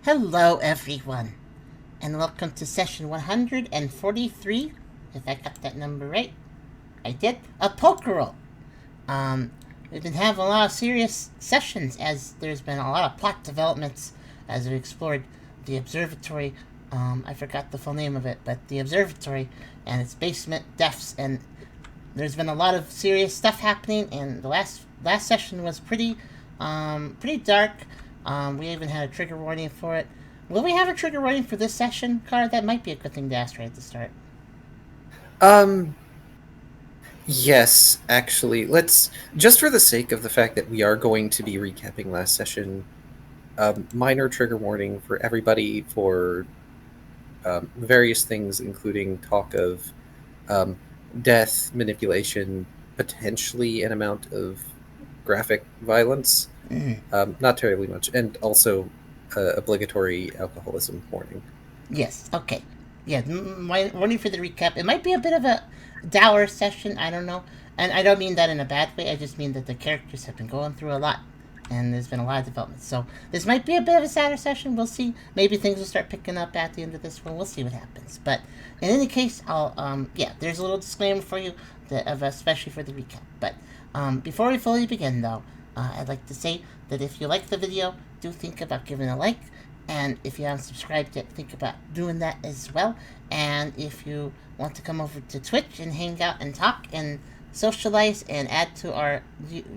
Hello, everyone, and welcome to session 143. If I got that number right, I did. A Pokerole. Um, we've been having a lot of serious sessions as there's been a lot of plot developments as we explored the observatory. I forgot the full name of it, but the observatory and its basement depths, and there's been a lot of serious stuff happening. And the last session was pretty dark. We even had a trigger warning for it. Will we have a trigger warning for this session, Car? That might be a good thing to ask right at the start. Um, yes, actually, let's, just for the sake of the fact that we are going to be recapping last session, minor trigger warning for everybody for various things, including talk of um, death, manipulation, potentially an amount of graphic violence, Mm, not terribly much, and also obligatory alcoholism warning. yes, okay. Yeah, my warning for the recap. It might be a bit of a dour session, I don't know. And I don't mean that in a bad way, I just mean that the characters have been going through a lot. And there's been a lot of development. So this might be a bit of a sadder session. We'll see. Maybe things will start picking up at the end of this one. We'll see what happens. But in any case, there's a little disclaimer for you, especially for the recap. But before we fully begin, though, I'd like to say that if you like the video, do think about giving a like. And if you haven't subscribed yet, think about doing that as well. And if you want to come over to Twitch and hang out and talk and socialize and add to our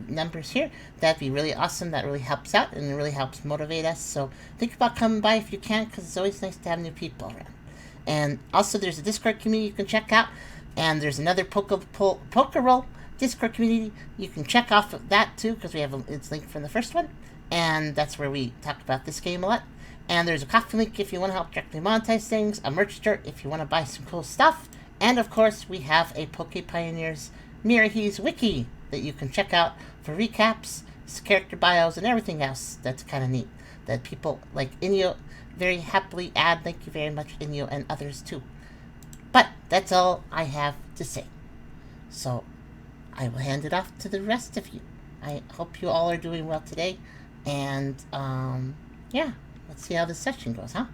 numbers here, that'd be really awesome. That really helps out and it really helps motivate us. So think about coming by if you can, because it's always nice to have new people around. And also, there's a Discord community you can check out, and there's another Pokerole Discord community you can check off of that too, because it's linked from the first one, and that's where we talk about this game a lot. And there's a coffee link if you want to help directly monetize things, a merch store if you want to buy some cool stuff, and of course, we have a Poke Pioneers Mirahi's wiki that you can check out for recaps, character bios, and everything else that's kind of neat that people like Inyo very happily add. Thank you very much, Inyo, and others too. But that's all I have to say. So I will hand it off to the rest of you. I hope you all are doing well today, and yeah, let's see how this session goes, huh?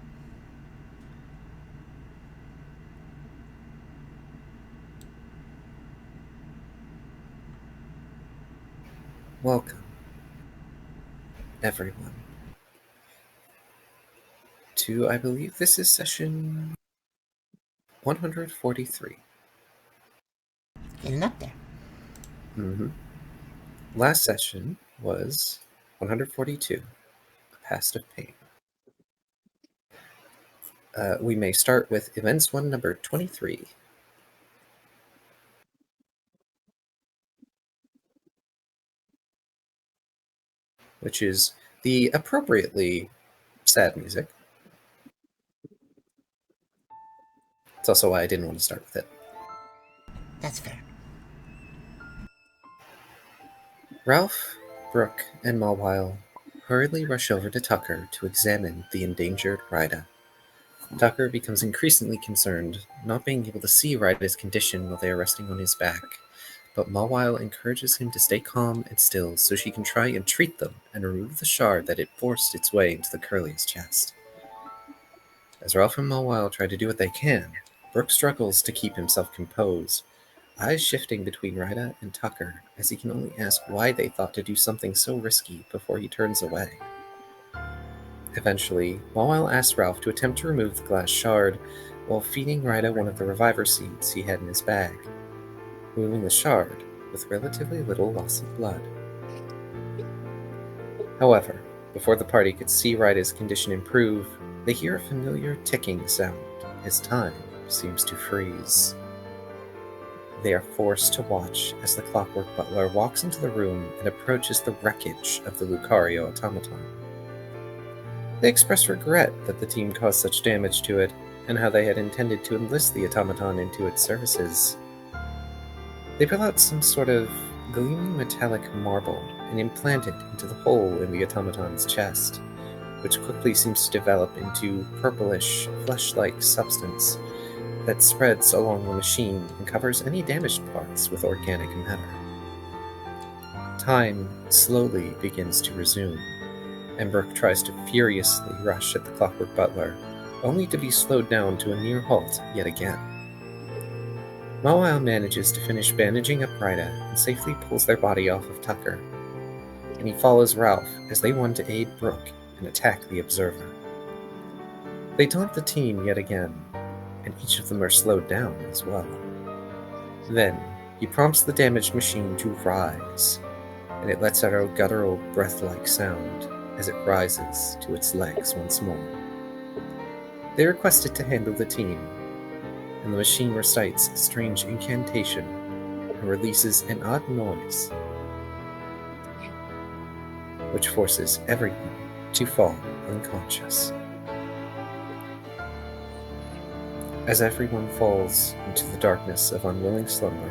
Welcome, everyone, to, I believe this is session 143. Getting up there. Mm-hmm. Last session was 142, A Past of Pain. We may start with Events 1, number 23. Which is the appropriately sad music. It's also why I didn't want to start with it. That's fair. Ralph, Brooke, and Mawile hurriedly rush over to Tucker to examine the endangered Rida. Tucker becomes increasingly concerned, not being able to see Rida's condition while they are resting on his back, but Mawile encourages him to stay calm and still so she can try and treat them and remove the shard that had forced its way into the Curly's chest. As Ralph and Mawile try to do what they can, Brooke struggles to keep himself composed, eyes shifting between Rida and Tucker as he can only ask why they thought to do something so risky before he turns away. Eventually, Mawile asks Ralph to attempt to remove the glass shard while feeding Rida one of the reviver seeds he had in his bag, removing the shard with relatively little loss of blood. However, before the party could see Rida's condition improve, they hear a familiar ticking sound as time seems to freeze. They are forced to watch as the clockwork butler walks into the room and approaches the wreckage of the Lucario automaton. They express regret that the team caused such damage to it, and how they had intended to enlist the automaton into its services. They pull out some sort of gleaming metallic marble and implant it into the hole in the automaton's chest, which quickly seems to develop into purplish, flesh-like substance that spreads along the machine and covers any damaged parts with organic matter. Time slowly begins to resume, and Brooke tries to furiously rush at the clockwork butler, only to be slowed down to a near halt yet again. Mawile manages to finish bandaging up Rida and safely pulls their body off of Tucker, and he follows Ralph as they want to aid Brooke and attack the observer. They taunt the team yet again, and each of them are slowed down as well. Then, he prompts the damaged machine to rise, and it lets out a guttural, breath-like sound as it rises to its legs once more. They request it to handle the team, and the machine recites a strange incantation and releases an odd noise, which forces everyone to fall unconscious. As everyone falls into the darkness of unwilling slumber,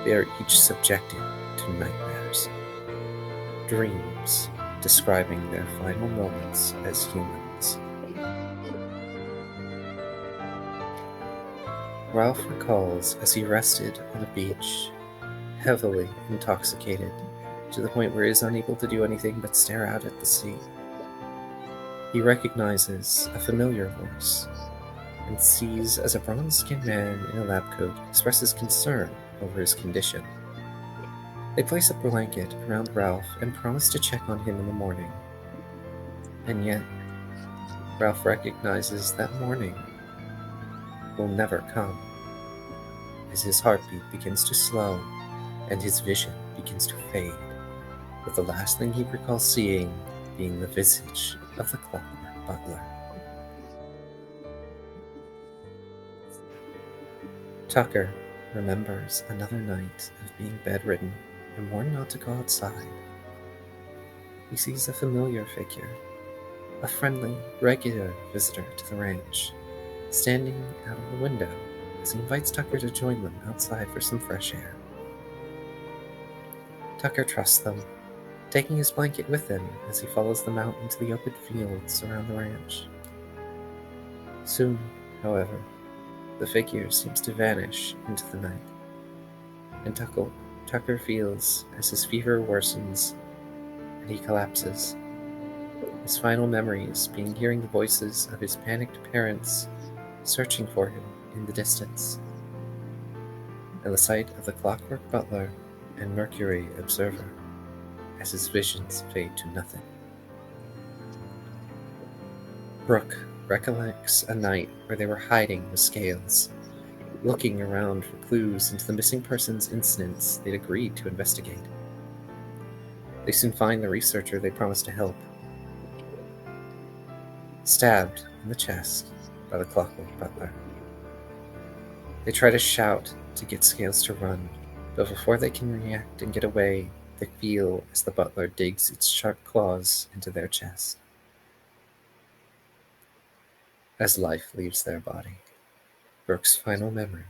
they are each subjected to nightmares, dreams describing their final moments as humans. Ralph recalls as he rested on a beach, heavily intoxicated, to the point where he is unable to do anything but stare out at the sea. He recognizes a familiar voice, and sees as a bronze-skinned man in a lab coat expresses concern over his condition. They place a blanket around Ralph and promise to check on him in the morning. And yet, Ralph recognizes that morning will never come, as his heartbeat begins to slow and his vision begins to fade, with the last thing he recalls seeing being the visage of the clockwork butler. Tucker remembers another night of being bedridden and warned not to go outside. He sees a familiar figure, a friendly, regular visitor to the ranch, standing out of the window as he invites Tucker to join them outside for some fresh air. Tucker trusts them, taking his blanket with him as he follows them out into the open fields around the ranch. Soon, however, the figure seems to vanish into the night, and Tucker feels as his fever worsens and he collapses. His final memories being hearing the voices of his panicked parents searching for him in the distance, and the sight of the clockwork butler and Mercury observer as his visions fade to nothing. Brooke recollects a night where they were hiding the scales, looking around for clues into the missing persons incidents they'd agreed to investigate. They soon find the researcher they promised to help, stabbed in the chest by the clockwork butler. They try to shout to get Scales to run, but before they can react and get away, they feel as the butler digs its sharp claws into their chest. As life leaves their body, Brooke's final memory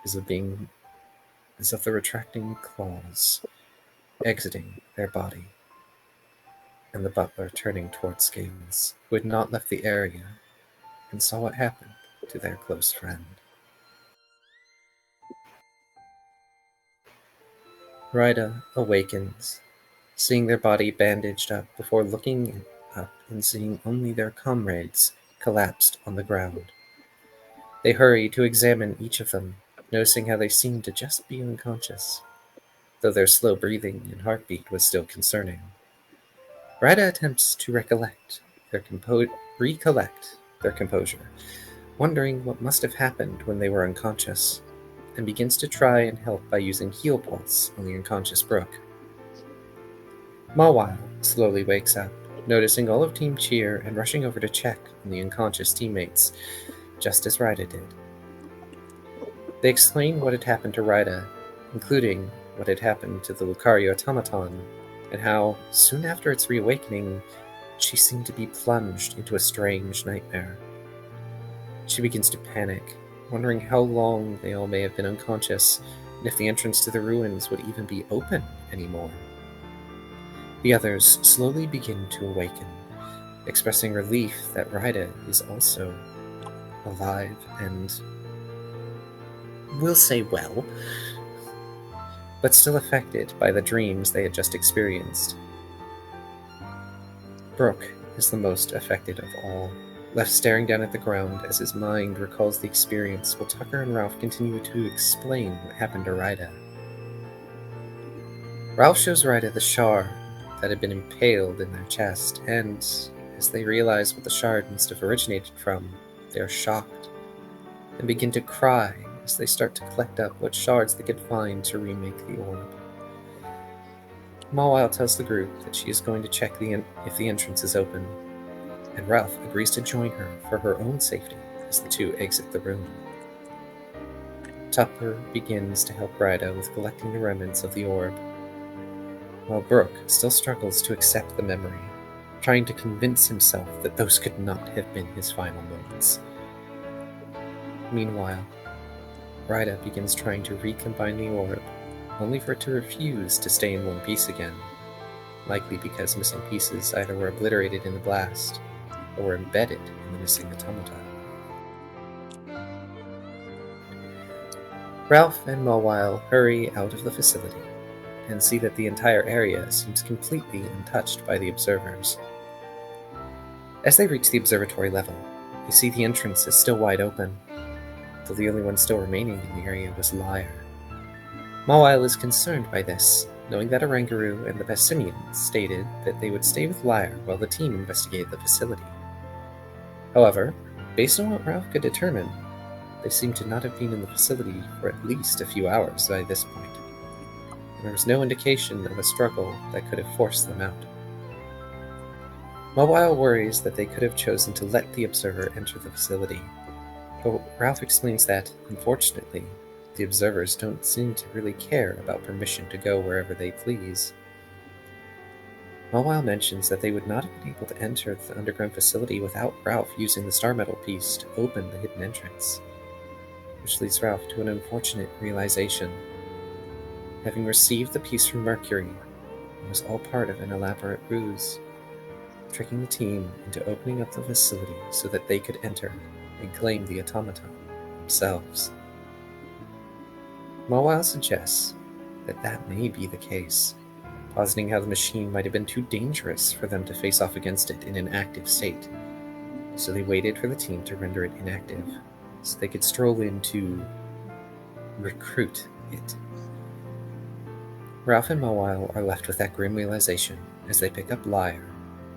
is of the retracting claws exiting their body, and the butler turning towards Scales, who had not left the area, and saw what happened to their close friend. Rida awakens, seeing their body bandaged up before looking up and seeing only their comrades collapsed on the ground. They hurry to examine each of them, noticing how they seemed to just be unconscious, though their slow breathing and heartbeat was still concerning. Rida attempts to recollect their composure, wondering what must have happened when they were unconscious, and begins to try and help by using Heal Pulse on the unconscious Brooke. Mawile slowly wakes up, noticing all of Team Cheer and rushing over to check on the unconscious teammates, just as Rida did. They explain what had happened to Rida, including what had happened to the Lucario automaton, and how, soon after its reawakening, she seemed to be plunged into a strange nightmare. She begins to panic, wondering how long they all may have been unconscious, and if the entrance to the ruins would even be open anymore. The others slowly begin to awaken, expressing relief that Rida is also alive and, we'll say well, but still affected by the dreams they had just experienced. Brooke is the most affected of all, left staring down at the ground as his mind recalls the experience while Tucker and Ralph continue to explain what happened to Ryda. Ralph shows Ryda the shard that had been impaled in their chest, and as they realize what the shard must have originated from, they are shocked and begin to cry as they start to collect up what shards they could find to remake the orb. Mawile tells the group that she is going to check if the entrance is open, and Ralph agrees to join her for her own safety as the two exit the room. Tucker begins to help Ryda with collecting the remnants of the orb, while Brooke still struggles to accept the memory, trying to convince himself that those could not have been his final moments. Meanwhile, Ryda begins trying to recombine the orb, only for it to refuse to stay in one piece again, likely because missing pieces either were obliterated in the blast or were embedded in the missing automata. Ralph and Mawile hurry out of the facility and see that the entire area seems completely untouched by the observers. As they reach the observatory level, they see the entrance is still wide open, though the only one still remaining in the area was Lyre. Mawile is concerned by this, knowing that Oranguru and the Bassinians stated that they would stay with Lyre while the team investigated the facility. However, based on what Ralph could determine, they seem to not have been in the facility for at least a few hours by this point. There was no indication of a struggle that could have forced them out. Mawile worries that they could have chosen to let the observer enter the facility, but Ralph explains that, unfortunately, the observers don't seem to really care about permission to go wherever they please. Mawile mentions that they would not have been able to enter the underground facility without Ralph using the star metal piece to open the hidden entrance, which leads Ralph to an unfortunate realization. Having received the piece from Mercury, it was all part of an elaborate ruse, tricking the team into opening up the facility so that they could enter and claim the automaton themselves. Mawile suggests that that may be the case, positing how the machine might have been too dangerous for them to face off against it in an active state, so they waited for the team to render it inactive, so they could stroll in to recruit it. Ralph and Mawile are left with that grim realization as they pick up Lyre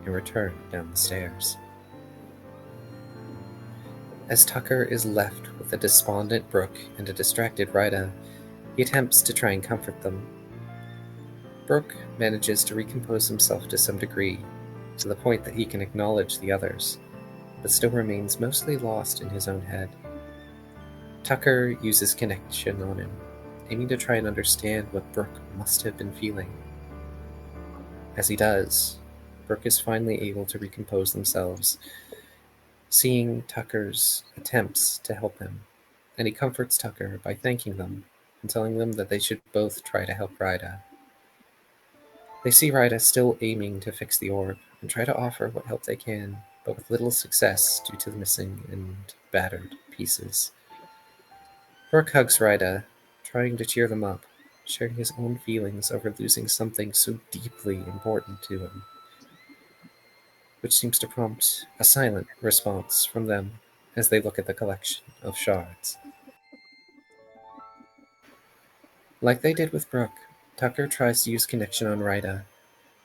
and return down the stairs. As Tucker is left with a despondent Brooke and a distracted Ryda, he attempts to try and comfort them. Brooke manages to recompose himself to some degree, to the point that he can acknowledge the others, but still remains mostly lost in his own head. Tucker uses connection on him, aiming to try and understand what Brooke must have been feeling. As he does, Brooke is finally able to recompose themselves, seeing Tucker's attempts to help him, and he comforts Tucker by thanking them and telling them that they should both try to help Ryda. They see Ryda still aiming to fix the orb and try to offer what help they can, but with little success due to the missing and battered pieces. Brooke hugs Ryda, trying to cheer them up, sharing his own feelings over losing something so deeply important to him, which seems to prompt a silent response from them as they look at the collection of shards. Like they did with Brooke, Tucker tries to use connection on Ryda.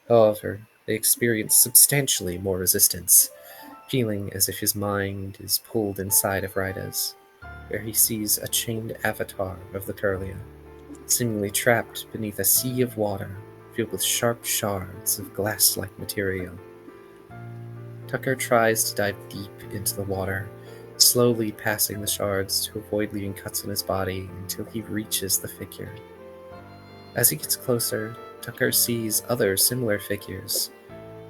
However, they experience substantially more resistance, feeling as if his mind is pulled inside of Ryda's, where he sees a chained avatar of the Curlia, seemingly trapped beneath a sea of water filled with sharp shards of glass-like material. Tucker tries to dive deep into the water, slowly passing the shards to avoid leaving cuts on his body until he reaches the figure. As he gets closer, Tucker sees other similar figures,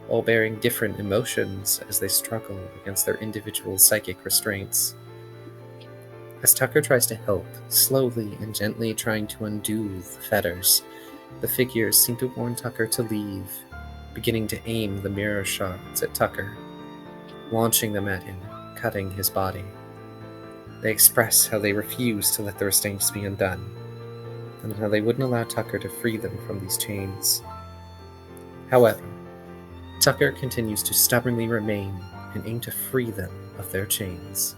all bearing different emotions as they struggle against their individual psychic restraints. As Tucker tries to help, slowly and gently trying to undo the fetters, the figures seem to warn Tucker to leave, beginning to aim the mirror shards at Tucker, launching them at him, cutting his body. They express how they refuse to let the restraints be undone, and how they wouldn't allow Tucker to free them from these chains. However, Tucker continues to stubbornly remain and aim to free them of their chains.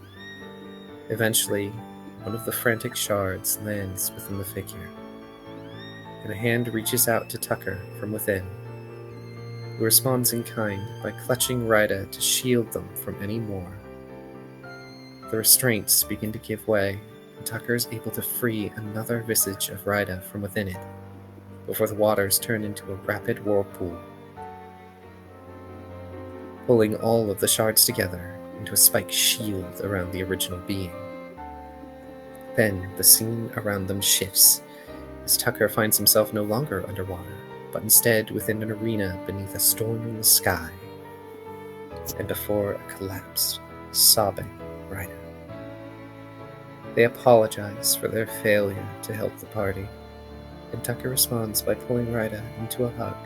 Eventually, one of the frantic shards lands within the figure, and a hand reaches out to Tucker from within, who responds in kind by clutching Rida to shield them from any more. The restraints begin to give way, and Tucker is able to free another visage of Rida from within it, before the waters turn into a rapid whirlpool, pulling all of the shards together into a spiked shield around the original being. Then the scene around them shifts, as Tucker finds himself no longer underwater, but instead within an arena beneath a storming sky, and before a collapsed, sobbing Rida. They apologize for their failure to help the party, and Tucker responds by pulling Rida into a hug,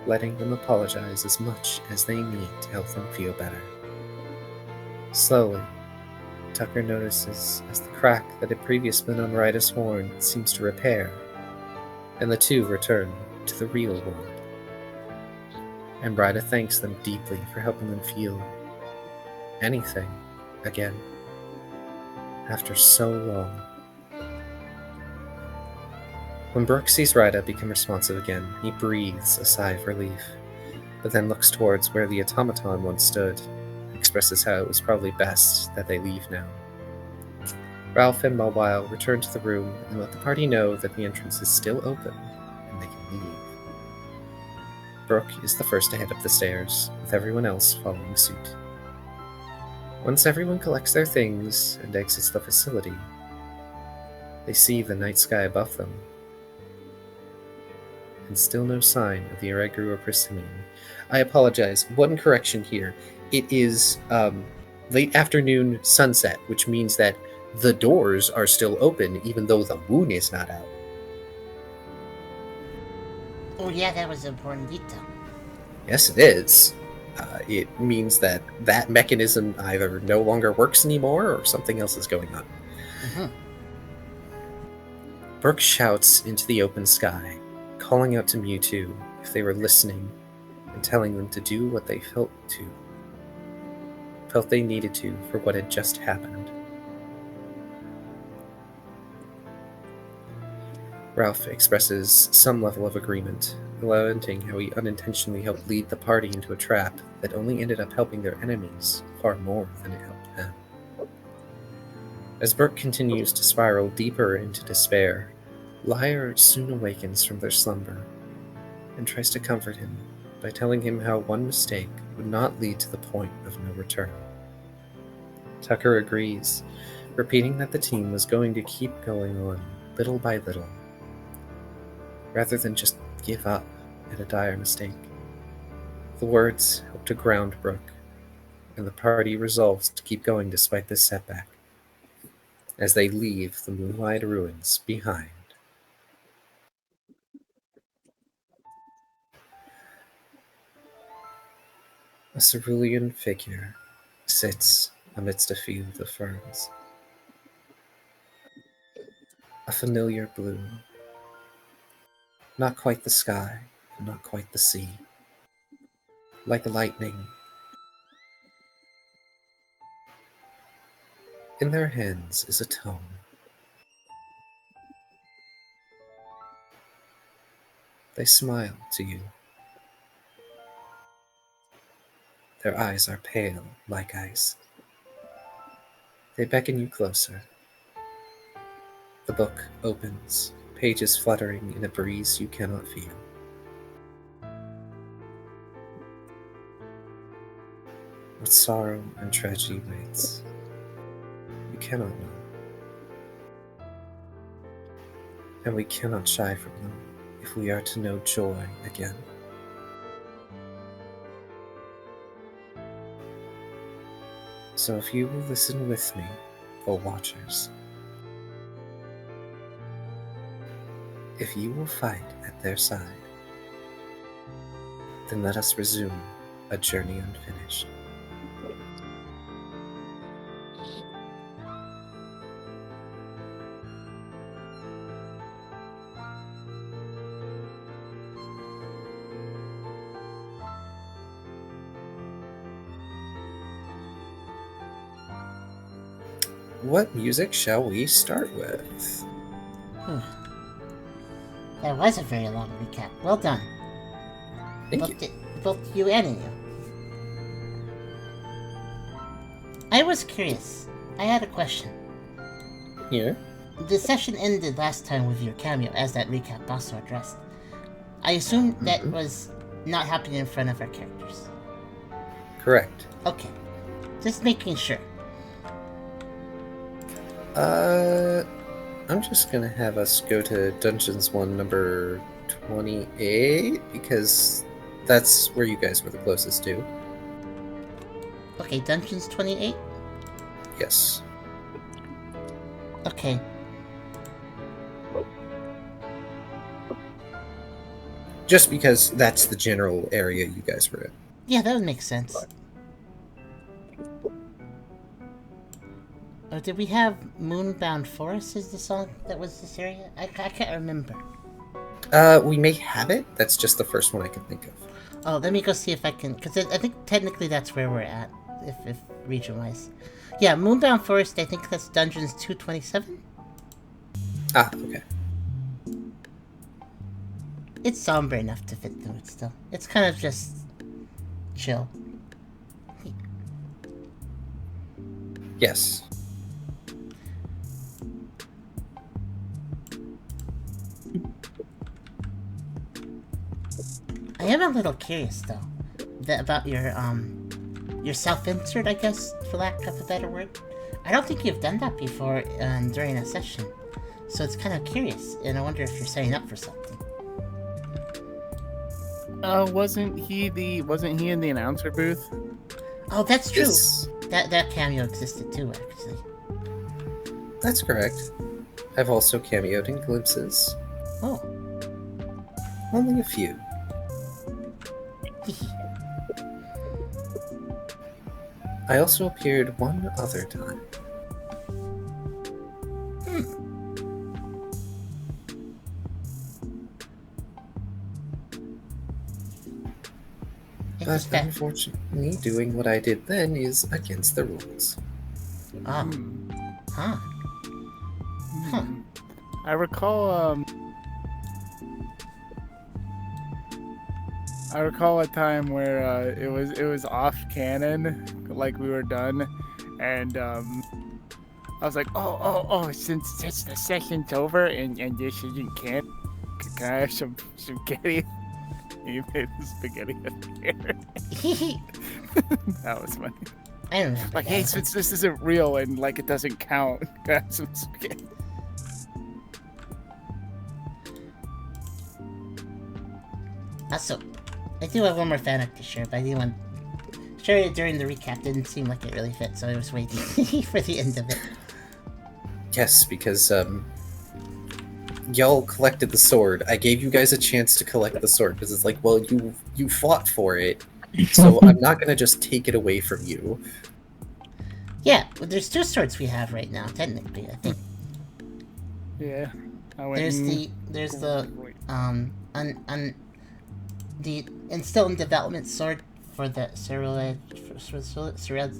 letting them apologize as much as they need to help them feel better. Slowly, Tucker notices as the crack that had previously been on Rida's horn seems to repair, and the two return to the real world. And Rida thanks them deeply for helping them feel anything again after so long. When Brooke sees Rida become responsive again, he breathes a sigh of relief, but then looks towards where the automaton once stood, and expresses how it was probably best that they leave now. Ralph and Mobile return to the room and let the party know that the entrance is still open and they can leave. Brooke is the first to head up the stairs, with everyone else following suit. Once everyone collects their things and exits the facility, they see the night sky above them, and still no sign of the irregular persimmon. I apologize, one correction here. It is late afternoon sunset, which means that the doors are still open even though the moon is not out. Oh yeah, that was an important detail. Yes, it is. It means that that mechanism either no longer works anymore or something else is going on. Mm-hmm. Brooke shouts into the open sky, calling out to Mewtwo if they were listening and telling them to do what they felt they needed to for what had just happened. Ralph expresses some level of agreement, lamenting how he unintentionally helped lead the party into a trap that only ended up helping their enemies far more than it helped them. As Brooke continues to spiral deeper into despair, Lyre soon awakens from their slumber and tries to comfort him by telling him how one mistake would not lead to the point of no return. Tucker agrees, repeating that the team was going to keep going on little by little, rather than just give up at a dire mistake. The words help to ground Brooke, and the party resolves to keep going despite this setback, as they leave the moonlight ruins behind. A cerulean figure sits amidst a field of ferns. A familiar blue, not quite the sky, and not quite the sea. Like lightning, in their hands is a tome. They smile to you. Their eyes are pale like ice. They beckon you closer. The book opens, pages fluttering in a breeze you cannot feel. What sorrow and tragedy waits, you cannot know. And we cannot shy from them if we are to know joy again. So if you will listen with me, O watchers, if you will fight at their side, then let us resume a journey unfinished. what music shall we start with? That was a very long recap. Well done. Thank you. Both you and you. I was curious. I had a question. Yeah? The session ended last time with your cameo, as that recap also addressed. I assume that was not happening in front of our characters. Correct. Okay. Just making sure. I'm just gonna have us go to Dungeons 1 number 28, because that's where you guys were the closest to. Okay, Dungeons 28? Yes. Okay. Just because that's the general area you guys were in. Yeah, that would make sense. Or did we have Moonbound Forest as the song that was this area? I can't remember. We may have it. That's just the first one I can think of. Oh, let me go see if I can... Because I think technically that's where we're at, if region-wise. Yeah, Moonbound Forest, I think that's Dungeons 227? Ah, okay. It's somber enough to fit through it still. It's kind of just... chill. Yes. I am a little curious, though, about your self-insert, I guess, for lack of a better word. I don't think you've done that before during a session, so it's kind of curious, and I wonder if you're setting up for something. Wasn't he in the announcer booth? Oh, that's true. Yes. That cameo existed too, actually. That's correct. I've also cameoed in glimpses. Oh. Only a few. I also appeared one other time. But unfortunately, doing what I did then is against the rules. Oh. Huh. Huh. I recall a time where it was off canon, like we were done, and I was like, oh, since the session's over and this isn't canon, can I have some spaghetti? You made the spaghetti appear. That was funny. I remember. Like, hey, since this isn't real and like it doesn't count, can I have some spaghetti? Also, I do have one more fan art to share, but I didn't want to share it during the recap. Didn't seem like it really fit, so I was waiting for the end of it. Yes, because y'all collected the sword. I gave you guys a chance to collect the sword because it's like, well, you fought for it, so I'm not gonna just take it away from you. Yeah, well, there's two swords we have right now, technically. I think Yeah. there's the still in development sword for the Cerulets,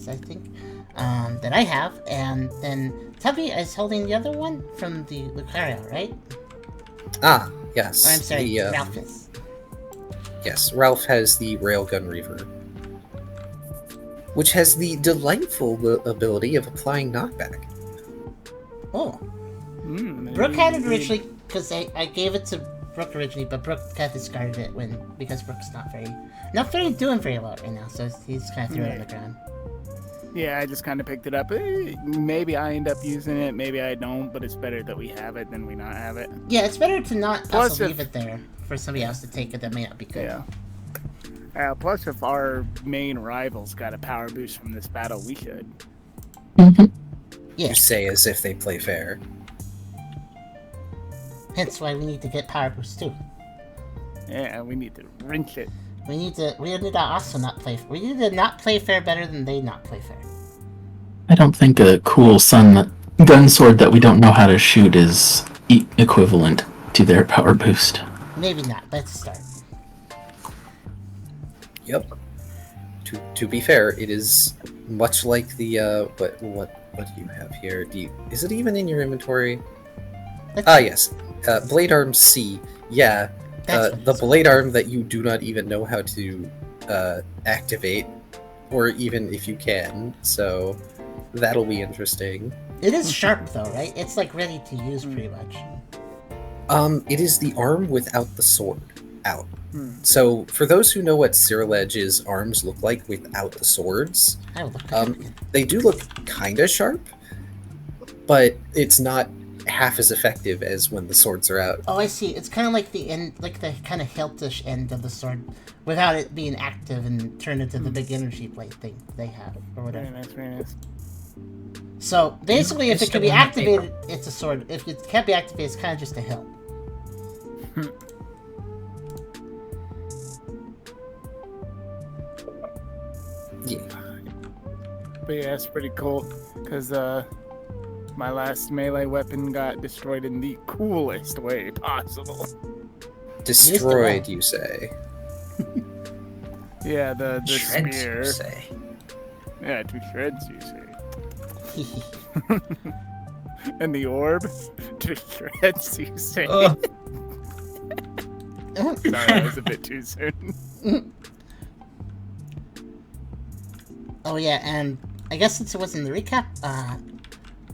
I think, that I have, and then Tubby is holding the other one from the Kyrio, right? Ah, yes. Or I'm sorry, Ralph is. Yes, Ralph has the Railgun Reaver, which has the delightful ability of applying knockback. Oh. Brooke had it originally, because I gave it to Brooke originally, but Brooke kind of discarded it because Brooke's not doing very well right now, so he's kind of threw it on the ground. Yeah, I just kind of picked it up. Maybe I end up using it, maybe I don't, but it's better that we have it than we not have it. Yeah, it's better to not also leave it there for somebody else to take it that may not be good. Yeah. Plus, if our main rivals got a power boost from this battle, we should. Yeah. You say as if they play fair. Hence why we need to get power boost too. Yeah, we need to wrench it. We need to also not play. We need to not play fair better than they not play fair. I don't think a cool gun sword that we don't know how to shoot is equivalent to their power boost. Maybe not. Let's start. Yep. To be fair, it is much like the what What do you have here? Is it even in your inventory? Let's- Yes. Blade arm C. Yeah. That's what The it's blade arm that you do not even know how to activate, or even if you can. So that'll be interesting. It is sharp though, right? It's like ready to use pretty much. It is the arm without the sword out. Hmm. So for those who know what Cyriledge's arms look like without the swords, I will look that up again. they do look kind of sharp, but it's not half as effective as when the swords are out. Oh, I see. It's kind of like the end, like the kind of hiltish end of the sword, without it being active and turned into the big energy blade thing they have, or whatever. Very nice, very nice. So basically, if It's it can the be one that they- activated, it's a sword. If it can't be activated, it's kind of just a hilt. Yeah. But yeah, it's pretty cool because my last melee weapon got destroyed in the coolest way possible. Destroyed, you say? Yeah, the Shreds, spear. you say. Yeah, to shreds, you say. And the orb to shreds, you say. Oh, Sorry, that was a bit too soon. Oh yeah, and I guess since it was in the recap,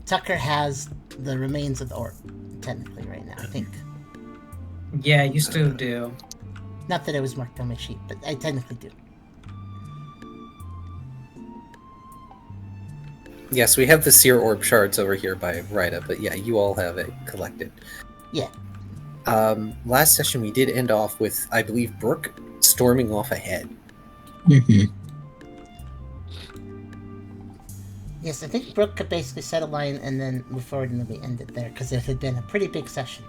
Tucker has the remains of the orb, technically right now. I think. yeah, you still do. Not that it was marked on my sheet, but I technically do. Yes, we have the seer orb shards over here by Rita, but yeah, you all have it collected. Yeah. Last session we did end off with, I believe, Brooke storming off ahead. Mm-hmm. Yes, I think Brooke could basically set a line and then move forward, and then we end it there because it had been a pretty big session.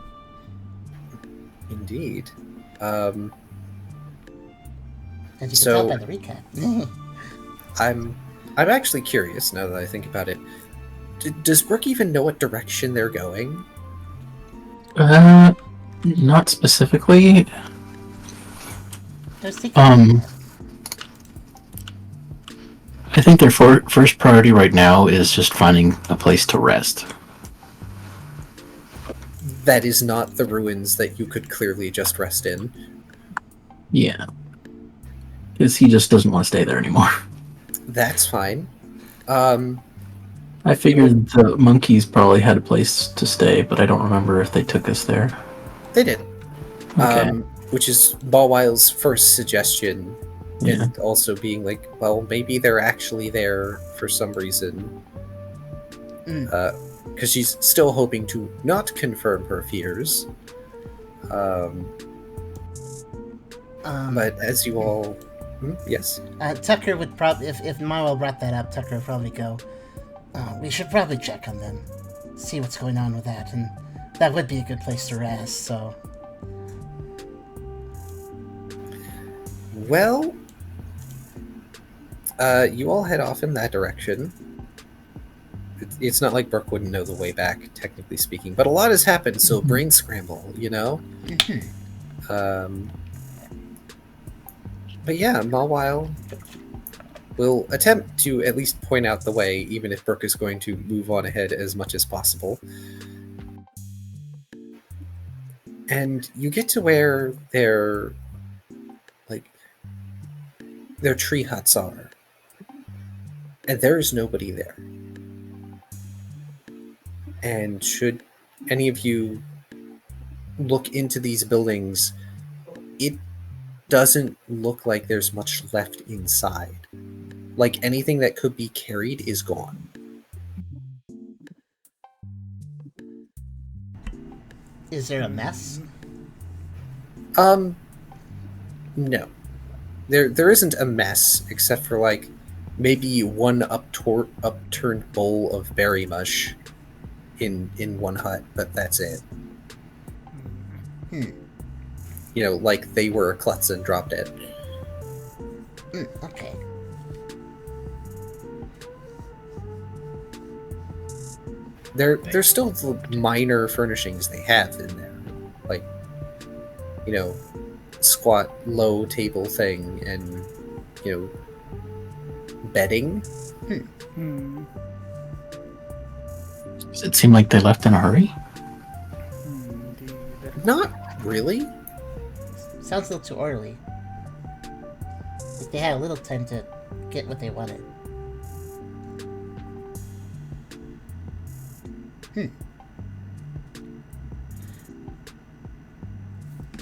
Indeed. As you can So- tell by the recap. I'm actually curious now that I think about it. Does Brooke even know what direction they're going? Not specifically. I was thinking. I think their first priority right now is just finding a place to rest. That is not the ruins that you could clearly just rest in. Yeah. Because he just doesn't want to stay there anymore. That's fine. I figured the monkeys probably had a place to stay, but I don't remember if they took us there. They did. Okay. Which is Ballwile's first suggestion, Yeah. and also being like, well, maybe they're actually there for some reason. Because she's still hoping to not confirm her fears. But as you all... Yes? Tucker would probably, if Marwell brought that up, Tucker would probably go, we should probably check on them, see what's going on with that, and that would be a good place to rest, so... Well, you all head off in that direction. It's not like Brooke wouldn't know the way back, technically speaking, but a lot has happened, so brain scramble, you know? But yeah, Mawile will attempt to at least point out the way, even if Brooke is going to move on ahead as much as possible. And you get to where their tree huts are. And there is nobody there. And should any of you look into these buildings, it doesn't look like there's much left inside. Like anything that could be carried is gone. Is there a mess? No. There isn't a mess, except for like maybe one upturned bowl of berry mush in one hut, but that's it. You know, like they were a klutz and dropped it. Okay. There's still the minor furnishings they have in there. Like, you know, squat low table thing and, you know, bedding. Does it seem like they left in a hurry? Indeed. Not really. Sounds a little too early. Like they had a little time to get what they wanted.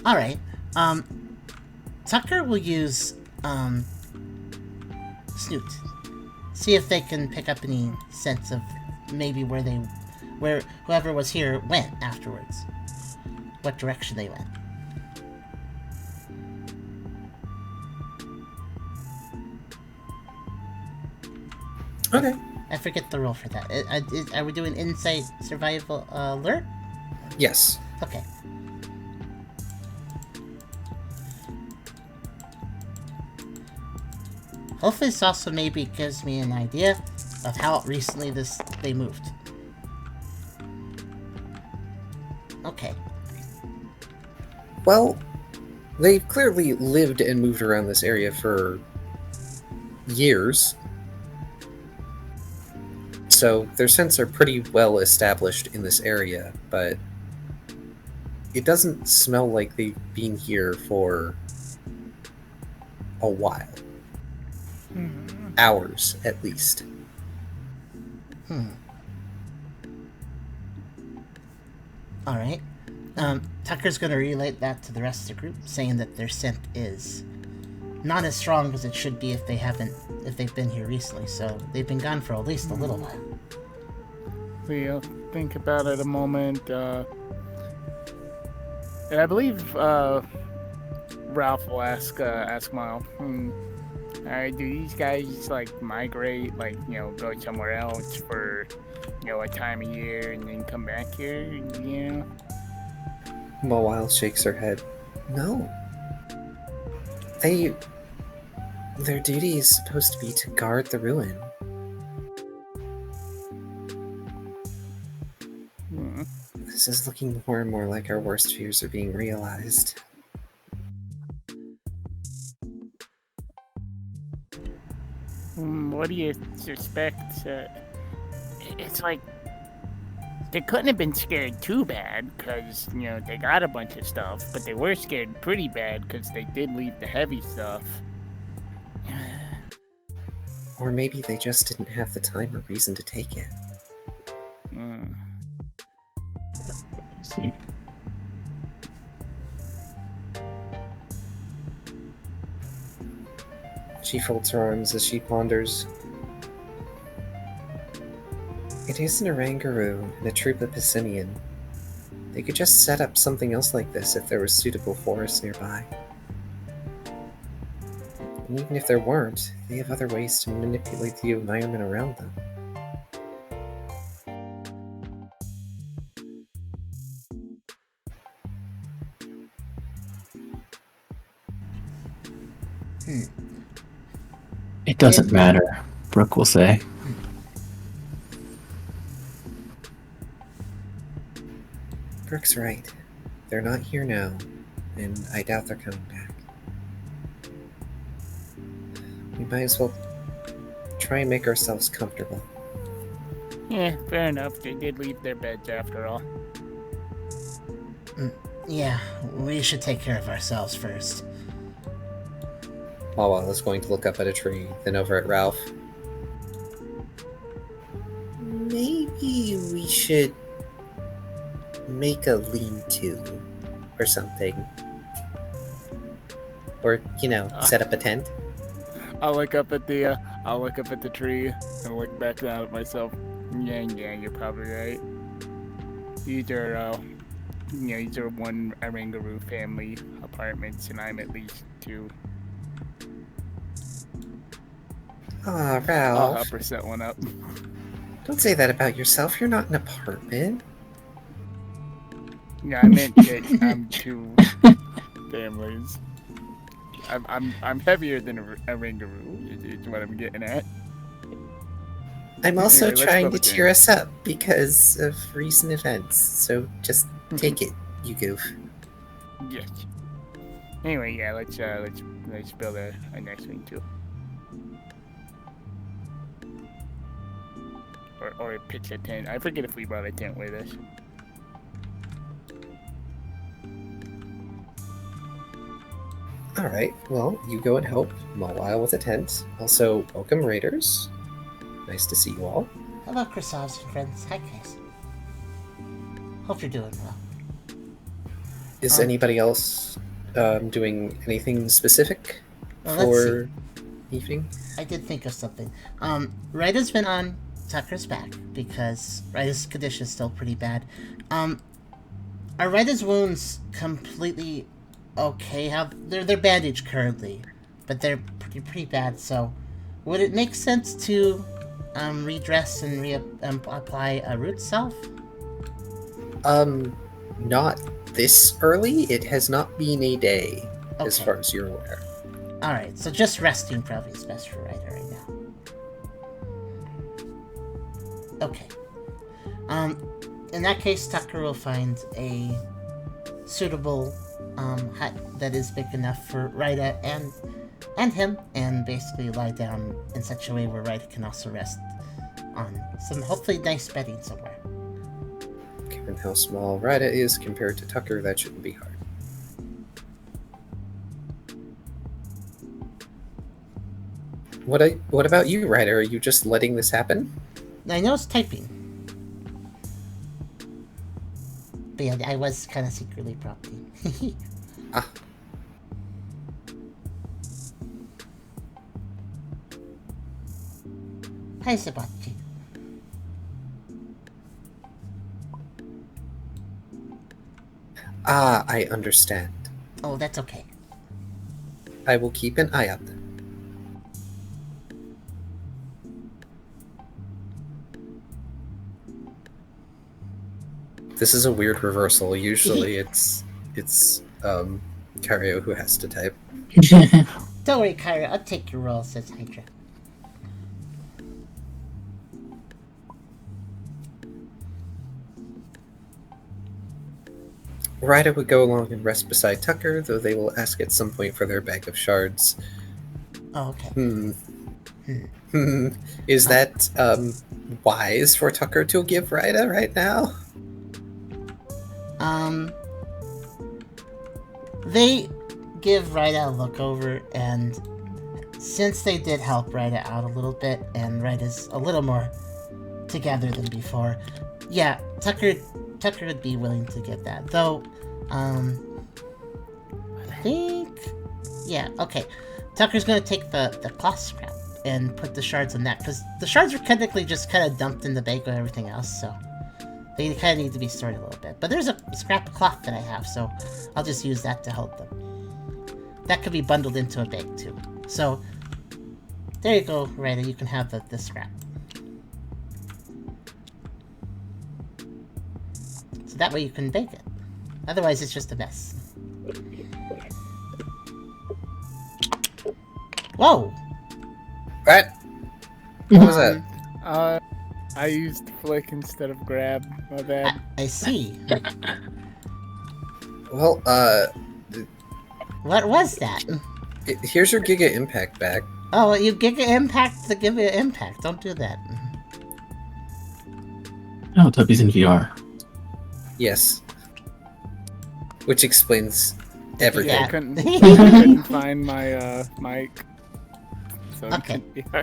Alright. Tucker will use Snoot. See if they can pick up any sense of maybe where whoever was here went afterwards. What direction they went. Okay. I forget the roll for that. Are we doing insight survival alert? Yes. Okay. Hopefully this also maybe gives me an idea of how recently they moved. Okay. Well, they've clearly lived and moved around this area for years. So their scents are pretty well established in this area, but it doesn't smell like they've been here for a while. Hours, at least. Alright. Tucker's gonna relay that to the rest of the group, saying that their scent is not as strong as it should be if they've been here recently, so they've been gone for at least a little while. We'll think about it a moment. And I believe Ralph will ask Mile, do these guys like migrate, like, go somewhere else for, a time of year and then come back here? Yeah. Mawile shakes her head. No. Their duty is supposed to be to guard the ruin. This is looking more and more like our worst fears are being realized. What do you suspect? It's like they couldn't have been scared too bad because, they got a bunch of stuff, but they were scared pretty bad because they did leave the heavy stuff. Or maybe they just didn't have the time or reason to take it. See. She folds her arms as she ponders. It is an Orangaroo and a troop of Pessimian. They could just set up something else like this if there was suitable forest nearby. And even if there weren't, they have other ways to manipulate the environment around them. It doesn't matter, Brooke will say. Brooke's right. They're not here now, and I doubt they're coming back. We might as well try and make ourselves comfortable. Yeah, fair enough. They did leave their beds after all. Yeah, we should take care of ourselves first. Wawa is going to look up at a tree, then over at Ralph. Maybe we should make a lean-to or something. Or, set up a tent. I'll look up at the tree and look back down at myself. Yeah, you're probably right. These are one Orangaroo family apartments, and I'm at least two. Aw, I'll Ralph. help her set one up. Don't say that about yourself. You're not an apartment. Yeah, I meant that I'm two families. I'm heavier than a Orangaroo, is what I'm getting at. I'm also Anyway, let's trying go to with cheer it. us up because of recent events. So just take it, you goof. Yes. Anyway, yeah, let's build a next one too. or pitch a tent. I forget if we brought a tent with us. Alright, well, you go and help Mawile with a tent. Also, welcome Raiders. Nice to see you all. Hello, Karserus and friends. Hi, guys. Hope you're doing well. Is anybody else doing anything specific Well, for evening? I did think of something. Ryda's been on Tucker's back because Ryda's condition is still pretty bad. Are Ryda's wounds completely okay? How they're bandaged currently, but they're pretty bad. So, would it make sense to redress and apply a root salve? Not this early. It has not been a day, as Okay. far as you're aware. Alright, so just resting probably is best for Ryder right now. Okay. In that case, Tucker will find a suitable hut that is big enough for Ryder and him, and basically lie down in such a way where Ryder can also rest on some hopefully nice bedding somewhere. Given how small Ryda is compared to Tucker, that shouldn't be hard. What about you, Ryder? Are you just letting this happen? I know it's typing. But yeah, I was kind of secretly prompting. Ah. Hi, Sabachi. Ah, I understand. Oh, that's okay. I will keep an eye out. This is a weird reversal. Usually it's Kyrio who has to type. Don't worry, Kyra. I'll take your role, says Hydra. Ryda would go along and rest beside Tucker, though they will ask at some point for their bag of shards. Oh, okay. Is that wise for Tucker to give Ryda right now? They give Ryda a look over, and since they did help Ryda out a little bit, and Ryda's a little more together than before, yeah, Tucker would be willing to give that. Though, I think, yeah, okay. Tucker's gonna take the cloth scrap and put the shards in that, because the shards were technically just kind of dumped in the bag with everything else, so they kind of need to be stored a little bit. But there's a scrap of cloth that I have, so I'll just use that to help them. That could be bundled into a bag too. So, there you go, Ryda, you can have the scrap. So that way you can bake it. Otherwise it's just a mess. Whoa! What? What was that? I used flick instead of grab. My bad. I see. Well, What was that? here's your Giga Impact back. Oh, well, you Giga Impact to give it impact. Don't do that. Oh, Tubby's in VR. Yes. Which explains everything. Yeah. I couldn't find my mic. So Okay. Yeah.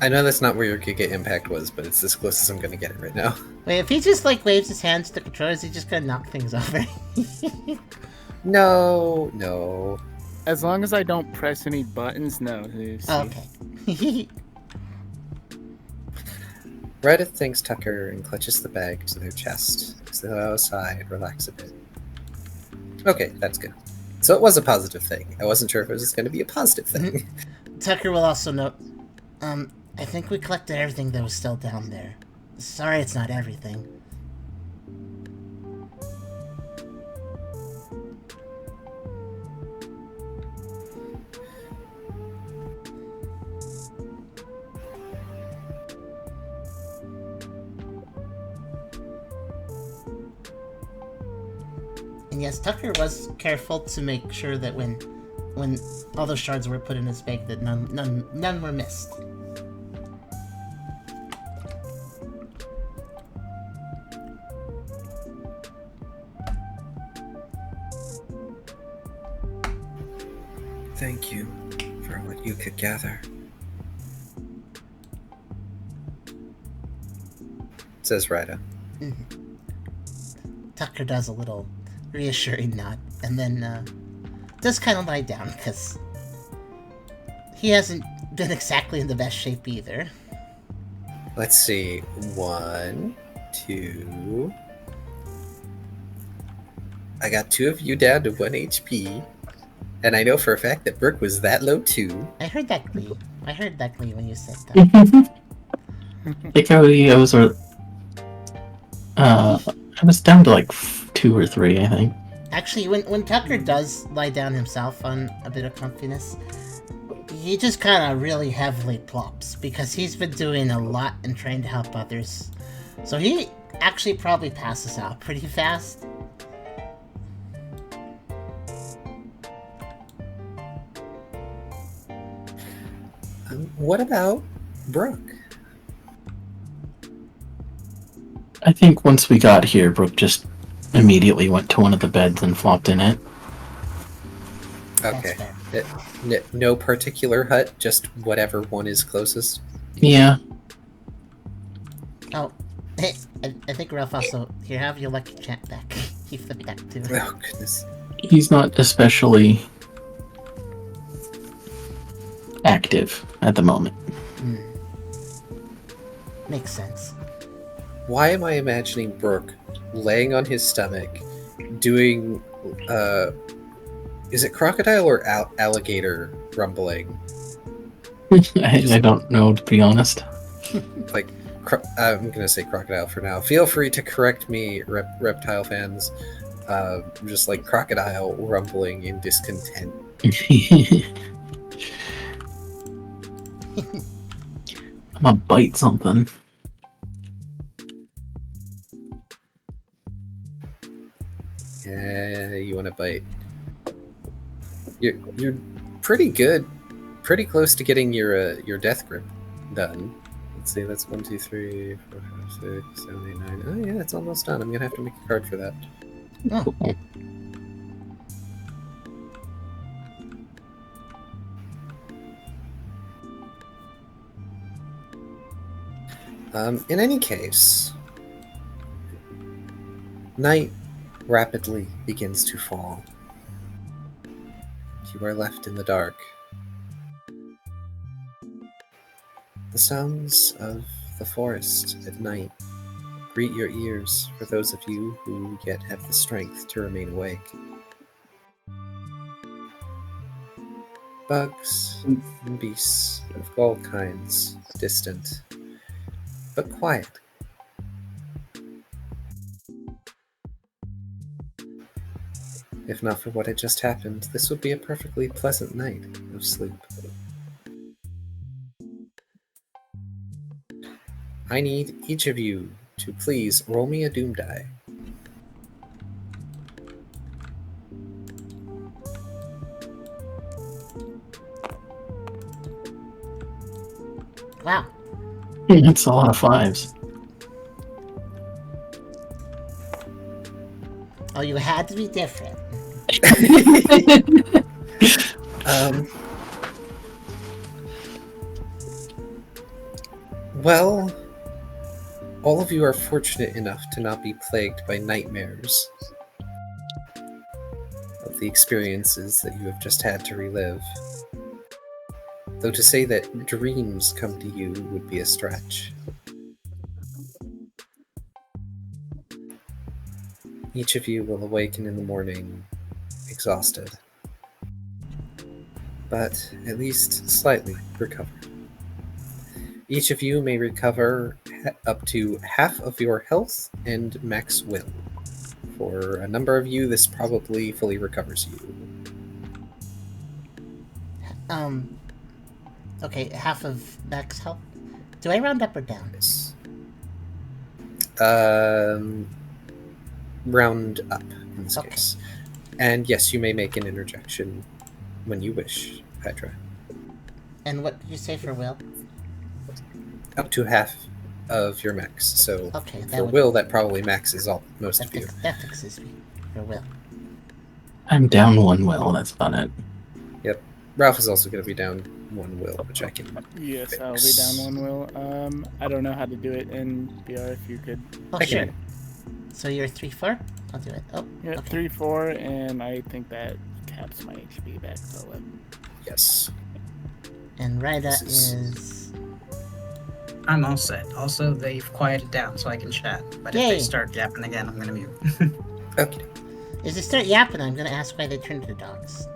I know that's not where your Giga Impact was, but it's as close as I'm gonna get it right now. Wait, if he just like waves his hands to the controllers, he's just gonna knock things over. No. As long as I don't press any buttons, no. See. Okay. Ryda thanks Tucker and clutches the bag to their chest. So they go outside, relax a bit. Okay, that's good. So it was a positive thing. I wasn't sure if it was going to be a positive thing. Tucker will also note, I think we collected everything that was still down there. Sorry it's not everything. And yes, Tucker was careful to make sure that when all those shards were put in his bag, that none were missed. you could gather, says Ryda. Tucker does a little reassuring nod, and then does kind of lie down, because he hasn't been exactly in the best shape either. Let's see. 1, 2. I got 2 of you down to 1 HP. And I know for a fact that Brooke was that low too. I heard that glee. When you said that. Like I was down to like 2 or 3, I think. Actually, when Tucker does lie down himself on a bit of comfiness, he just kind of really heavily plops, because he's been doing a lot and trying to help others. So he actually probably passes out pretty fast. What about Brooke? I think once we got here, Brooke just immediately went to one of the beds and flopped in it. Okay. No particular hut, just whatever one is closest? Yeah. Oh, hey, I think Ralph also... Here, have your lucky chant back. He flipped that too. Oh, goodness. He's not especially active at the moment. Makes sense. Why am I imagining Brooke laying on his stomach, doing, is it crocodile or alligator rumbling? I don't know, to be honest. Like, I'm gonna say crocodile for now. Feel free to correct me, reptile fans. Just like crocodile rumbling in discontent. I'm gonna bite something. Yeah, you want to bite. You're pretty good, pretty close to getting your death grip done. Let's see, that's 1, 2, 3, 4, 5, 6, 7, 8, 9. Oh yeah, it's almost done. I'm gonna have to make a card for that. Oh. In any case, night rapidly begins to fall. You are left in the dark. The sounds of the forest at night greet your ears for those of you who yet have the strength to remain awake. Bugs and beasts of all kinds, distant, but quiet. If not for what had just happened, this would be a perfectly pleasant night of sleep. I need each of you to please roll me a doom die. Wow. That's a lot of 5s. Oh, you had to be different. Well, all of you are fortunate enough to not be plagued by nightmares of the experiences that you have just had to relive. Though to say that dreams come to you would be a stretch. Each of you will awaken in the morning exhausted, but at least slightly recovered. Each of you may recover up to half of your health and max will. For a number of you, this probably fully recovers you. Okay, half of max health. Do I round up or down? Yes. Round up in this case. And yes, you may make an interjection when you wish, Hydra. And what did you say for will? Up to half of your max. So Okay, for will, that probably maxes most of you. That fixes me for will. I'm down 1 will, that's about it. Yep. Ralph is also going to be down 1 will, which I can. Yes, fix. I'll be down 1 will. I don't know how to do it in BR. If you could. Oh, I sure. can. So you're 3-4? I'll do it. Oh, Yeah, okay. 3-4, and I think that caps my HP back to 11. Yes. And Ryda This is- is... I'm all set. Also, they've quieted down so I can chat. But if Yay. they start yapping again, I'm gonna mute. Okay. As they start yapping, I'm gonna ask why they turned into dogs.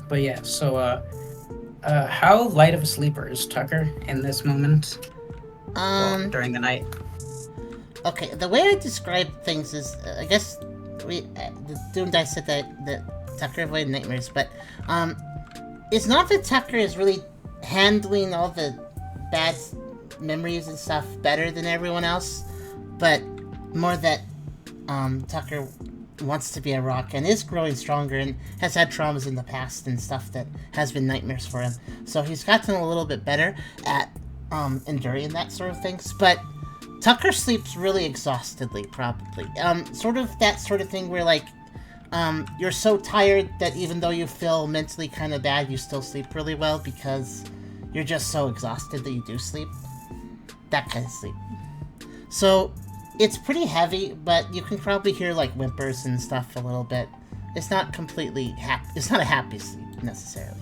But yeah, so how light of a sleeper is Tucker in this moment? Well, during the night? Okay, the way I describe things is, I guess the Doom Dice said that Tucker avoided nightmares, but it's not that Tucker is really handling all the bad memories and stuff better than everyone else, but more that Tucker wants to be a rock and is growing stronger and has had traumas in the past and stuff that has been nightmares for him. So he's gotten a little bit better at enduring that sort of things, but Tucker sleeps really exhaustedly, probably. Sort of that sort of thing where, like, you're so tired that even though you feel mentally kind of bad, you still sleep really well because you're just so exhausted that you do sleep. That kind of sleep. So, it's pretty heavy, but you can probably hear, like, whimpers and stuff a little bit. It's not completely it's not a happy sleep, necessarily.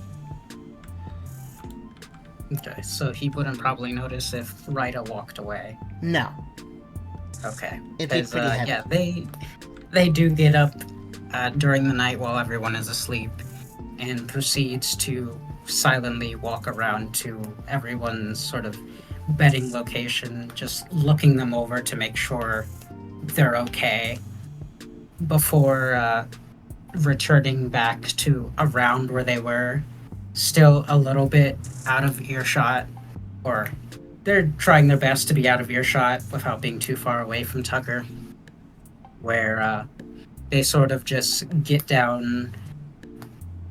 Okay, so he wouldn't probably notice if Ryda walked away. No. Okay. It'd be 'Cause, pretty heavy. yeah, they do get up during the night while everyone is asleep and proceeds to silently walk around to everyone's sort of bedding location, just looking them over to make sure they're okay before returning back to around where they were, still a little bit out of earshot, or they're trying their best to be out of earshot without being too far away from Tucker, where they sort of just get down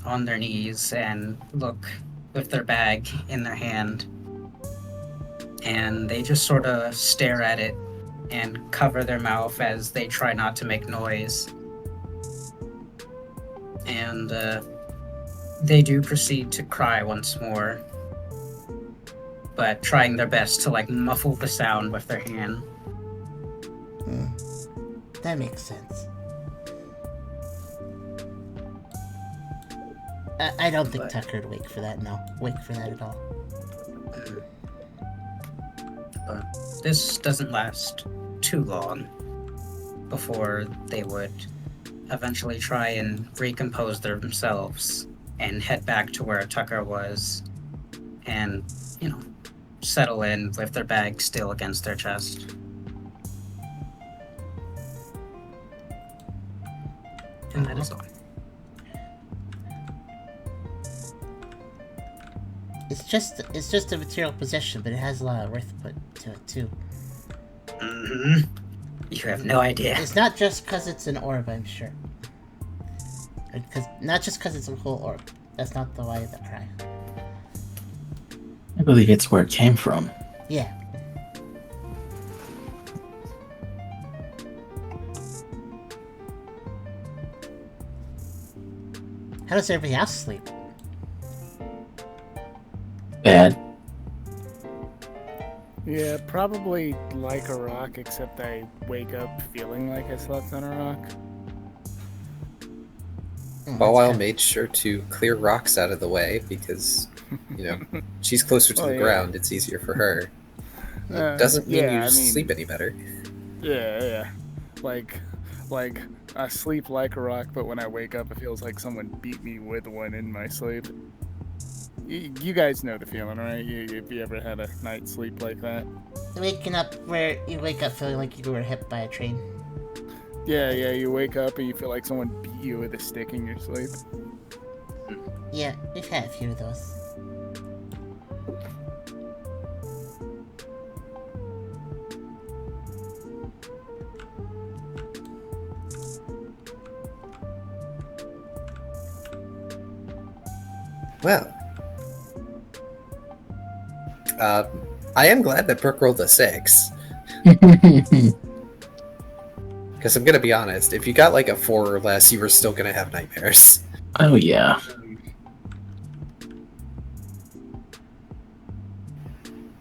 on their knees and look with their bag in their hand, and they just sort of stare at it and cover their mouth as they try not to make noise. And they do proceed to cry once more, but trying their best to, like, muffle the sound with their hand. That makes sense. I don't think But- Tucker'd wake for that at all. But this doesn't last too long before they would eventually try and recompose themselves and head back to where Tucker was and, settle in with their bag still against their chest. And that is all. It's just a material possession, but it has a lot of worth put to it too. Mm-hmm. You have no idea. It's not just because it's an orb, I'm sure. Not just because it's a whole orb. That's not the why of the cry. I believe it's where it came from. Yeah. How does everybody else sleep? Bad. Yeah, probably like a rock, except I wake up feeling like I slept on a rock. Bawile made sure to clear rocks out of the way because, she's closer to Oh, the yeah. ground. It's easier for her. It doesn't mean you sleep any better. Yeah. Like I sleep like a rock, but when I wake up, it feels like someone beat me with one in my sleep. You guys know the feeling, right? If you ever had a night's sleep like that. Waking up where you wake up feeling like you were hit by a train. Yeah, you wake up and you feel like someone beat you with a stick in your sleep. Yeah, we've had a few of those. Well, I am glad that Brooke rolled a 6. Because I'm gonna be honest, if you got like a 4 or less, you were still gonna have nightmares. Oh, yeah.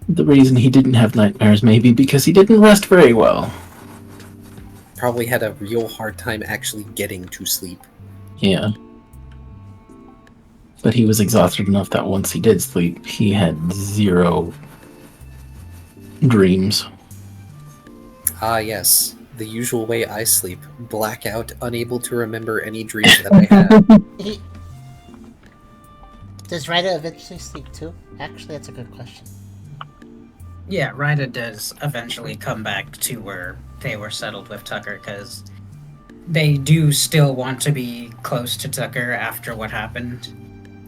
The reason he didn't have nightmares may be because he didn't rest very well. Probably had a real hard time actually getting to sleep. Yeah. But he was exhausted enough that once he did sleep, he had 0 dreams. Ah, yes. The usual way I sleep. Blackout, unable to remember any dreams that I had. He... Does Ryder eventually sleep too? Actually, that's a good question. Yeah, Ryda does eventually come back to where they were settled with Tucker, because they do still want to be close to Tucker after what happened.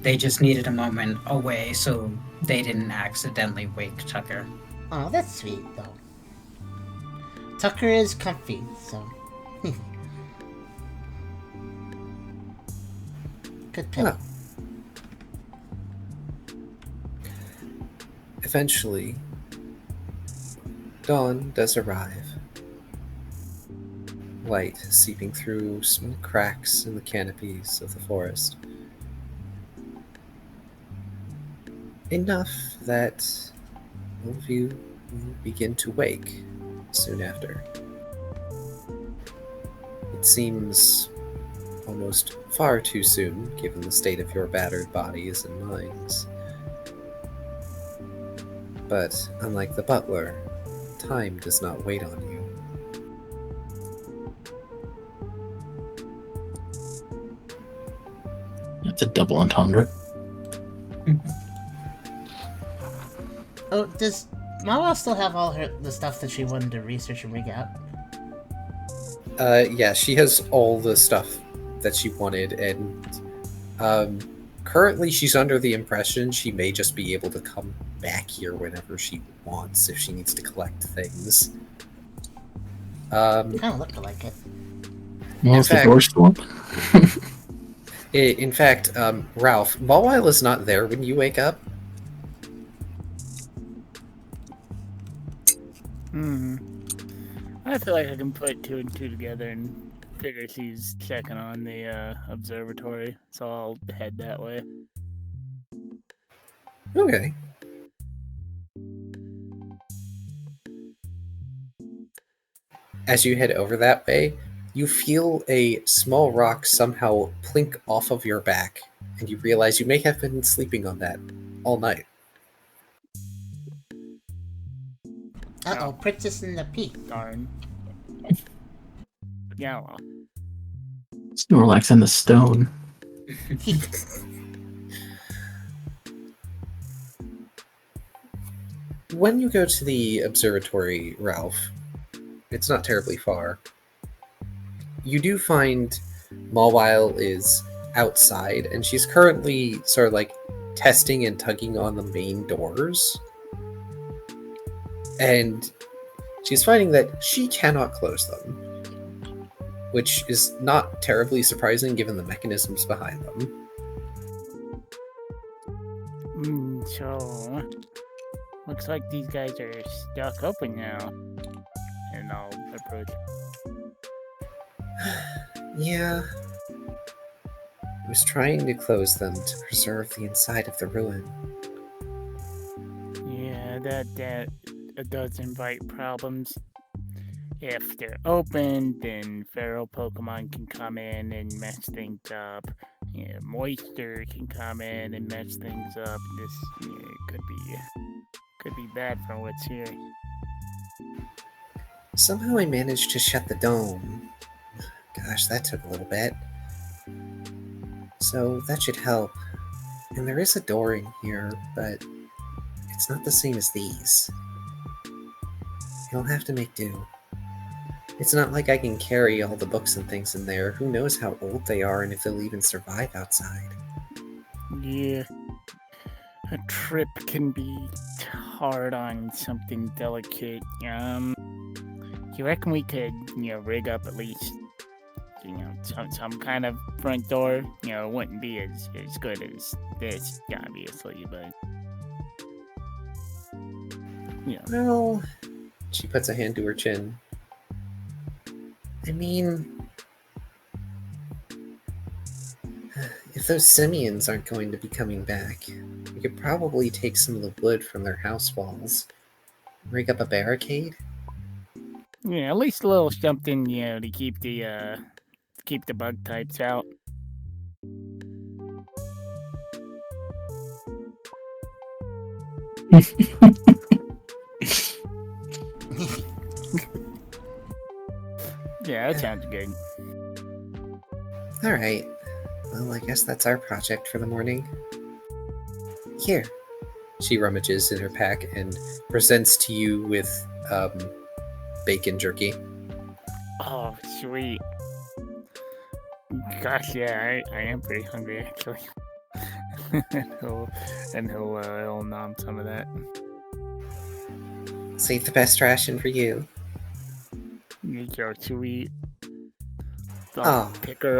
They just needed a moment away so they didn't accidentally wake Tucker. Oh, that's sweet, though. Tucker is comfy, so... Good pick. Well, eventually, dawn does arrive. Light seeping through small cracks in the canopies of the forest. Enough that all of you will begin to wake soon after. It seems almost far too soon, given the state of your battered bodies and minds. But unlike the butler, time does not wait on you. That's a double entendre. Oh, does Mawa still have all the stuff that she wanted to research and rig out? Yeah, she has all the stuff that she wanted, and currently she's under the impression she may just be able to come back here whenever she wants if she needs to collect things. Kind of looked like it. Well, is the door still open? In fact, Ralph, Mawile is not there when you wake up. I feel like I can put 2 and 2 together and figure she's checking on the observatory, so I'll head that way. Okay. As you head over that way, you feel a small rock somehow plink off of your back, and you realize you may have been sleeping on that all night. Uh-oh, Princess in the P. Darn. Yeah, well. Snorlax in the stone. When you go to the observatory, Ralph, it's not terribly far. You do find Mawile is outside, and she's currently sort of like testing and tugging on the main doors. And she's finding that she cannot close them, which is not terribly surprising given the mechanisms behind them. So, looks like these guys are stuck open now. And I'll approach. Yeah. I was trying to close them to preserve the inside of the ruin. Yeah, that does invite problems. If they're open, then feral Pokemon can come in and mess things up. Yeah, moisture can come in and mess things up. This could be bad for what's here. Somehow I managed to shut the dome. Gosh, that took a little bit. So that should help. And there is a door in here, but it's not the same as these. You'll have to make do. It's not like I can carry all the books and things in there. Who knows how old they are and if they'll even survive outside. Yeah. A trip can be hard on something delicate. You reckon we could, rig up at least, some kind of front door? It wouldn't be as good as this, obviously, but... Well, she puts a hand to her chin. I mean, if If those simians aren't going to be coming back, we could probably take some of the wood from their house walls. Rig up a barricade? Yeah, at least a little something, to keep the bug types out. Yeah, that sounds good. Alright. Well, I guess that's our project for the morning. Here. She rummages in her pack and presents to you with, bacon jerky. Oh, sweet. Gosh, yeah, I am pretty hungry, actually. and he'll nom some of that. Save the best ration for you. You're so sweet. Oh.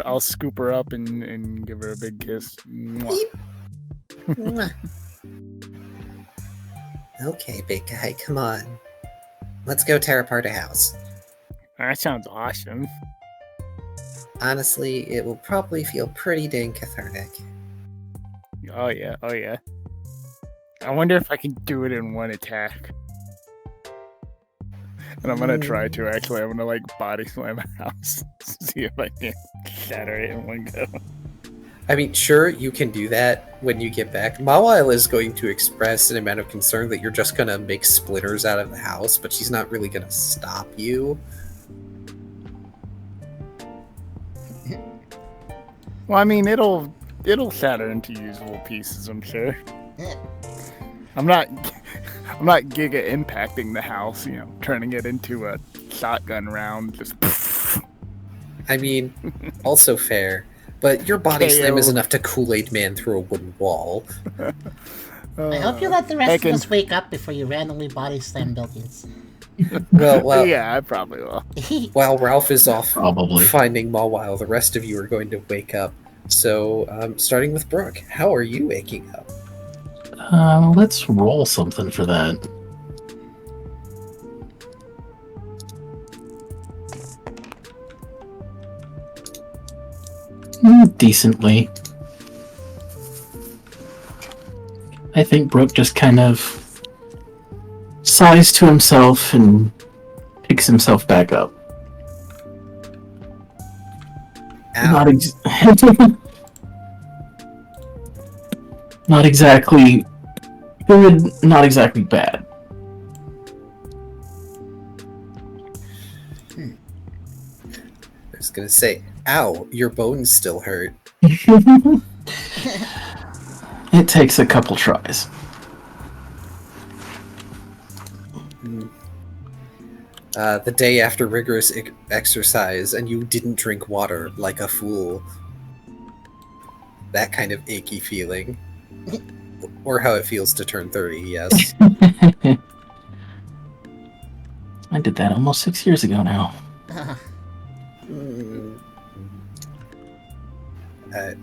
I'll scoop her up and give her a big kiss. Mwah. Mwah. Okay, big guy, come on. Let's go tear apart a house. That sounds awesome. Honestly, it will probably feel pretty dang cathartic. Oh yeah. I wonder if I can do it in one attack. And I'm gonna try to, actually. I'm gonna, body slam a house. See if I can shatter it in one go. I mean, sure, you can do that when you get back. Mawile is going to express an amount of concern that you're just gonna make splinters out of the house, but she's not really gonna stop you. Well, I mean, it'll shatter into usable pieces, I'm sure. I'm not giga impacting the house, turning it into a shotgun round. Just. I mean, also fair, but your body slam KO. is enough to Kool-Aid Man through a wooden wall. I hope you let the rest of us wake up before you randomly body slam buildings. Well, yeah, I probably will. While Ralph is off Probably. finding Mawile, the rest of you are going to wake up. So, starting with Brooke, how are you waking up? Let's roll something for that. Decently. I think Brooke just kind of sighs to himself and picks himself back up. Ow. Not exactly good, not exactly bad. I was gonna say, ow, your bones still hurt. It takes a couple tries. The day after rigorous exercise, and you didn't drink water like a fool. That kind of achy feeling. Or how it feels to turn 30, yes. I did that almost 6 years ago now.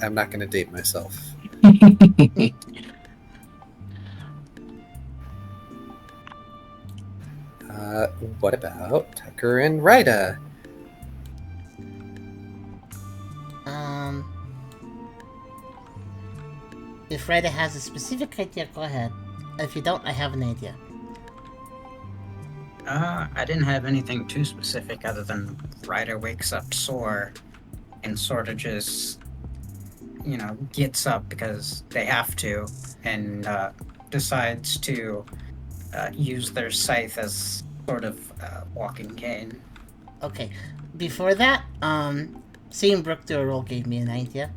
I'm not gonna date myself. What about Tucker and Ryda? If Ryda has a specific idea, go ahead. If you don't, I have an idea. I didn't have anything too specific other than Ryder wakes up sore and sort of just, gets up because they have to and decides to use their scythe as sort of walking cane. Okay. Before that, seeing Brooke do a roll gave me an idea.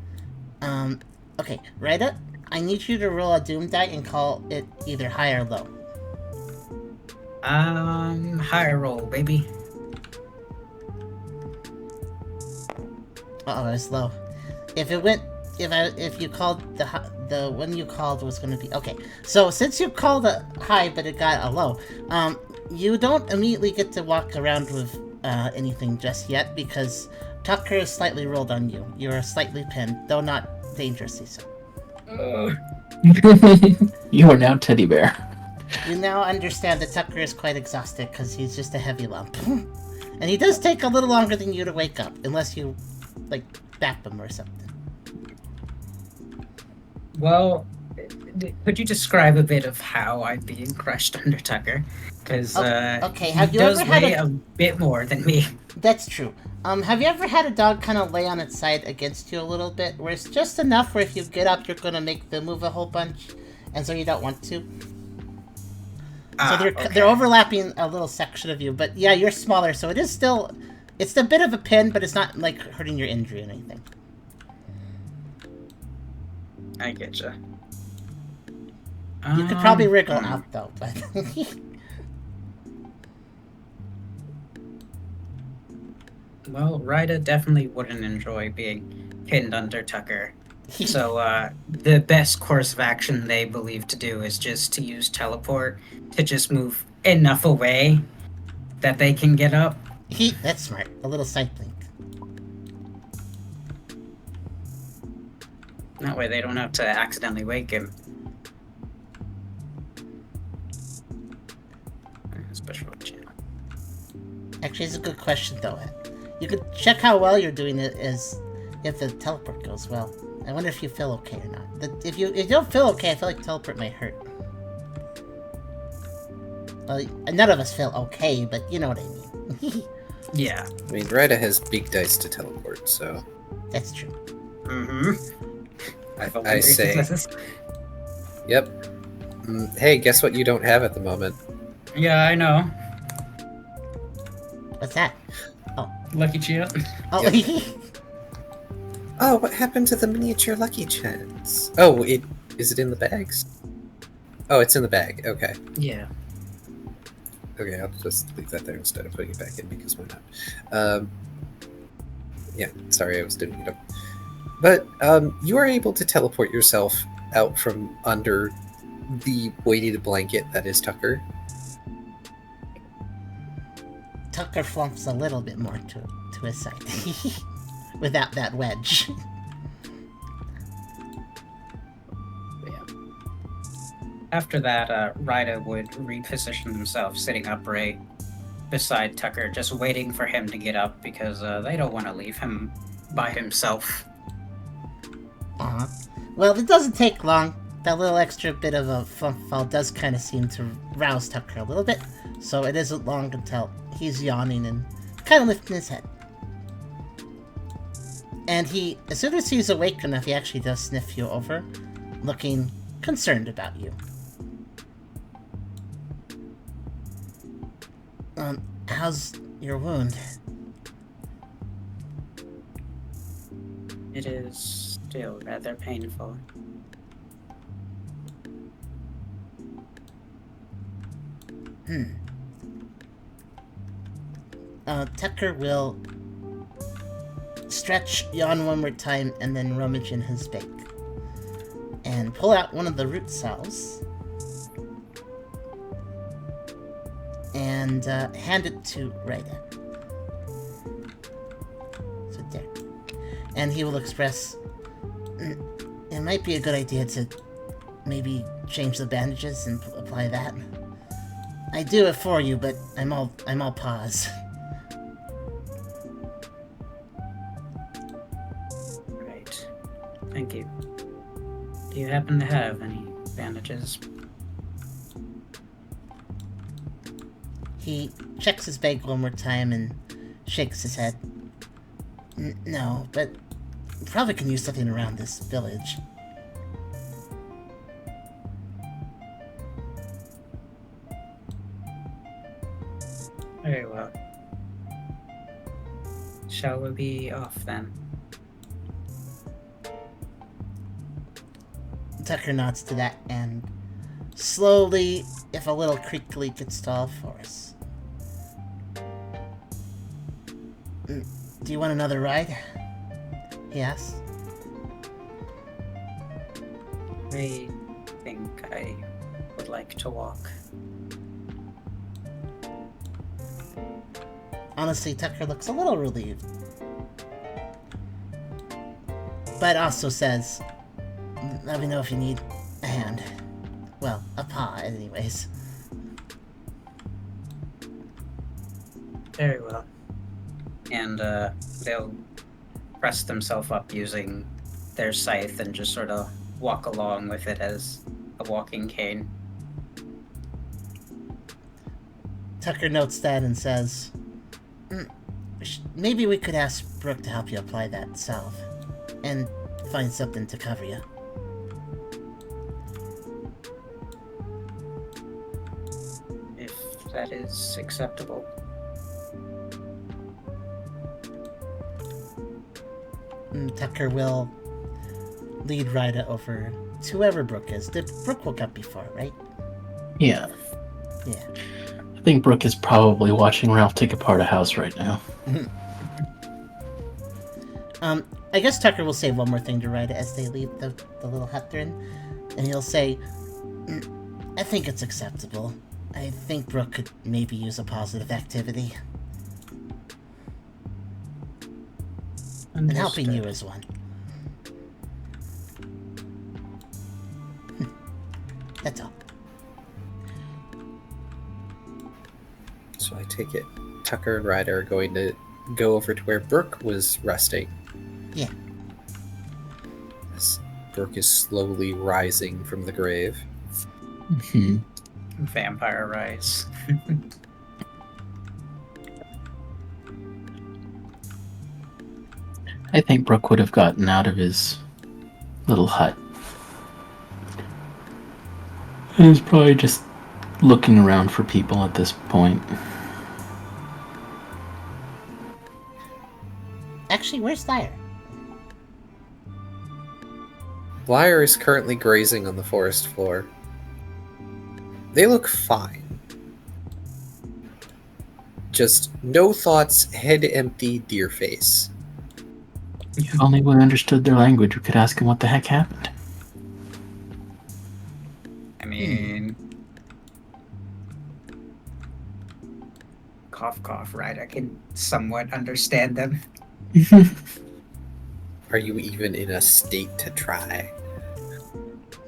Okay, Ryda, I need you to roll a doom die and call it either high or low. Higher roll, baby. Uh-oh, it's low. If you called the one you called was going to be okay. So since you called a high but it got a low, you don't immediately get to walk around with anything just yet because Tucker is slightly rolled on you. You are slightly pinned, though not dangerously so. You are now Teddy Bear. You now understand that Tucker is quite exhausted because he's just a heavy lump. And he does take a little longer than you to wake up, unless you, bap him or something. Well, could you describe a bit of how I'm being crushed under Tucker? Because okay, he have you does ever had weigh a- a bit more than me. That's true. Have you ever had a dog kind of lay on its side against you a little bit, where it's just enough where if you get up, you're gonna make them move a whole bunch, and so you don't want to? So they're overlapping a little section of you, but yeah, you're smaller, so it is still, it's a bit of a pin, but it's not like hurting your injury or anything. I getcha. You could probably wriggle out though, but Well, Ryda definitely wouldn't enjoy being pinned under Tucker. So the best course of action they believe to do is just to use teleport to just move enough away that they can get up. That's smart. A little sight blink. That way they don't have to accidentally wake him. Special channel. Actually, it's a good question though. You could check how well you're doing it as if the teleport goes well. I wonder if you feel okay or not. If you don't feel okay, I feel like teleport might hurt. Well, none of us feel okay, but you know what I mean. Yeah. I mean, Ryda has big dice to teleport, so... That's true. Mm-hmm. I say... Yep. Hey, guess what you don't have at the moment? Yeah, I know. What's that? Lucky Chia. Oh, Yep. Oh, what happened to the miniature Lucky Chance? Oh, is it in the bags? Oh, it's in the bag. Okay. Yeah. Okay, I'll just leave that there instead of putting it back in because why not? Yeah, sorry, I was doing it up. But you are able to teleport yourself out from under the weighted blanket that is Tucker. Tucker flumps a little bit more to his side. Without that wedge. Yeah. After that, Ryda would reposition himself, sitting upright beside Tucker, just waiting for him to get up because they don't want to leave him by himself. Well, it doesn't take long. That little extra bit of a flump fall does kind of seem to rouse Tucker a little bit, so it isn't long until he's yawning and kind of lifting his head. And as soon as he's awake enough, he actually does sniff you over, looking concerned about you. How's your wound? It is still rather painful. Tucker will stretch, yawn one more time, and then rummage in his bag. And pull out one of the root cells. And hand it to Ryda. So there. And he will express, it might be a good idea to maybe change the bandages and apply that. I do it for you, but I'm all paws. Right. Thank you. Do you happen to have any bandages? He checks his bag one more time and shakes his head. No, but probably can use something around this village. Very well. Shall we be off then? Tucker nods to that and slowly, if a little creakily, gets to all fours. Do you want another ride? He asks. I think I would like to walk. Honestly, Tucker looks a little relieved. But also says, let me know if you need a hand. Well, a paw, anyways. Very well. And they'll press themselves up using their scythe and just sort of walk along with it as a walking cane. Tucker notes that and says, maybe we could ask Brooke to help you apply that salve and find something to cover you. If that is acceptable. Tucker will lead Ryda over to whoever Brooke is. Brooke woke up before, right? Yeah. Yeah. I think Brooke is probably watching Ralph take apart a house right now. I guess Tucker will say one more thing to Ryda as they leave the little hut they're in. And he'll say, I think it's acceptable. I think Brooke could maybe use a positive activity. And helping you is one. That's all. So I take it Tucker and Ryder are going to go over to where Brooke was resting. Yeah. As Brooke is slowly rising from the grave. Mm-hmm. Vampire rice. I think Brooke would have gotten out of his little hut. And he's probably just looking around for people at this point. Actually, where's Lyre? Lyre is currently grazing on the forest floor. They look fine. Just no thoughts, head empty, deer face. If only we understood their language, we could ask them what the heck happened. I mean, cough, cough, right? I can somewhat understand them. Are you even in a state to try?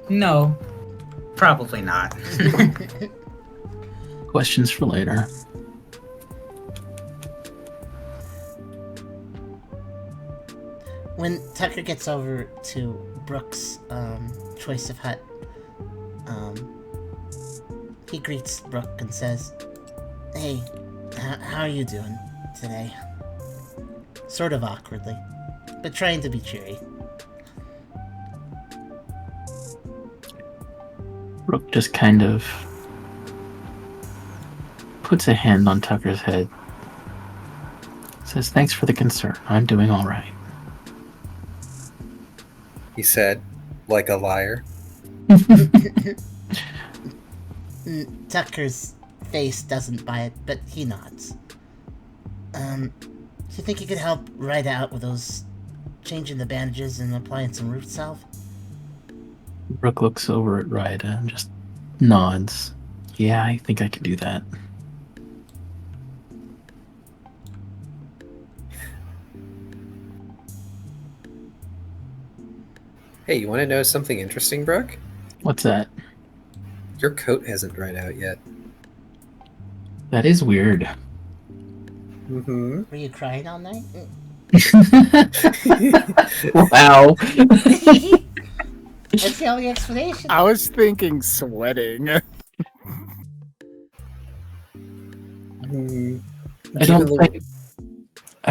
No, probably not. Questions for later. When Tucker gets over to Brooke's choice of hut, he greets Brooke and says, "Hey, how are you doing today?" Sort of awkwardly, but trying to be cheery. Brooke just kind of puts a hand on Tucker's head. Says, "Thanks for the concern. I'm doing all right." He said, like a liar. Tucker's face doesn't buy it, but he nods. Do you think you could help right out with those changing the bandages and applying some root salve? Brooke looks over at Ryda and just nods. Yeah, I think I could do that. Hey, you want to know something interesting, Brooke? What's that? Your coat hasn't dried out yet. That is weird. Mm-hmm. Were you crying all night? Wow. That's the only explanation. I was thinking sweating. I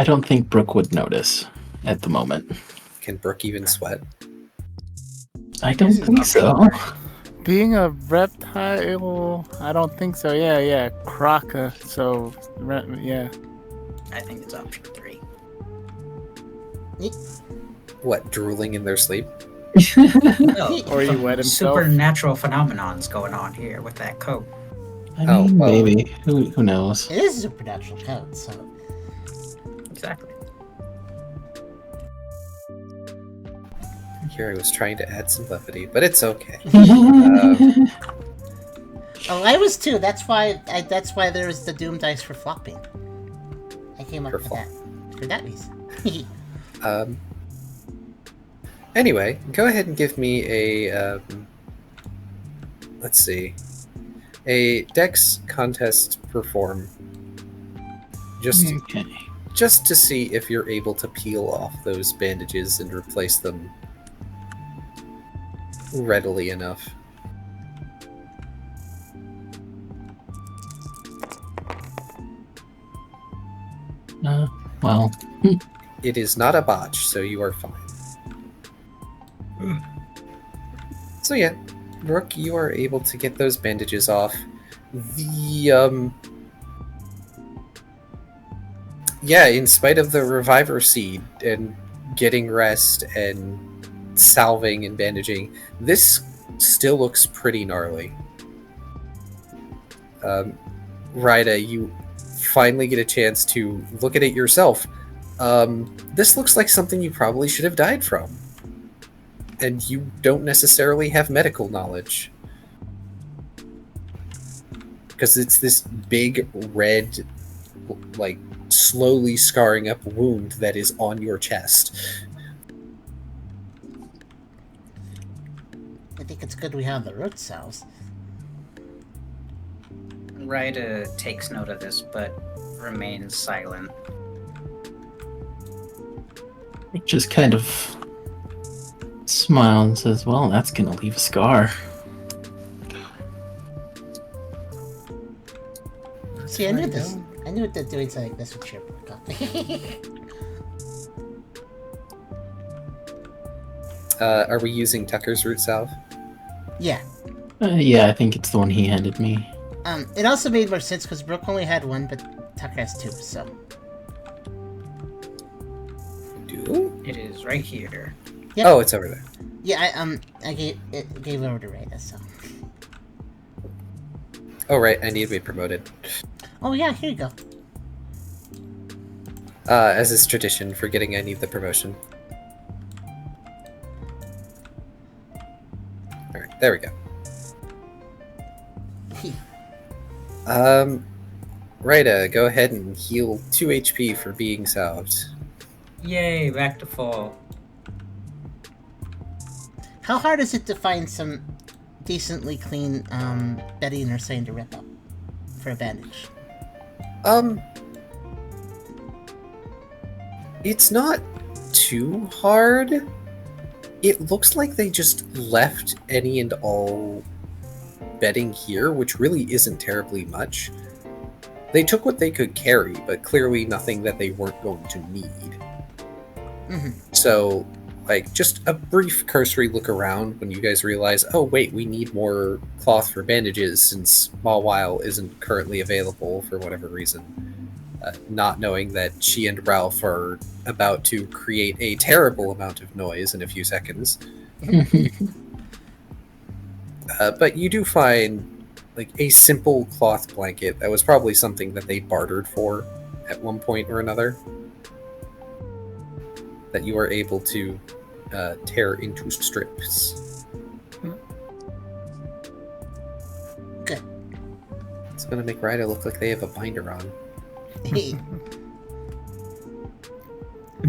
don't think Brooke would notice at the moment. Can Brooke even sweat? I don't think so. Being a reptile, I don't think so. Yeah, croca. So, yeah. I think it's option 3. What, drooling in their sleep? No, Or he some wet himself. Supernatural phenomenons going on here with that coat. I Oh, mean, well. maybe. Who knows? It is a supernatural code, so... Exactly. Here I was trying to add some levity, but it's okay. Oh, I was too. That's why there was the Doom dice for flopping. I came up For with that. For that reason. Anyway, go ahead and give me a, let's see, a Dex contest perform. Okay. Just to see if you're able to peel off those bandages and replace them. readily enough. Well, It is not a botch, so you are fine. So yeah, Rook, you are able to get those bandages off. Yeah, in spite of the reviver seed and getting rest and salving and bandaging, this still looks pretty gnarly. Ryda, you finally get a chance to look at it yourself. This looks like something you probably should have died from. And you don't necessarily have medical knowledge. Because it's this big, red, like, slowly scarring up wound that is on your chest. I think it's good we have the root cells. Ryda takes note of this, but remains silent. just kind of smiles and says, well, that's gonna leave a scar. See, I knew this. I knew that doing something like this would cheer Brooke up. Are we using Tucker's root salve? Yeah. Yeah, I think it's the one he handed me. It also made more sense because Brooke only had one, but Tucker has two, so. Do? It is right here. Yep. Oh, it's over there. Yeah, I gave it over to Rita, so. Oh, right, I need to be promoted. Oh yeah, here you go. As is tradition, forgetting I need the promotion. Alright, there we go. Rita, go ahead and heal 2 HP for being salved. Yay, back to full. How hard is it to find some decently clean bedding or something to rip up for a bandage? It's not too hard. It looks like they just left any and all bedding here, which really isn't terribly much. They took what they could carry, but clearly nothing that they weren't going to need. Mm-hmm. So, like, just a brief cursory look around when you guys realize, oh wait, we need more cloth for bandages since Mawile isn't currently available for whatever reason. Not knowing that she and Ralph are about to create a terrible amount of noise in a few seconds. But you do find, like, a simple cloth blanket that was probably something that they bartered for at one point or another. That you are able to tear into strips. Good. It's gonna make Ryder look like they have a binder on.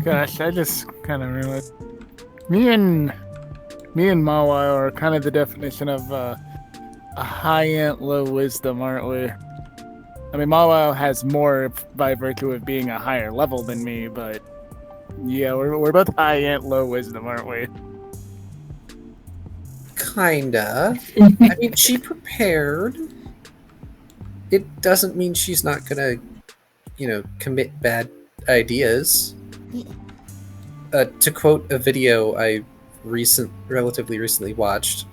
Gosh, I just kind of realized me and Mawile are kind of the definition of a high ant, low wisdom, aren't we? I mean, Mawile has more by virtue of being a higher level than me, but yeah, we're both high ant, low wisdom, aren't we? Kinda. I mean, she prepared. It doesn't mean she's not gonna, commit bad ideas. To quote a video I relatively recently watched,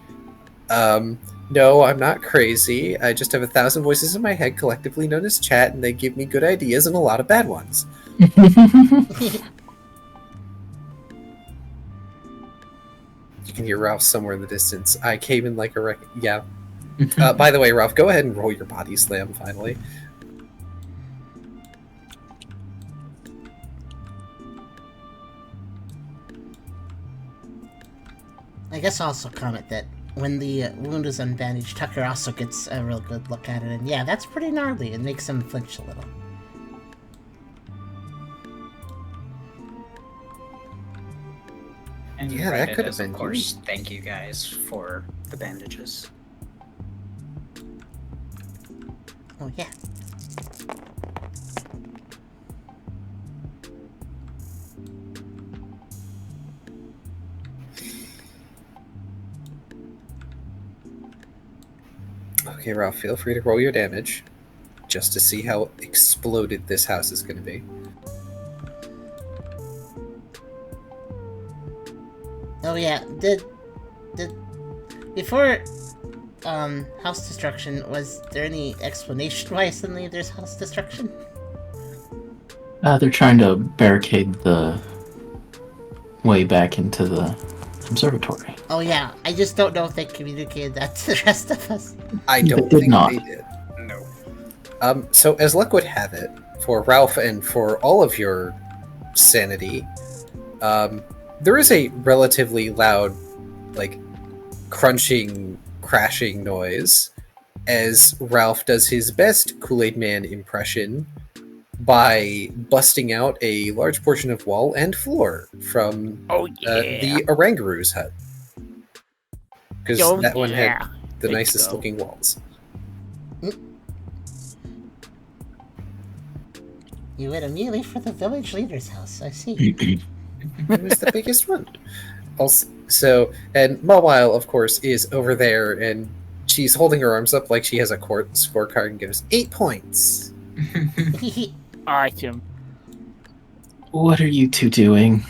no, I'm not crazy. I just have 1,000 voices in my head, collectively known as chat, and they give me good ideas and a lot of bad ones. You can hear Ralph somewhere in the distance. I came in like a wreck. Yeah. By the way, Ralph, go ahead and roll your body slam, finally. I guess I'll also comment that when the wound is unbandaged, Tucker also gets a real good look at it, and yeah, that's pretty gnarly. It makes him flinch a little. And yeah, that could have been. Of course, thank you guys for the bandages. Oh yeah. Okay, Ralph, feel free to roll your damage, just to see how exploded this house is going to be. Oh yeah, did before house destruction, was there any explanation why suddenly there's house destruction? They're trying to barricade the way back into the observatory. Oh yeah, I just don't know if they communicated that to the rest of us. I They don't did think not. they did. No. So as luck would have it, for Ralph and for all of your sanity, there is a relatively loud, like, crunching, crashing noise as Ralph does his best Kool-Aid Man impression by busting out a large portion of wall and floor from the Orangaroos hut. Because that one had the nicest looking walls. You went immediately for the village leader's house, I see. It was the biggest one. Also, and Mawile, of course, is over there, and she's holding her arms up like she has a scorecard and gives 8 points. Awesome. What are you two doing?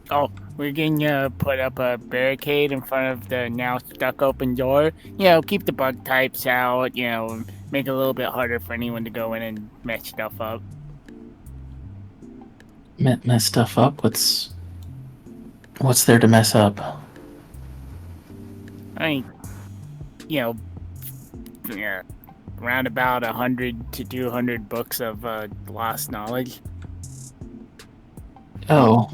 Oh, we're gonna put up a barricade in front of the now stuck open door. You know, keep the bug types out, you know, make it a little bit harder for anyone to go in and mess stuff up. Mess stuff up? What's there to mess up? I mean, you know, around about 100 to 200 books of lost knowledge. Oh.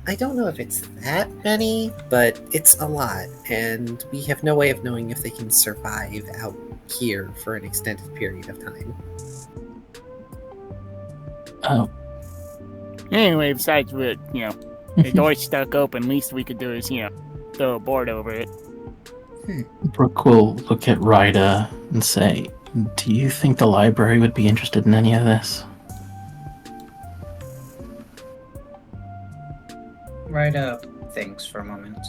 I don't know if it's that many, but it's a lot, and we have no way of knowing if they can survive out here for an extended period of time. Oh. Anyway, besides with, you know, the door's stuck open, least we could do is, you know, throw a board over it. Brooke will look at Ryda and say, do you think the library would be interested in any of this? Ryda thinks for a moment.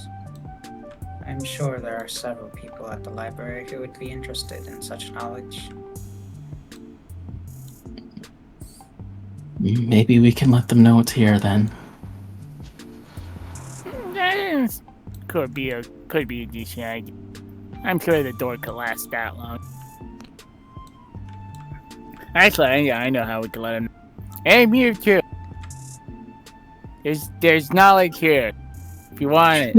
I'm sure there are several people at the library who would be interested in such knowledge. Maybe we can let them know it's here then. Could be a decent idea. I'm sure the door could last that long. Actually, I know how we can let them. Hey, Mewtwo! There's knowledge here. If you want it.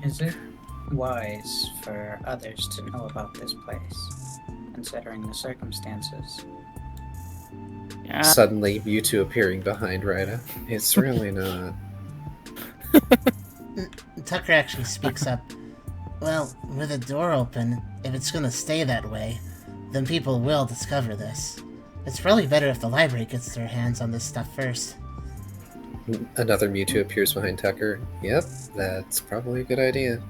Is it wise for others to know about this place, considering the circumstances? Suddenly, Mewtwo appearing behind Ryda. It's really not. Tucker actually speaks up. Well, with the door open, if it's gonna stay that way, then people will discover this. It's probably better if the library gets their hands on this stuff first. Another Mewtwo appears behind Tucker. Yep, that's probably a good idea.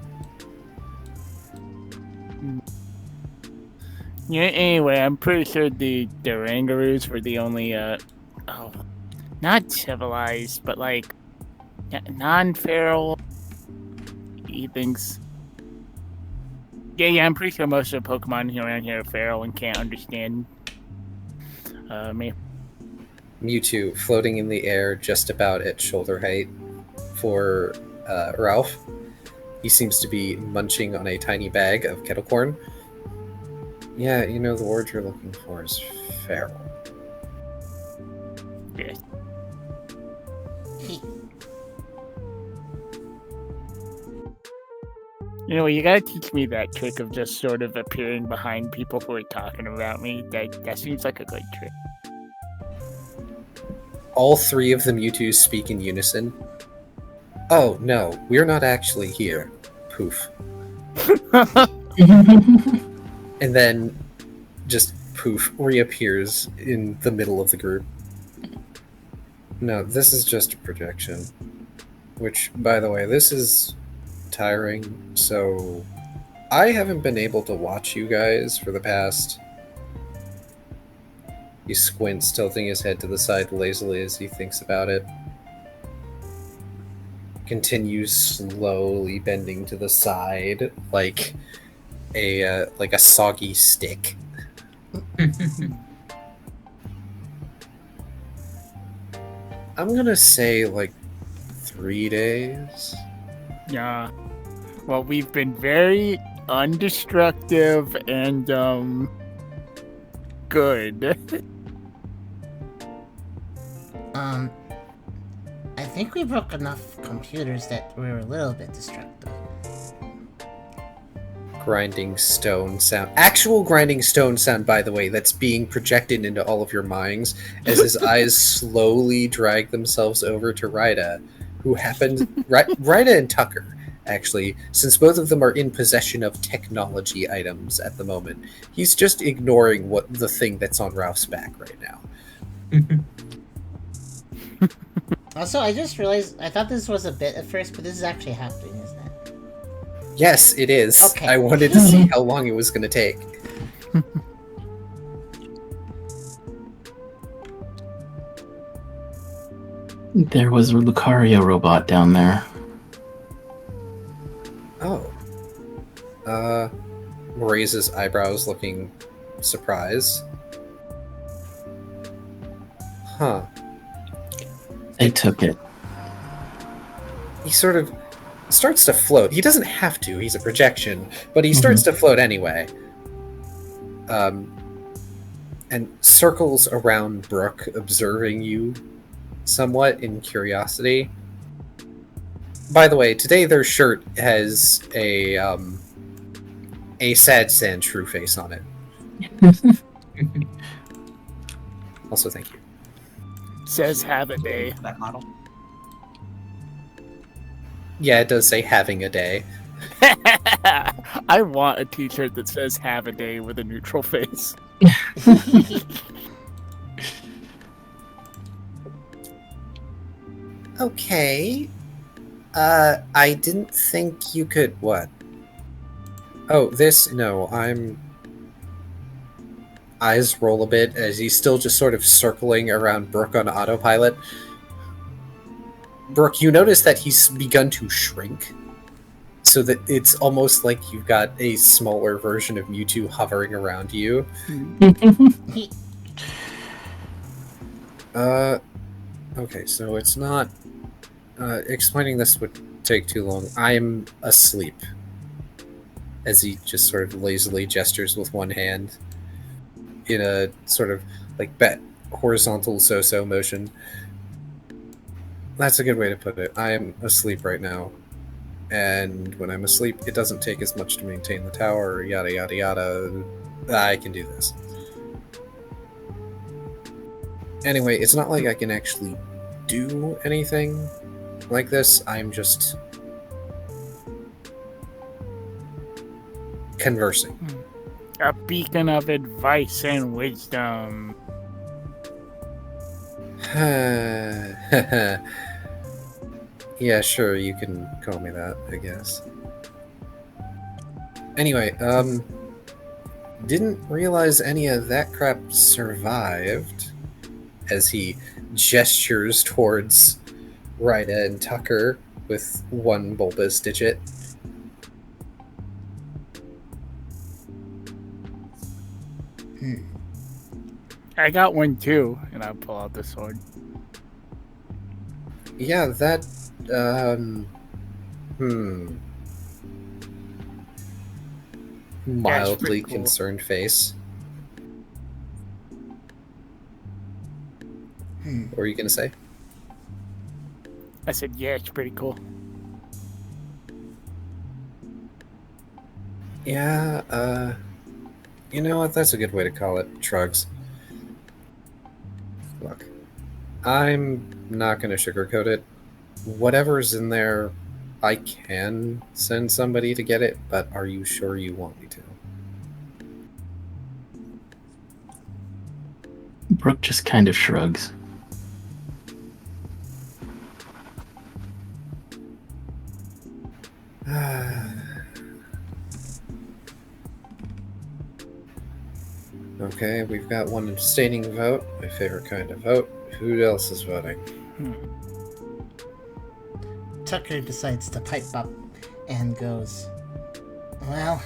Yeah, anyway, I'm pretty sure the Rangaroos were the only, not civilized, but like, non-feral things. Yeah, I'm pretty sure most of the Pokemon around here are feral and can't understand me. Mewtwo floating in the air just about at shoulder height for Ralph. He seems to be munching on a tiny bag of kettle corn. Yeah, you know, the word you're looking for is feral. Yeah. You know, you gotta teach me that trick of just sort of appearing behind people who are talking about me. That seems like a good trick. All three of the Mewtwo's speak in unison. Oh, no, we're not actually here. Poof. And then, just poof, reappears in the middle of the group. No, this is just a projection. Which, by the way, this is tiring, so I haven't been able to watch you guys for the past... He squints, tilting his head to the side lazily as he thinks about it. continues slowly bending to the side like a soggy stick. I'm gonna say like 3 days. Yeah. Well, we've been very undestructive and good. I think we broke enough computers that we were a little bit destructive. Grinding stone sound. Actual grinding stone sound, by the way, that's being projected into all of your minds as his eyes slowly drag themselves over to Rida, who happens... Rida and Tucker, actually, since both of them are in possession of technology items at the moment. He's just ignoring what the thing that's on Ralph's back right now. Also, I just realized, I thought this was a bit at first, but this is actually happening, isn't it? Yes, it is. Okay. I wanted to see how long it was going to take. There was a Lucario robot down there. Oh. Raises eyebrows, looking surprised. Huh. They took it. He sort of starts to float. He doesn't have to, he's a projection, but he starts to float anyway. And circles around Brooke, observing you somewhat in curiosity. By the way, today their shirt has a sad sand shrew face on it. Also, thank you. Says have a day. That model. Yeah, it does say having a day. I want a t-shirt that says have a day with a neutral face. Okay. I didn't think you could... What? Oh, this... No, I'm... Eyes roll a bit as he's still just sort of circling around Brooke on autopilot. Brooke, you notice that he's begun to shrink, so that it's almost like you've got a smaller version of Mewtwo hovering around you. Okay, so it's not... explaining this would take too long. I'm asleep. As he just sort of lazily gestures with one hand in a sort of like horizontal so-so motion. That's a good way to put it. I am asleep right now. And when I'm asleep, it doesn't take as much to maintain the tower, yada yada yada. I can do this. Anyway, it's not like I can actually do anything like this. I'm just conversing. A beacon of advice and wisdom. Yeah, sure, you can call me that, I guess. Anyway, didn't realize any of that crap survived, as he gestures towards Rida and Tucker with one bulbous digit. I got one too, and I pull out the sword. Yeah, that, Mildly cool. concerned face. What were you gonna say? I said, yeah, it's pretty cool. Yeah, you know what? That's a good way to call it. Shrugs. Look, I'm not gonna sugarcoat it. Whatever's in there, I can send somebody to get it, but are you sure you want me to? Brooke just kind of shrugs. Okay, we've got one abstaining vote, my favorite kind of vote. Who else is voting? Tucker decides to pipe up and goes, well,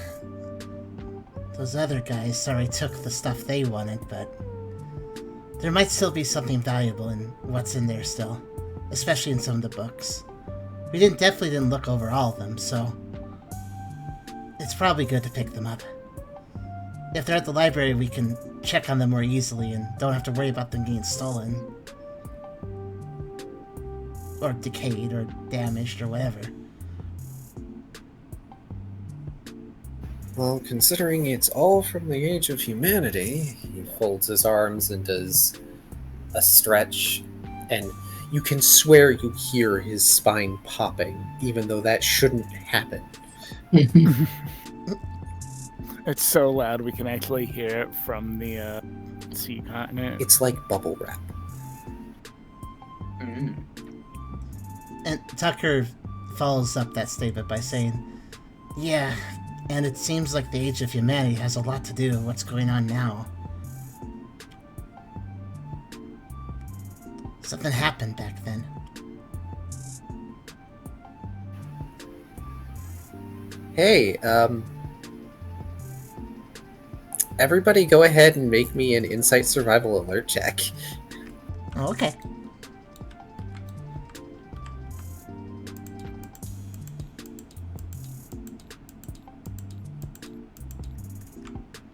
those other guys already took the stuff they wanted, but there might still be something valuable in what's in there still, especially in some of the books. We definitely didn't look over all of them, so it's probably good to pick them up. If they're at the library, we can check on them more easily and don't have to worry about them getting stolen. Or decayed, or damaged, or whatever. Well, considering it's all from the age of humanity, he folds his arms and does a stretch, and you can swear you hear his spine popping, even though that shouldn't happen. It's so loud we can actually hear it from the sea continent. It's like bubble wrap. And Tucker follows up that statement by saying, yeah, and it seems like the age of humanity has a lot to do with what's going on now. Something happened back then. Hey, everybody go ahead and make me an insight survival alert check. Oh, okay.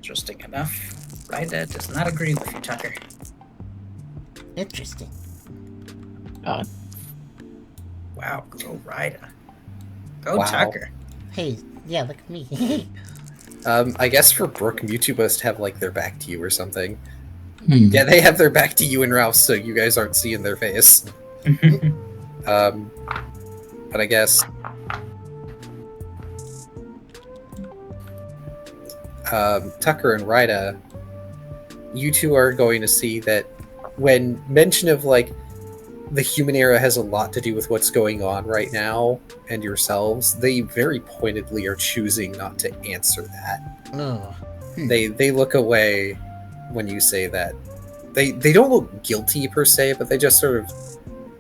Interesting enough. Ryda does not agree with you, Tucker. Interesting. God. Wow, go Ryda. Go Wow. Tucker. Hey, yeah, look at me. I guess for Brooke, Mewtwo must have like their back to you or something. Hmm. Yeah, they have their back to you and Ralph, so you guys aren't seeing their face. But I guess Tucker and Ryda, you two are going to see that when mention of like the human era has a lot to do with what's going on right now and yourselves, they very pointedly are choosing not to answer that. Oh. They look away when you say that. They don't look guilty per se, but they just sort of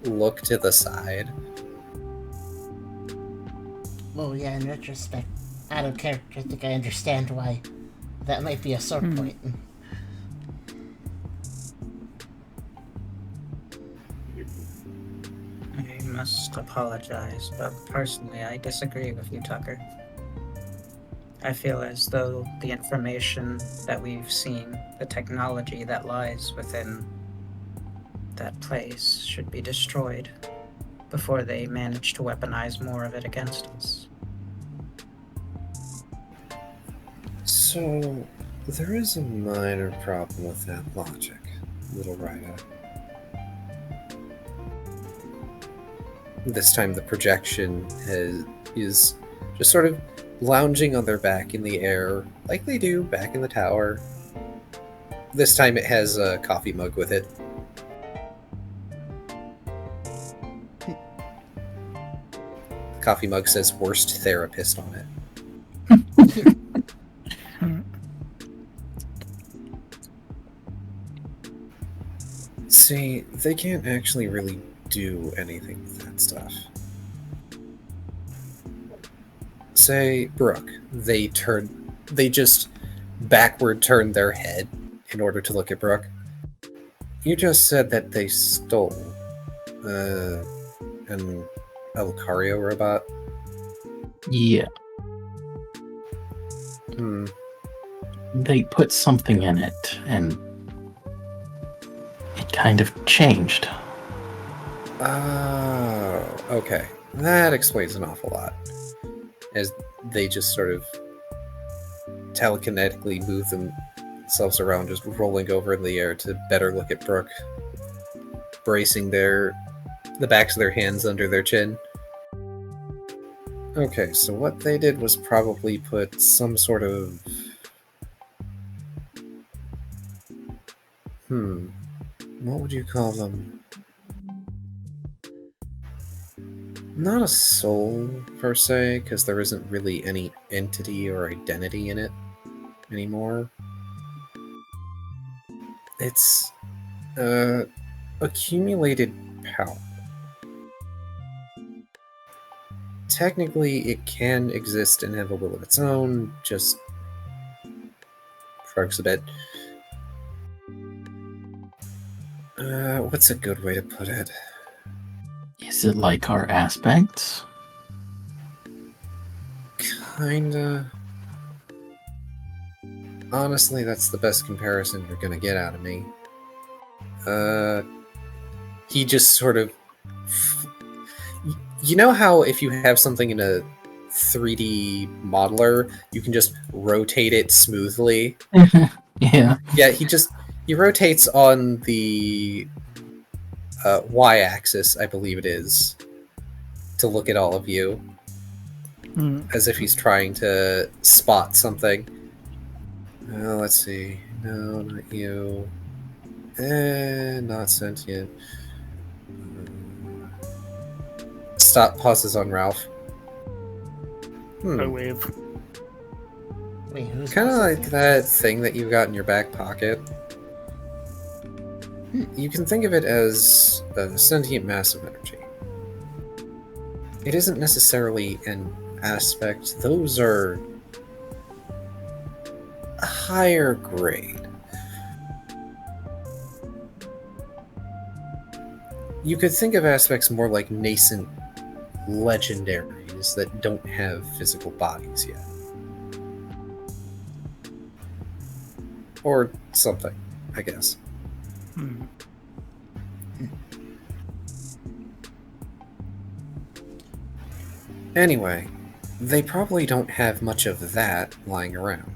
look to the side. Well, yeah, in retrospect, out of character, I think I understand why that might be a sore point. I must apologize, but personally I disagree with you, Tucker. I feel as though the information that we've seen, the technology that lies within that place, should be destroyed before they manage to weaponize more of it against us. So, there is a minor problem with that logic, little Ryda. This time the projection is just sort of lounging on their back in the air, like they do back in the tower. This time it has a coffee mug with it. The coffee mug says worst therapist on it. See, they can't actually really do anything with that stuff. Say, Brooke, they just backward turn their head in order to look at Brooke. You just said that they stole an Kyrio robot. Yeah, they put something in it, and it kind of changed. Oh, okay. That explains an awful lot. As they just sort of telekinetically move themselves around, just rolling over in the air to better look at Brooke, bracing the backs of their hands under their chin. Okay, so what they did was probably put some sort of... what would you call them? Not a soul, per se, because there isn't really any entity or identity in it anymore. It's accumulated power. technically it can exist and have a will of its own, just shrugs a bit. What's a good way to put it? Is it like our aspects? Kinda. Honestly, that's the best comparison you're gonna get out of me. He just sort of... You know how if you have something in a 3D modeler, you can just rotate it smoothly? Yeah. Yeah, he rotates on the y-axis, I believe it is, to look at all of you, as if he's trying to spot something. Let's see. No, not you. Not sentient. Stop. Pauses on Ralph. I wave. Wait, who's Kind of this? like that thing that you got in your back pocket. You can think of it as a sentient mass of energy. It isn't necessarily an aspect. Those are a higher grade. You could think of aspects more like nascent legendaries that don't have physical bodies yet. Or something, I guess. Anyway, they probably don't have much of that lying around.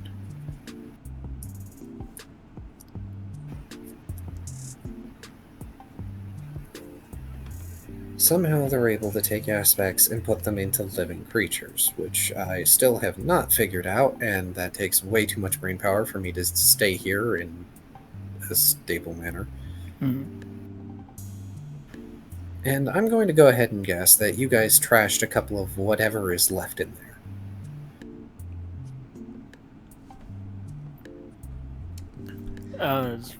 Somehow they're able to take aspects and put them into living creatures, which I still have not figured out, and that takes way too much brain power for me to stay here in a stable manner. And I'm going to go ahead and guess that you guys trashed a couple of whatever is left in there.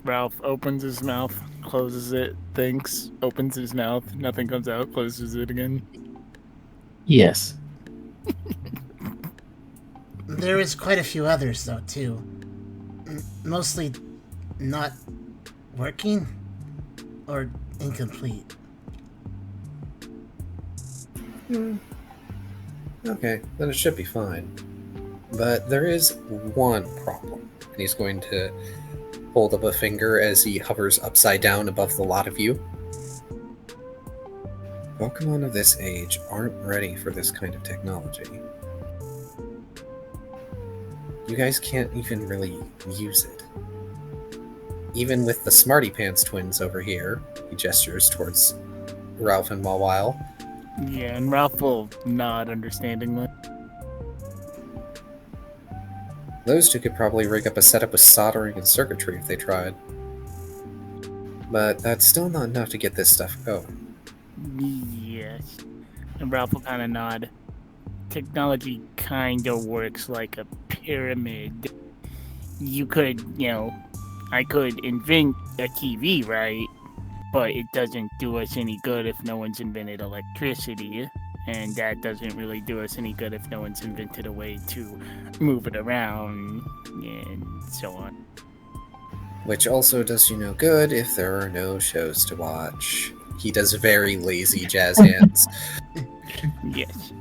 Ralph opens his mouth, closes it, thinks, opens his mouth, nothing comes out, closes it again. Yes. There is quite a few others, though, too. Mostly not working or incomplete. Okay, then it should be fine. But there is one problem, and he's going to hold up a finger as he hovers upside down above the lot of you. Pokemon of this age aren't ready for this kind of technology. You guys can't even really use it. Even with the Smarty Pants twins over here, he gestures towards Ralph and Mawile. Yeah, and Ralph will nod understandingly. Those two could probably rig up a setup with soldering and circuitry if they tried. But that's still not enough to get this stuff going. Yes. And Ralph will kind of nod. Technology kind of works like a pyramid. You could, I could invent a TV, right? But it doesn't do us any good if no one's invented electricity. And that doesn't really do us any good if no one's invented a way to move it around, and so on. Which also does you no good if there are no shows to watch. He does very lazy jazz hands. Yes.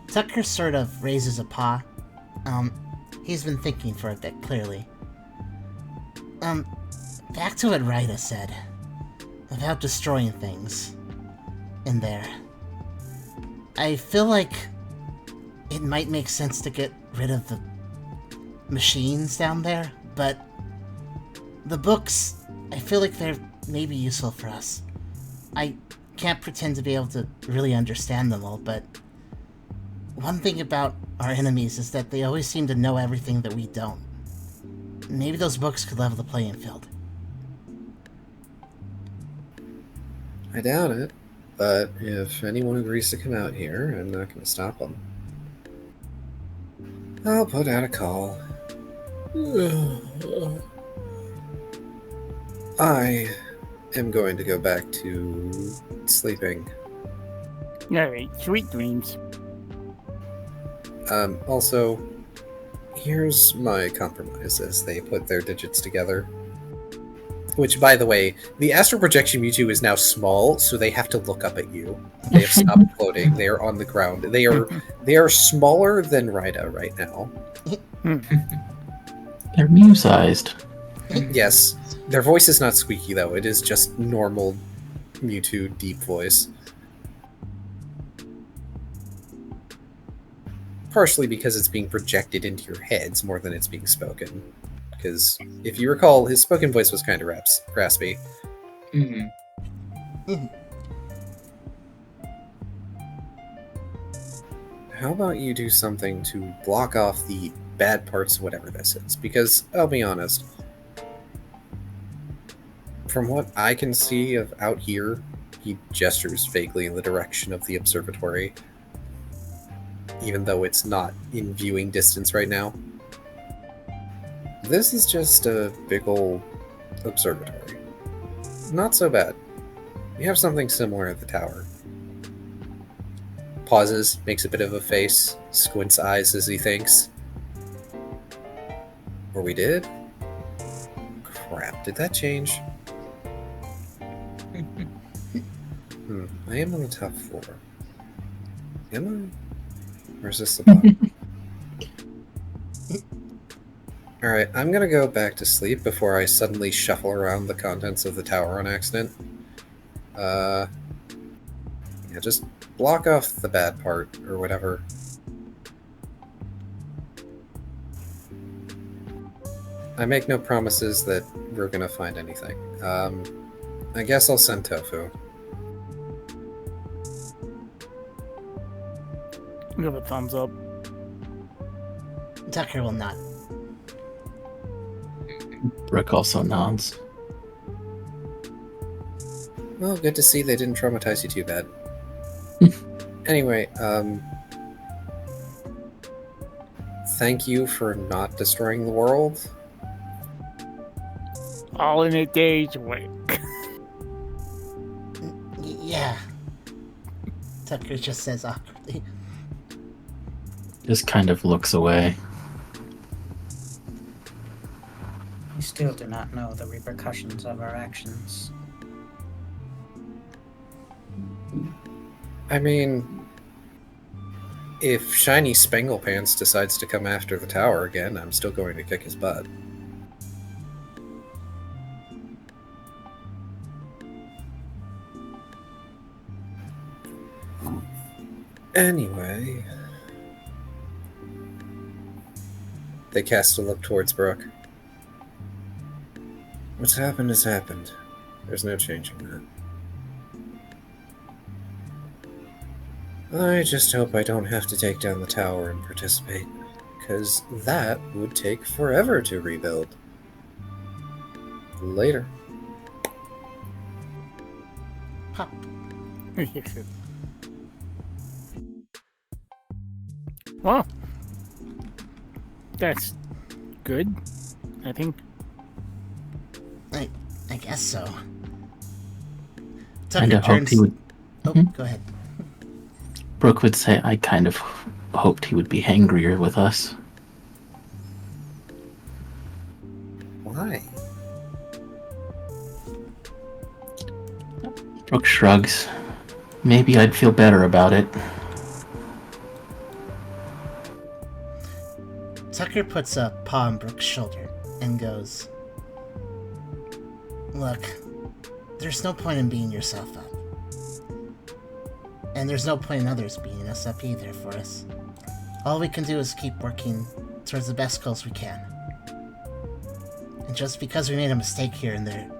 Tucker sort of raises a paw. He's been thinking for a bit, clearly. Back to what Ryda said. About destroying things. In there. I feel like it might make sense to get rid of the machines down there, but the books, I feel like they're maybe useful for us. I can't pretend to be able to really understand them all, but one thing about our enemies is that they always seem to know everything that we don't. Maybe those books could level the playing field. I doubt it. But if anyone agrees to come out here, I'm not going to stop them. I'll put out a call. I am going to go back to sleeping. Alright, sweet dreams. Also, here's my compromise as they put their digits together. Which, by the way, the astral projection Mewtwo is now small, so they have to look up at you. They have stopped floating. They are on the ground. They are smaller than Rida right now. They're Mew-sized. Yes. Their voice is not squeaky, though. It is just normal Mewtwo deep voice. Partially because it's being projected into your heads more than it's being spoken. Because, if you recall, his spoken voice was kind of raspy. How about you do something to block off the bad parts of whatever this is? Because, I'll be honest, from what I can see of out here, he gestures vaguely in the direction of the observatory, even though it's not in viewing distance right now. This is just a big ol' observatory. Not so bad. We have something similar at the tower. Pauses, makes a bit of a face, squints eyes as he thinks. Or we did? Crap, did that change? I am on the top floor. Am I? Or is this the bottom? Alright, I'm gonna go back to sleep before I suddenly shuffle around the contents of the tower on accident. Yeah, just block off the bad part, or whatever. I make no promises that we're gonna find anything. I guess I'll send Tofu. Give a thumbs up. Tucker will not. Brooke also nods. Well, good to see they didn't traumatize you too bad. Anyway, thank you for not destroying the world. All in a day's work. Yeah. Tucker just says awkwardly. Just kind of looks away. We still do not know the repercussions of our actions. I mean, if Shiny Spanglepants decides to come after the tower again, I'm still going to kick his butt. Anyway... They cast a look towards Brooke. What's happened has happened. There's no changing that. I just hope I don't have to take down the tower and participate, because that would take forever to rebuild. Later. Pop. Well, that's good, I think. I guess so. Kind Tucker of hoped turns. he would. Oh, Mhm. go ahead. Brooke would say, I kind of hoped he would be hangrier with us. Why? Brooke shrugs. Maybe I'd feel better about it. Tucker puts a paw on Brooke's shoulder and goes, "Look, there's no point in beating yourself up. And there's no point in others beating us up either for us. All we can do is keep working towards the best goals we can. And just because we made a mistake here and there,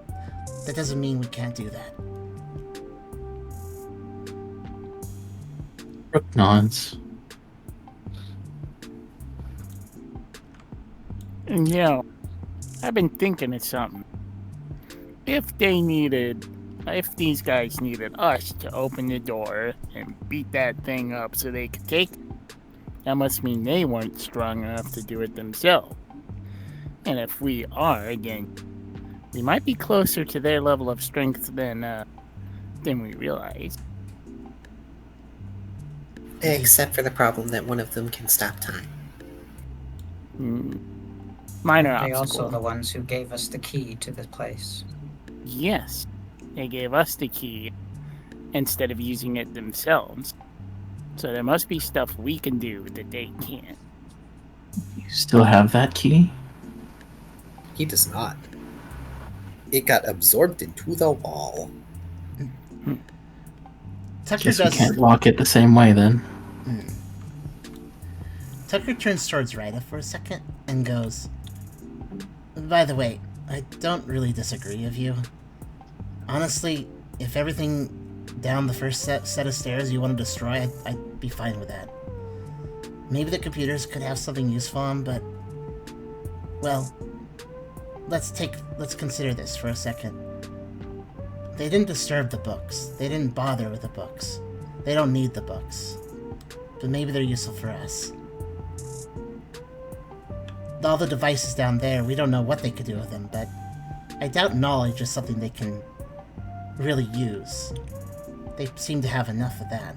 that doesn't mean we can't do that." Brooke nods. And I've been thinking of something. If these guys needed us to open the door and beat that thing up so they could take it, that must mean they weren't strong enough to do it themselves. And if we are, then we might be closer to their level of strength than we realize. Except for the problem that one of them can stop time. Minor They obstacle. also the ones who gave us the key to the place. Yes, they gave us the key instead of using it themselves. So there must be stuff we can do that they can't. You still have that key? He does not. It got absorbed into the wall. Tucker Guess we does. can't lock it the same way then. Tucker turns towards Ryda for a second and goes, "By the way, I don't really disagree with you. Honestly, if everything down the first set of stairs you want to destroy, I'd be fine with that. Maybe the computers could have something useful on, but... Well, let's consider this for a second. They didn't disturb the books. They didn't bother with the books. They don't need the books. But maybe they're useful for us. All the devices down there, we don't know what they could do with them, but I doubt knowledge is something they can really use. They seem to have enough of that."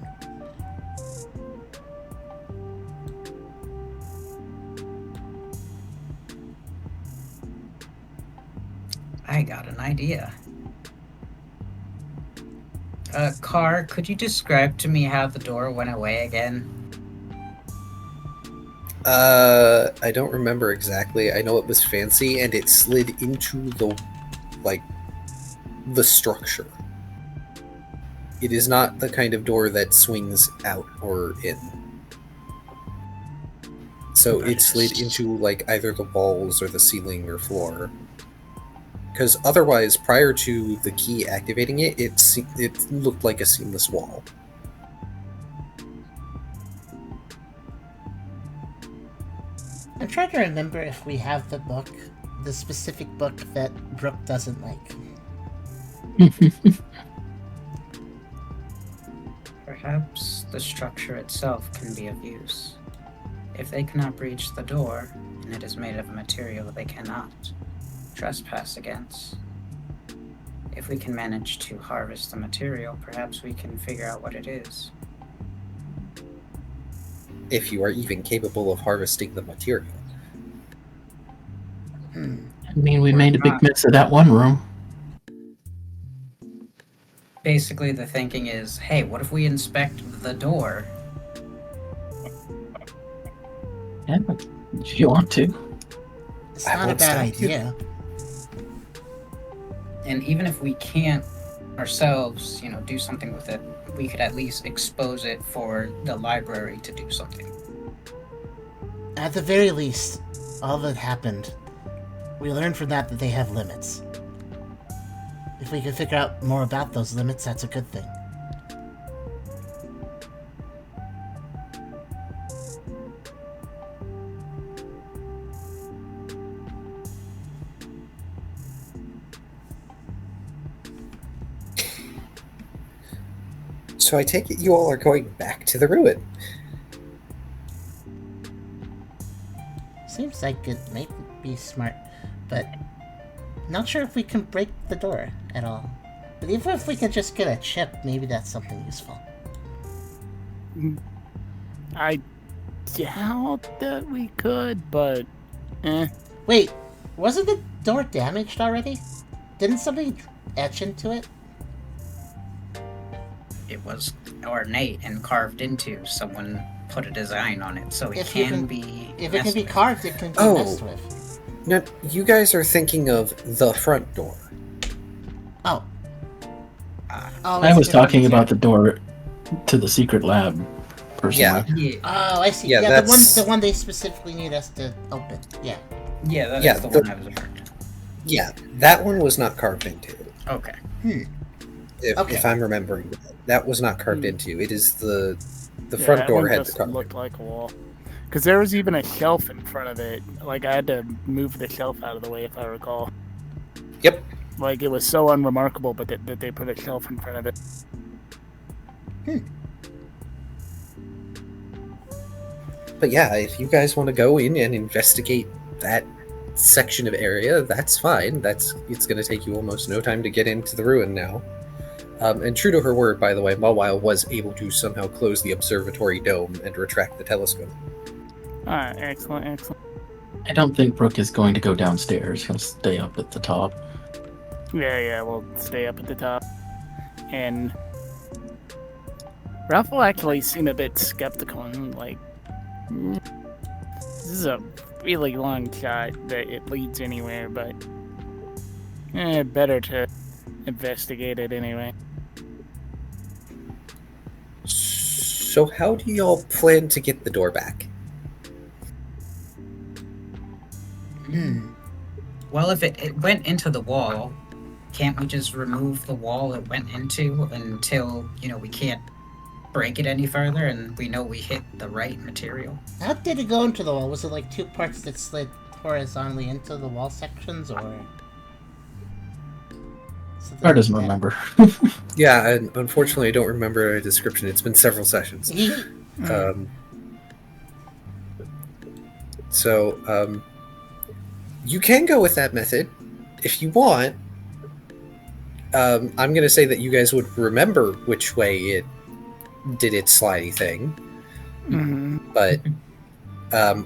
I got an idea. Car, could you describe to me how the door went away again? I don't remember exactly. I know it was fancy, and it slid into the structure. It is not the kind of door that swings out or in. So it slid into either the walls or the ceiling or floor. Because otherwise, prior to the key activating it, it looked like a seamless wall. I'm trying to remember if we have the book, the specific book that Brooke doesn't like. Perhaps the structure itself can be of use. If they cannot breach the door, and it is made of a material they cannot trespass against, if we can manage to harvest the material, perhaps we can figure out what it is. If you are even capable of harvesting the material. I mean, we made a big mess of that one room. Basically, the thinking is, hey, what if we inspect the door? Yeah, but if you want to. It's I not a won't bad stop you. idea. And even if we can't ourselves, do something with it, we could at least expose it for the library to do something. At the very least, all that happened, we learned from that they have limits. If we could figure out more about those limits, that's a good thing. So I take it you all are going back to the ruin. Seems like it might be smart, but not sure if we can break the door at all. But even if we could just get a chip, maybe that's something useful. I doubt that we could, but Wait, wasn't the door damaged already? Didn't somebody etch into it? It was ornate and carved into. Someone put a design on it, so it If you can can- be. If it can messed be with. carved, it can be Oh. messed with. No, you guys are thinking of the front door. Oh. Oh, I it's was different. talking about the door to the secret lab, personally. Yeah. Yeah, Oh, I see. Yeah, Yeah, that's- the one they specifically need us to open. Yeah. that's Yeah, the the- one I was referring to. Yeah, that one was not carved into. Okay. If Okay. I'm remembering that was not carved into. It is the yeah, front that door one had the just carving. looked like a wall. Because there was even a shelf in front of it. I had to move the shelf out of the way, if I recall. Yep. It was so unremarkable, but that they put a shelf in front of it. But yeah, if you guys want to go in and investigate that section of area, that's fine. It's going to take you almost no time to get into the ruin now. And true to her word, by the way, Mawile was able to somehow close the observatory dome and retract the telescope. Alright, excellent, excellent. I don't think Brooke is going to go downstairs. He'll stay up at the top. Yeah, we'll stay up at the top. And Ralph will actually seem a bit skeptical and like, this is a really long shot that it leads anywhere, but better to investigate it anyway. So how do y'all plan to get the door back? Well, if it went into the wall, can't we just remove the wall it went into until, we can't break it any further and we know we hit the right material? How did it go into the wall? Was it like two parts that slid horizontally into the wall sections, or? I doesn't remember. Yeah, and unfortunately I don't remember a description. It's been several sessions. So, you can go with that method if you want. I'm going to say that you guys would remember which way it did its slidey thing. But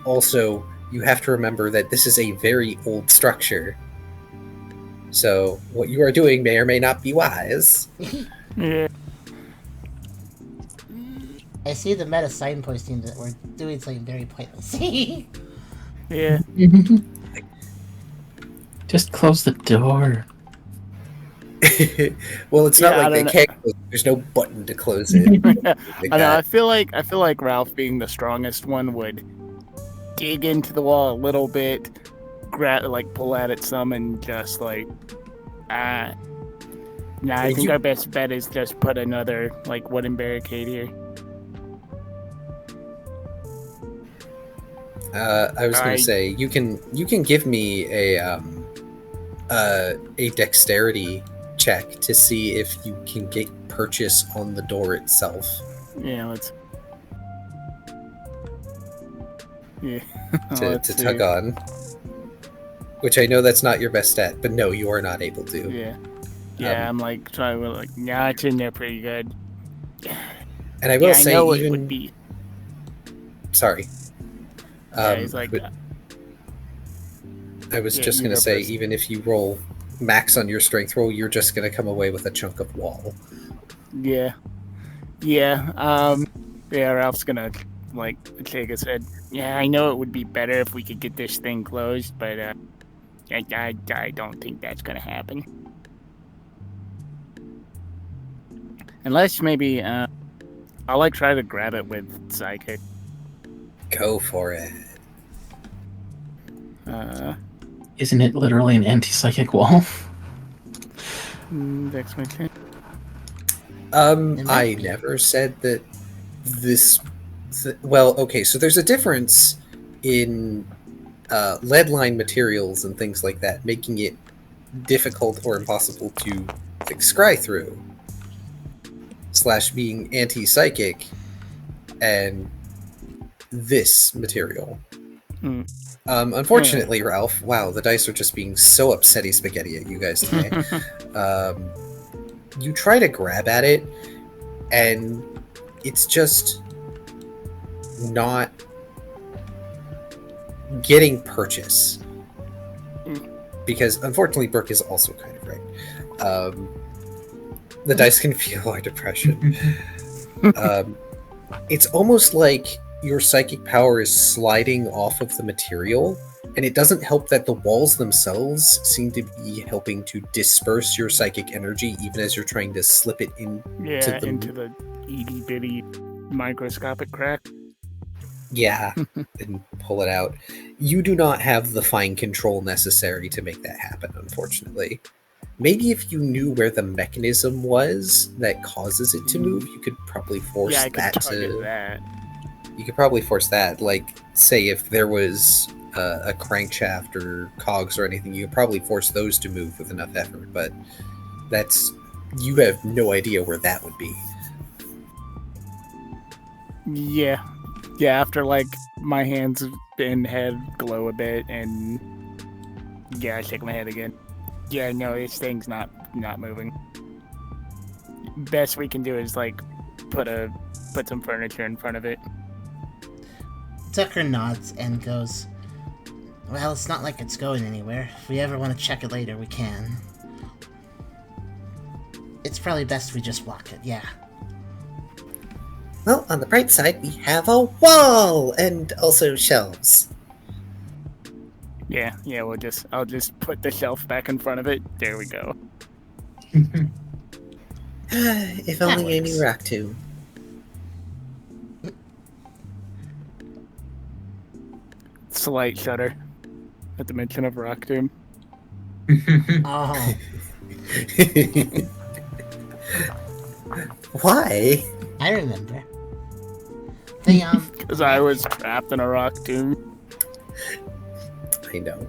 also, you have to remember that this is a very old structure. So, what you are doing may or may not be wise. Yeah. I see the meta signposting that we're doing something very pointless. Yeah. Just close the door. Well, it's not like they know. can't close it. There's no button to close it. I feel like Ralph, being the strongest one, would dig into the wall a little bit, pull at it some, and just I think our best bet is just put another wooden barricade here. I was going to say you can give me a dexterity check to see if you can get purchase on the door itself. Yeah, let's. Yeah. to tug on. Which I know that's not your best stat, but no, you are not able to. Yeah. Yeah, I'm trying to nah, it's in there pretty good. And I will say, I know even it would be. Sorry. He's I was just going to say, even if you roll max on your strength roll, you're just going to come away with a chunk of wall. Yeah. Yeah. Ralph's going to shake his head. Yeah, I know it would be better if we could get this thing closed, but I don't think that's going to happen. Unless maybe I'll try to grab it with Psychic. Go for it. Isn't it literally an anti-psychic wall? That's my turn. I never said that this... well, okay, so there's a difference in lead line materials and things like that, making it difficult or impossible to scry through, / being anti-psychic, and this material. Unfortunately, Ralph, wow, the dice are just being so upsetty spaghetti at you guys today. You try to grab at it, and it's just not getting purchase. Because, unfortunately, Brooke is also kind of right. The dice can feel our depression. It's almost like your psychic power is sliding off of the material, and it doesn't help that the walls themselves seem to be helping to disperse your psychic energy, even as you're trying to slip it into the itty-bitty microscopic crack. Yeah, and pull it out. You do not have the fine control necessary to make that happen, unfortunately. Maybe if you knew where the mechanism was that causes it to move, you could probably force that. You could probably force that. Say if there was a crankshaft or cogs or anything, you could probably force those to move with enough effort, but you have no idea where that would be. Yeah, after my hands and head glow a bit, and I shake my head again. Yeah, no, this thing's not moving. best we can do is like put some furniture in front of it. Tucker nods and goes, well, it's not like it's going anywhere. If we ever want to check it later, we can. It's probably best we just block it, yeah. Well, on the bright side, we have a wall and also shelves. Yeah, I'll just put the shelf back in front of it. There we go. If That only I works. knew Rock Tomb. Slight shudder at the mention of Rock Tomb. Oh, Why? I remember. The, Because I was trapped in a Rock Tomb. I know.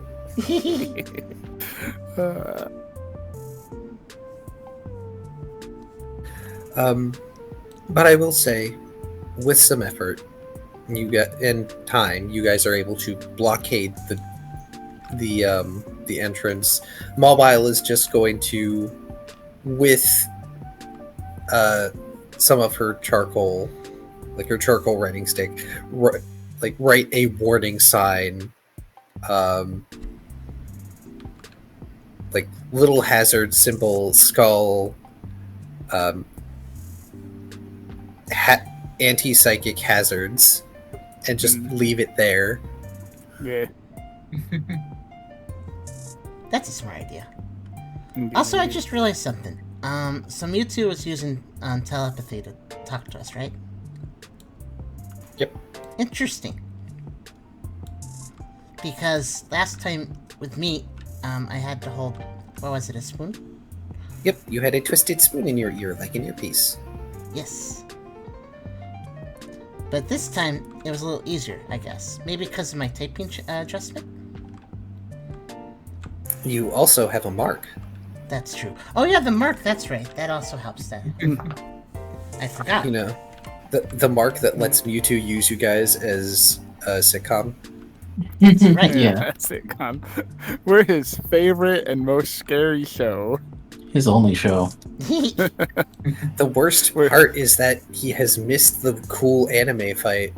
But I will say, with some effort, and time, you guys are able to blockade the entrance. Mobile is just going to, with some of her charcoal, like her charcoal writing stick, write a warning sign, like little hazard symbol, skull, anti-psychic hazards, and just leave it there. Yeah. that's a smart idea. Also, I just realized something. So Mewtwo was using telepathy to talk to us, right? Yep. Interesting. Because last time with me, I had to hold, what was it, a spoon? Yep, you had a twisted spoon in your ear, like an earpiece. Yes. But this time, it was a little easier, I guess. Maybe because of my typing adjustment? You also have a mark. That's true. Oh yeah, the mark, that's right. That also helps that. I forgot. You know, the mark that lets Mewtwo use you guys as a sitcom. That's right. Yeah. That's it, Con. We're his favorite and most scary show. His only show. The worst part is that he has missed the cool anime fight.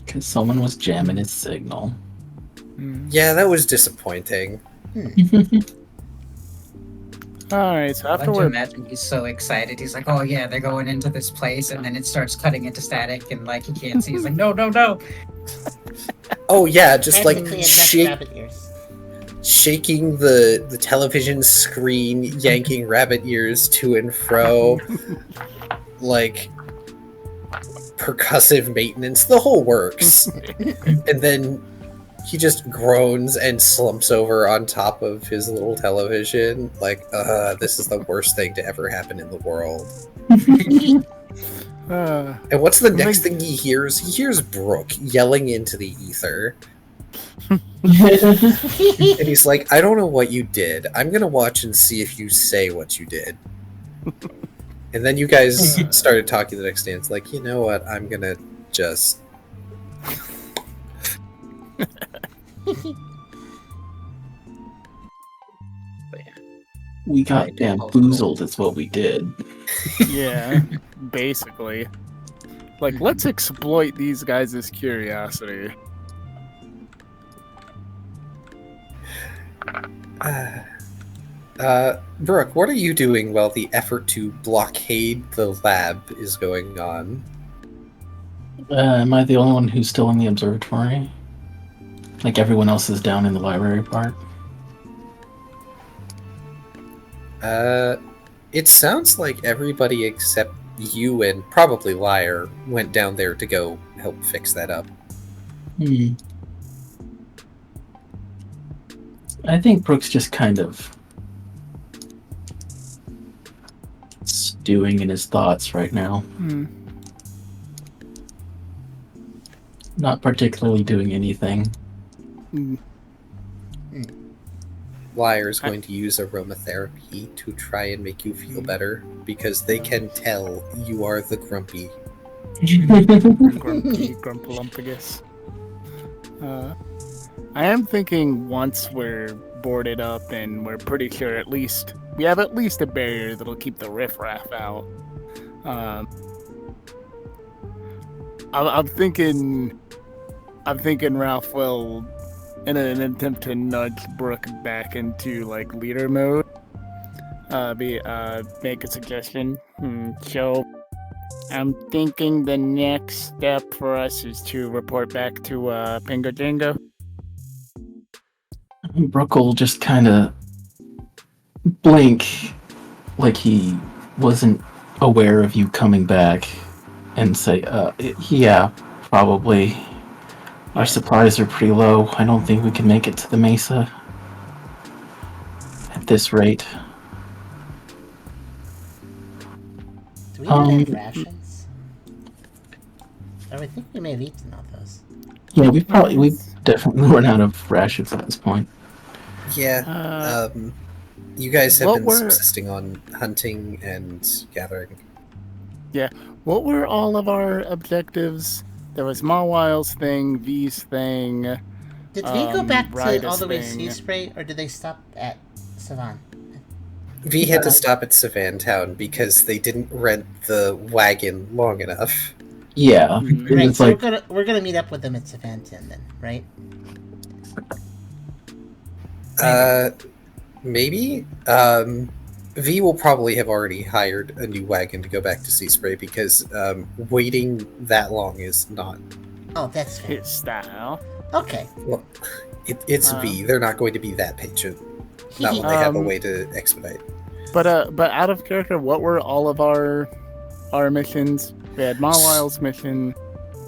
Because someone was jamming his signal. Yeah, that was disappointing. Alright, so I like to afterward. imagine he's so excited. He's like, "Oh yeah, they're going into this place," and then it starts cutting into static, and like he can't see. He's like, "No, no, no!" Oh yeah, just like Technically, it has rabbit ears. shaking the television screen, yanking rabbit ears to and fro, like percussive maintenance, the whole works. And then he just groans and slumps over on top of his little television, like, this is the worst thing to ever happen in the world. And what's the next thing he hears? He hears Brooke yelling into the ether. And he's like, I don't know what you did. I'm gonna watch and see if you say what you did. And then you guys started talking the next day. It's like, you know what? I'm gonna just... We got bamboozled, is what we did. Yeah, basically. Like, let's exploit these guys' curiosity. Brooke, what are you doing while the effort to blockade the lab is going on? Am I the only one who's still in the observatory? Like everyone else is down in the library part? It sounds like everybody except you and probably Liar went down there to go help fix that up. I think Brooke's just kind of stewing in his thoughts right now. Not particularly doing anything. Liar is going to use aromatherapy to try and make you feel better, because they can tell you are the grumpy. Grumpy Grumplumpagus. I am thinking once we're boarded up, and we're pretty sure we have at least a barrier that'll keep the riffraff out. I'm thinking Ralph will, in an attempt to nudge Brooke back into like leader mode, make a suggestion. So I'm thinking the next step for us is to report back to Pingo Dingo. Brooke will just kind of blink like he wasn't aware of you coming back and say, yeah, probably. Our supplies are pretty low. I don't think we can make it to the mesa at this rate. Do we have any rations? I think we may have eaten all those. Yeah, we've definitely run out of rations at this point. Yeah. You guys have been subsisting on hunting and gathering. Yeah. What were all of our objectives? There was Mawil's thing, V's thing. Did V go back to all the way to thing. Sea Spray, or did they stop at Savan? V had to stop at Savan Town because they didn't rent the wagon long enough. Yeah. Right, It's so like, we're gonna meet up with them at Savanton then, right? Maybe. V will probably have already hired a new wagon to go back to Sea Spray because waiting that long is not. Oh, that's fair. His style. Okay. Well, it's V. They're not going to be that patient. Not when they have a way to expedite. But out of character, what were all of our missions? We had Mawil's mission.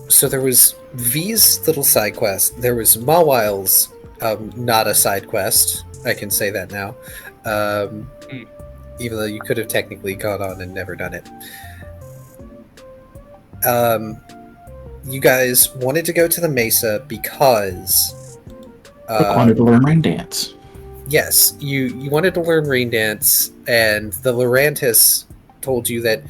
So there was V's little side quest. There was Mawil's not a side quest. I can say that now. Even though you could have technically gone on and never done it. You guys wanted to go to the Mesa because... I wanted to learn rain dance. Yes, you wanted to learn rain dance, and the Lurantis told you that,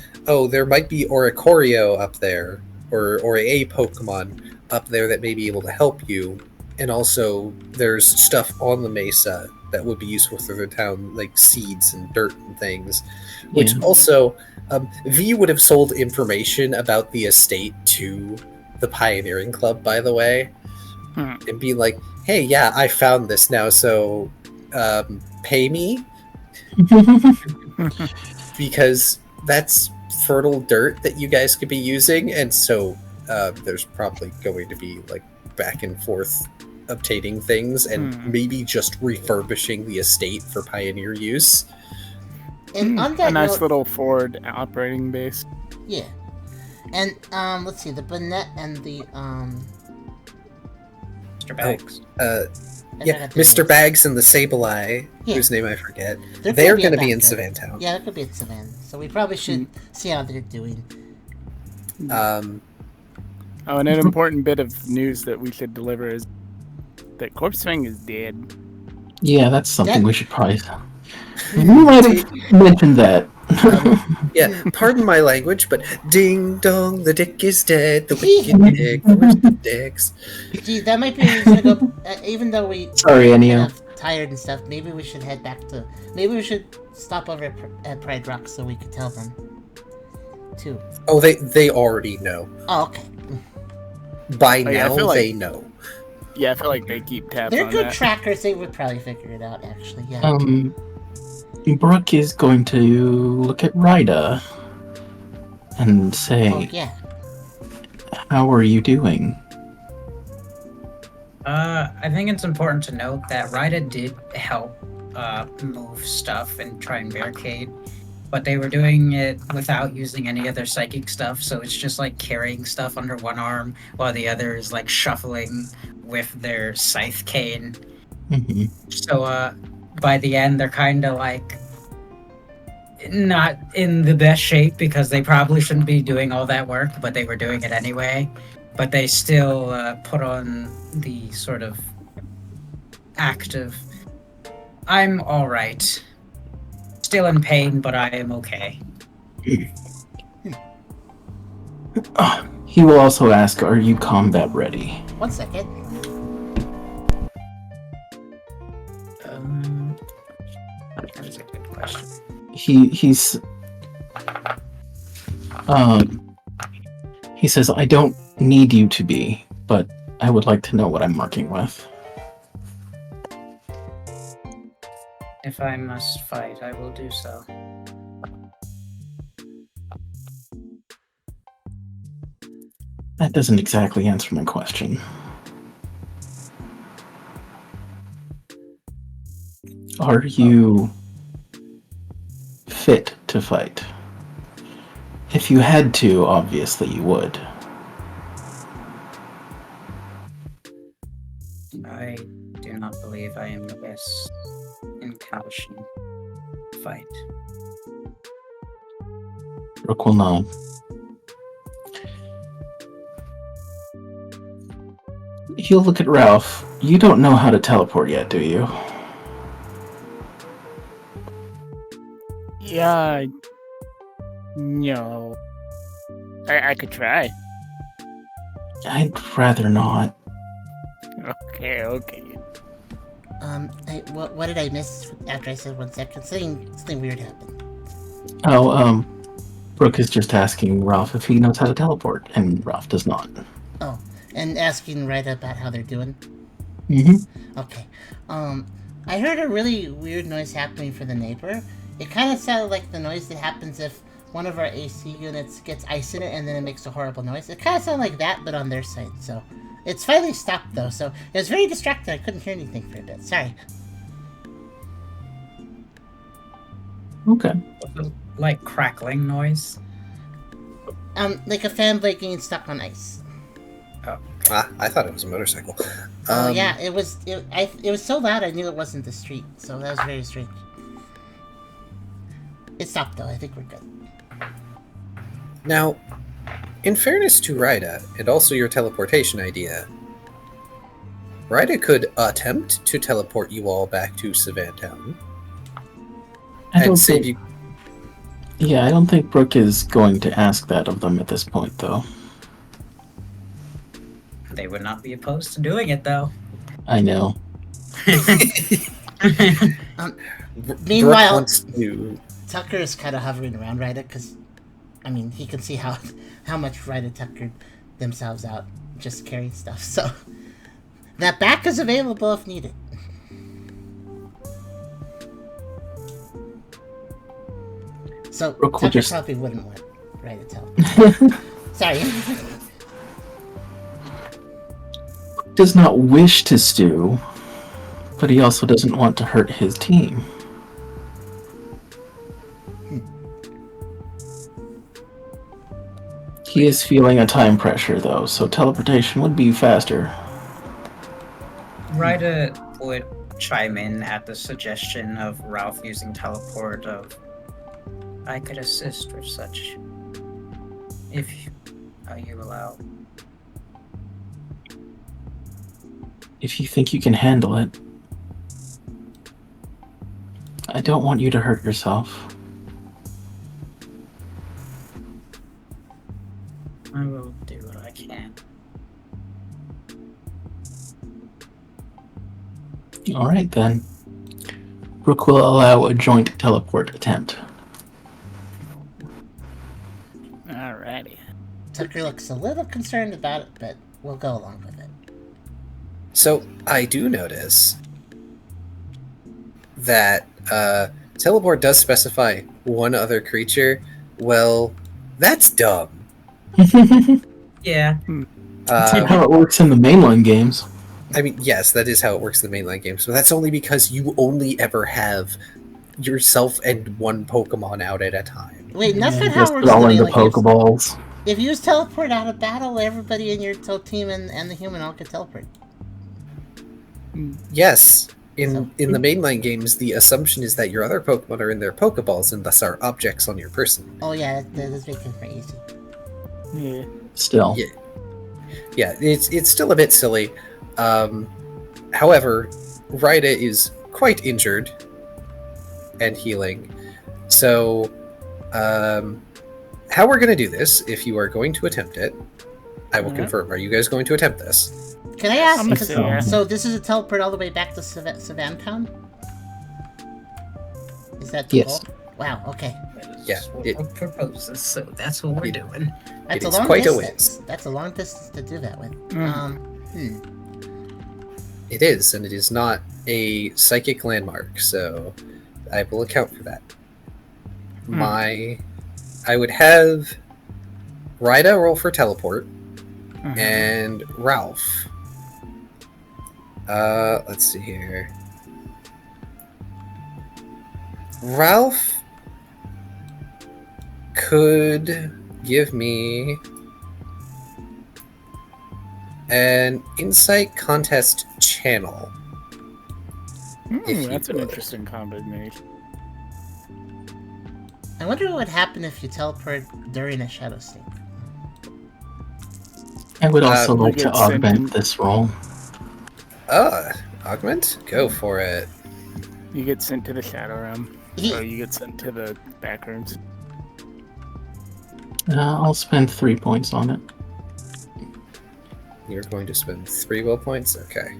there might be Oricorio up there, or a Pokemon up there that may be able to help you, and also there's stuff on the Mesa that would be useful for the town, like seeds and dirt and things. Which also, V would have sold information about the estate to the Pioneering Club, by the way, and be like, hey, yeah, I found this now, so pay me? Because that's fertile dirt that you guys could be using, and so there's probably going to be like back and forth obtaining things and maybe just refurbishing the estate for Pioneer use. And on that a nice note, little Ford operating base. Yeah. And let's see, the Bonnet and the Mr. Bags. Mr. Bags and the Sableye, whose name I forget. They're going to be in Savan Town. Yeah, that could be in Savan. So we probably should see how they're doing. And an important bit of news that we should deliver is that Corpse Fang is dead. Yeah, that's something we should probably... We might have mentioned that. Yeah, pardon my language, but ding dong, the dick is dead, the wicked dick, where's the dicks? Gee, that might be a reason to go, even though we Sorry, Ennio. kind of tired and stuff, maybe we should head back to, maybe we should stop over at Pride Rock so we could tell them, too. Oh, they already know. Oh, okay. By now, they know. Yeah, I feel like they keep tabs They're on good that. trackers, they would probably figure it out, actually, yeah. Brooke is going to look at Ryda and say, Oh, yeah. how are you doing? I think it's important to note that Ryda did help move stuff and try and barricade, but they were doing it without using any of their psychic stuff, so it's just like carrying stuff under one arm while the other is like shuffling with their scythe cane. Mm-hmm. So by the end they're kind of like not in the best shape because they probably shouldn't be doing all that work, but they were doing it anyway. But they still put on the sort of act of, I'm alright. Still in pain, but I am okay. He will also ask, are you combat ready? 1 second. He says, I don't need you to be, but I would like to know what I'm working with. If I must fight, I will do so. That doesn't exactly answer my question. Are you fit to fight? If you had to, obviously you would. I do not believe I am the best in condition to fight. Rook will nod. He'll look at Ralph. You don't know how to teleport yet, do you? Yeah. No. I could try. I'd rather not. Okay. What did I miss after I said 1 second? Something weird happened. Oh, Brooke is just asking Ralph if he knows how to teleport, and Ralph does not. Oh, and asking right about how they're doing. Mm-hmm. Okay. I heard a really weird noise happening for the neighbor. It kind of sounded like the noise that happens if one of our AC units gets ice in it and then it makes a horrible noise. It kind of sounded like that, but on their side, so... It's finally stopped, though, so it was very distracted. I couldn't hear anything for a bit. Sorry. Okay. Like crackling noise? Like a fan blade getting stuck on ice. Oh. I thought it was a motorcycle. Oh, yeah, it was so loud I knew it wasn't the street, so that was very strange. It stopped, though. I think we're good. Now, in fairness to Ryda, and also your teleportation idea, Ryda could attempt to teleport you all back to Savantown. I don't save think... you. Yeah, I don't think Brooke is going to ask that of them at this point, though. They would not be opposed to doing it, though. I know. Meanwhile, Brooke wants to... Tucker is kind of hovering around Ryda because, I mean, he can see how much Ryda tuckered themselves out just carrying stuff. So that back is available if needed. So Tucker probably wouldn't want Ryda to tell. Sorry. Does not wish to stew, but he also doesn't want to hurt his team. He is feeling a time pressure, though, so teleportation would be faster. Ryda would chime in at the suggestion of Ralph using teleport of, I could assist with such, if you allow. If you think you can handle it. I don't want you to hurt yourself. I will do what I can. Alright then. Brooke will allow a joint teleport attempt. Alrighty. Tucker looks a little concerned about it, but we'll go along with it. So, I do notice that teleport does specify one other creature. Well, that's dumb. Yeah. That's not how it works in the mainline games. I mean, yes, that is how it works in the mainline games, but that's only because you only ever have yourself and one Pokemon out at a time. Wait, and that's not how Just it works in throw the in the mainline games. Pokeballs. If you use teleport out of battle, everybody in your team and the human all can teleport. Yes, in the mainline games, the assumption is that your other Pokemon are in their Pokeballs and thus are objects on your person. Oh yeah, that does make it very easy. Yeah. Still. Yeah, it's still a bit silly. However, Ryda is quite injured and healing. So, how we're going to do this, if you are going to attempt it, I will confirm. Are you guys going to attempt this? Can I ask? Yeah. So this is a teleport all the way back to Savantown? Is that the Yes. goal? Wow. Okay. Yeah, What it- Brooke proposes, so that's what we're It- doing. That's It a is long quite a distance. That's a long distance to do that with. Mm. It is, and it is not a psychic landmark, so I will account for that. I would have Ryda roll for teleport, Mhm. and Ralph. Let's see here. Ralph could give me an insight contest channel. if you That's an would. interesting combination. I wonder what would happen if you teleport during a shadow sync. I would also you like to get sent in- augment this roll. Augment? Go for it. You get sent to the Shadow Realm, He- or you get sent to the back rooms. I'll spend 3 points on it. You're going to spend 3 will points? Okay.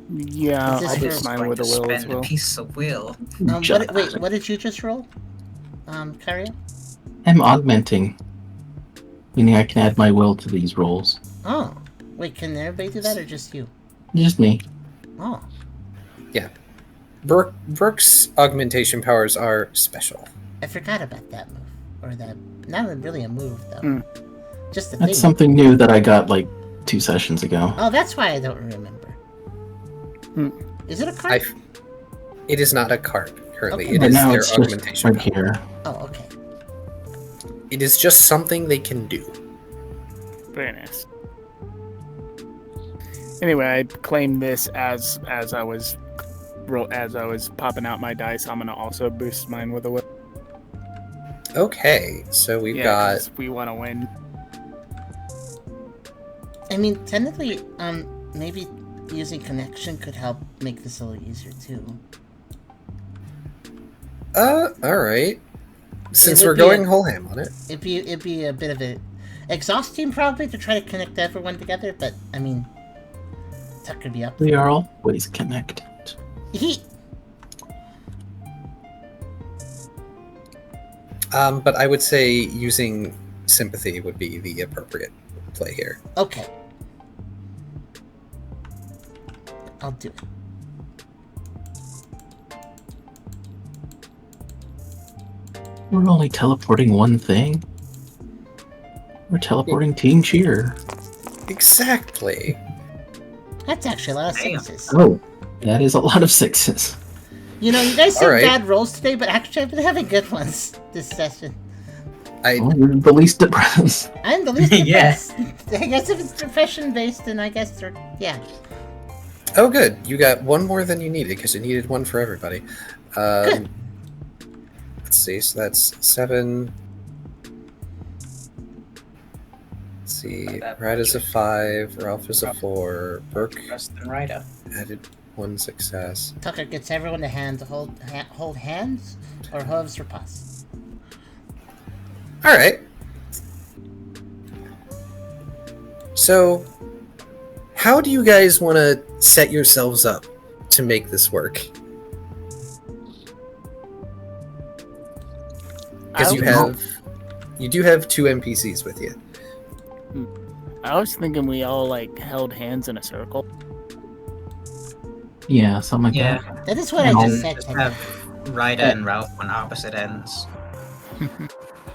Yeah, Is this I'll for- boost mine with a will as spend well. a piece of will. What did you just roll? Kyrio? I'm augmenting, meaning I can add my will to these rolls. Oh. Wait, can everybody do that or just you? Just me. Oh. Brooke's augmentation powers are special. I forgot about that move. Or that. Not really a move, though. Hmm. Just a That's thing. something new that I got like 2 sessions ago. Oh, that's why I don't remember. Hmm. Is it a card? It is not a card currently. Okay. It But is now their it's just augmentation right power. here. Oh, okay. It is just something they can do. Very nice. Anyway, I claimed this as I was popping out my dice. I'm gonna also boost mine with a will. Okay, so we've Yeah, got 'cause we want to win. I mean, technically, maybe using connection could help make this a little easier, too. alright. Since would we're be going a- whole ham on it. It'd be a bit of a exhausting probably to try to connect everyone together, but I mean, Tuck could be up. We are always connected. He. But I would say using sympathy would be the appropriate play here. Okay. I'll do it. We're only teleporting one thing. We're teleporting Team Cheer. Exactly. That's actually a lot of Damn. sixes. Oh, that is a lot of 6s. You know, you guys said Alright. bad rolls today, but actually I've been having good ones this session. Well, you're the least depressed. I'm the least Yeah. depressed. I guess if it's profession based, then I guess they're yeah. Oh, good. You got one more than you needed because you needed one for everybody. Good. Let's see. So that's 7. Let's see. That Red is a 5. Ralph is a 4. Brooke Rest and Ryda. added 1 success. Tucker gets everyone to hold hands or hooves or paws. All right. So, how do you guys want to set yourselves up to make this work? Because you do have 2 NPCs with you. I was thinking we all like held hands in a circle. Yeah, something like Yeah. that. That is what And I I'll just said. Just Tucker. have Ryda and Ralph on opposite ends.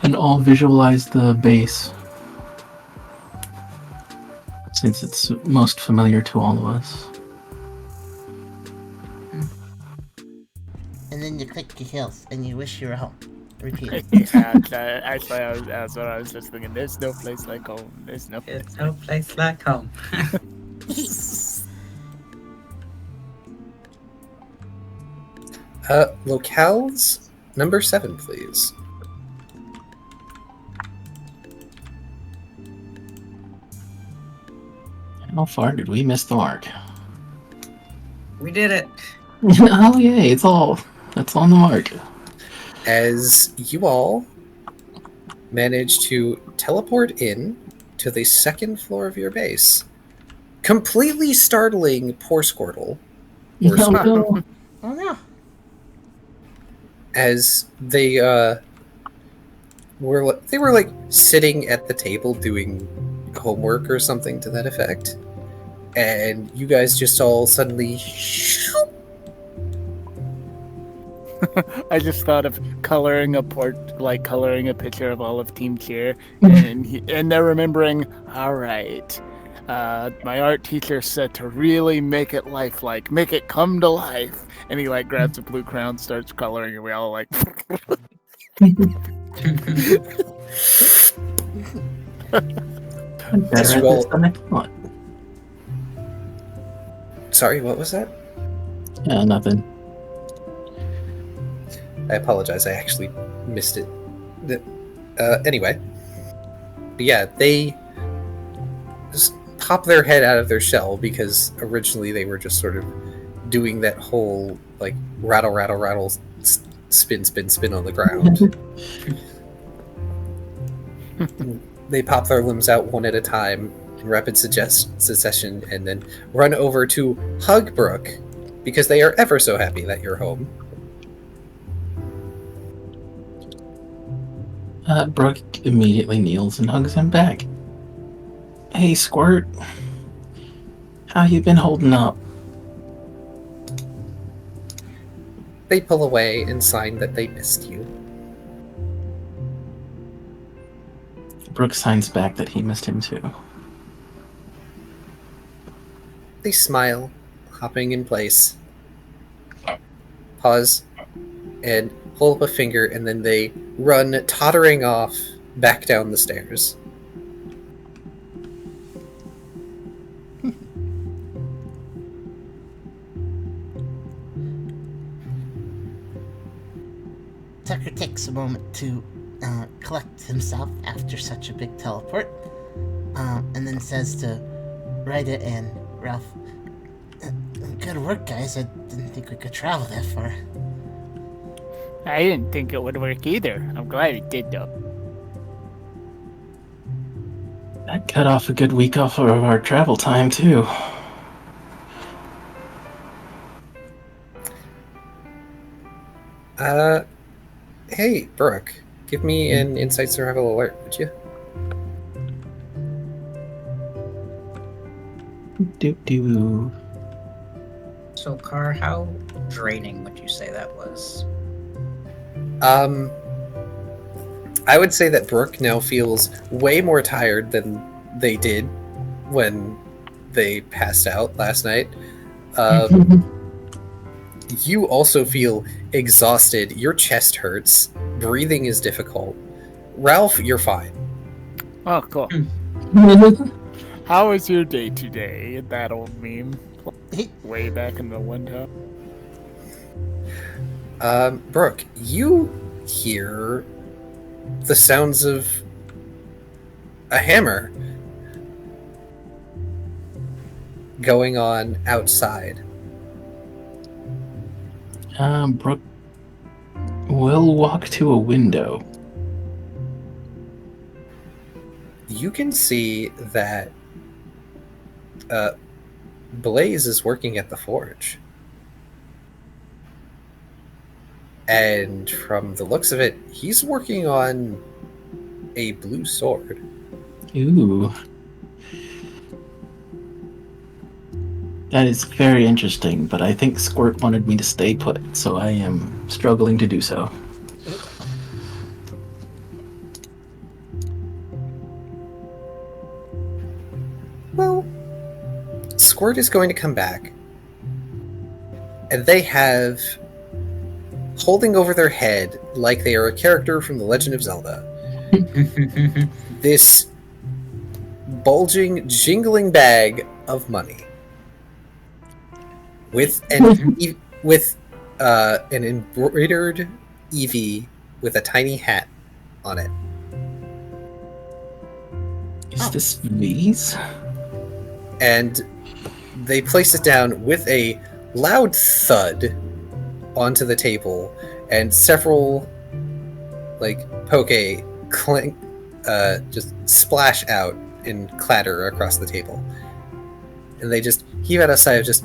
And all visualize the base. Since it's most familiar to all of us. And then you click your heels and you wish you were home. Repeat. Yeah, that's what I was just thinking. There's no place like home. There's no place. It's no place like home. Locales, number 7, please. How far did we miss the mark? We did it. Oh yay, that's on the mark. As you all manage to teleport in to the 2nd floor of your base, completely startling poor Squirtle. Or No, no. Oh no. as they were like sitting at the table doing homework or something to that effect, and you guys just all suddenly I just thought of coloring a picture of all of Team Cheer, and they're remembering. All right, my art teacher said to really make it lifelike, make it come to life. And he like grabs a blue crayon, starts coloring, and we all like. I'm better at this than I thought. Sorry, what was that? Yeah, nothing. I apologize, I actually missed it. Anyway. But yeah, they just pop their head out of their shell because originally they were just sort of doing that whole, like, rattle, rattle, rattle, spin, spin, spin on the ground. They pop their limbs out one at a time in rapid succession and then run over to hug Brooke because they are ever so happy that you're home. Brooke immediately kneels and hugs him back. Hey, Squirt. How you been holding up? They pull away and sign that they missed you. Brooke signs back that he missed him too. They smile, hopping in place. Pause, and hold up a finger, and then they run tottering off back down the stairs. Tucker takes a moment to collect himself after such a big teleport, and then says to Ryder and Ralph, "Good work, guys. I didn't think we could travel that far." I didn't think it would work either. I'm glad it did, though. That cut off a good week off of our travel time, too. Hey, Brooke, give me an insight survival alert, would you? Do. So, Car, how draining would you say that was? I would say that Brooke now feels way more tired than they did when they passed out last night. You also feel exhausted. Your chest hurts. Breathing is difficult. Ralph, you're fine. Oh, cool. How was your day today? That old meme. Way back in the window. Brooke, you hear the sounds of a hammer going on outside. Brooke will walk to a window. You can see that Blaze is working at the forge. And from the looks of it, he's working on a blue sword. Ooh. That is very interesting, but I think Squirt wanted me to stay put, so I am struggling to do so. Well, Squirt is going to come back, and they have, holding over their head like they are a character from The Legend of Zelda, this bulging, jingling bag of money with an embroidered Eevee with a tiny hat on it. Is this V's? And they place it down with a loud thud onto the table, and several poke clink just splash out and clatter across the table. And they just heave out a sigh of just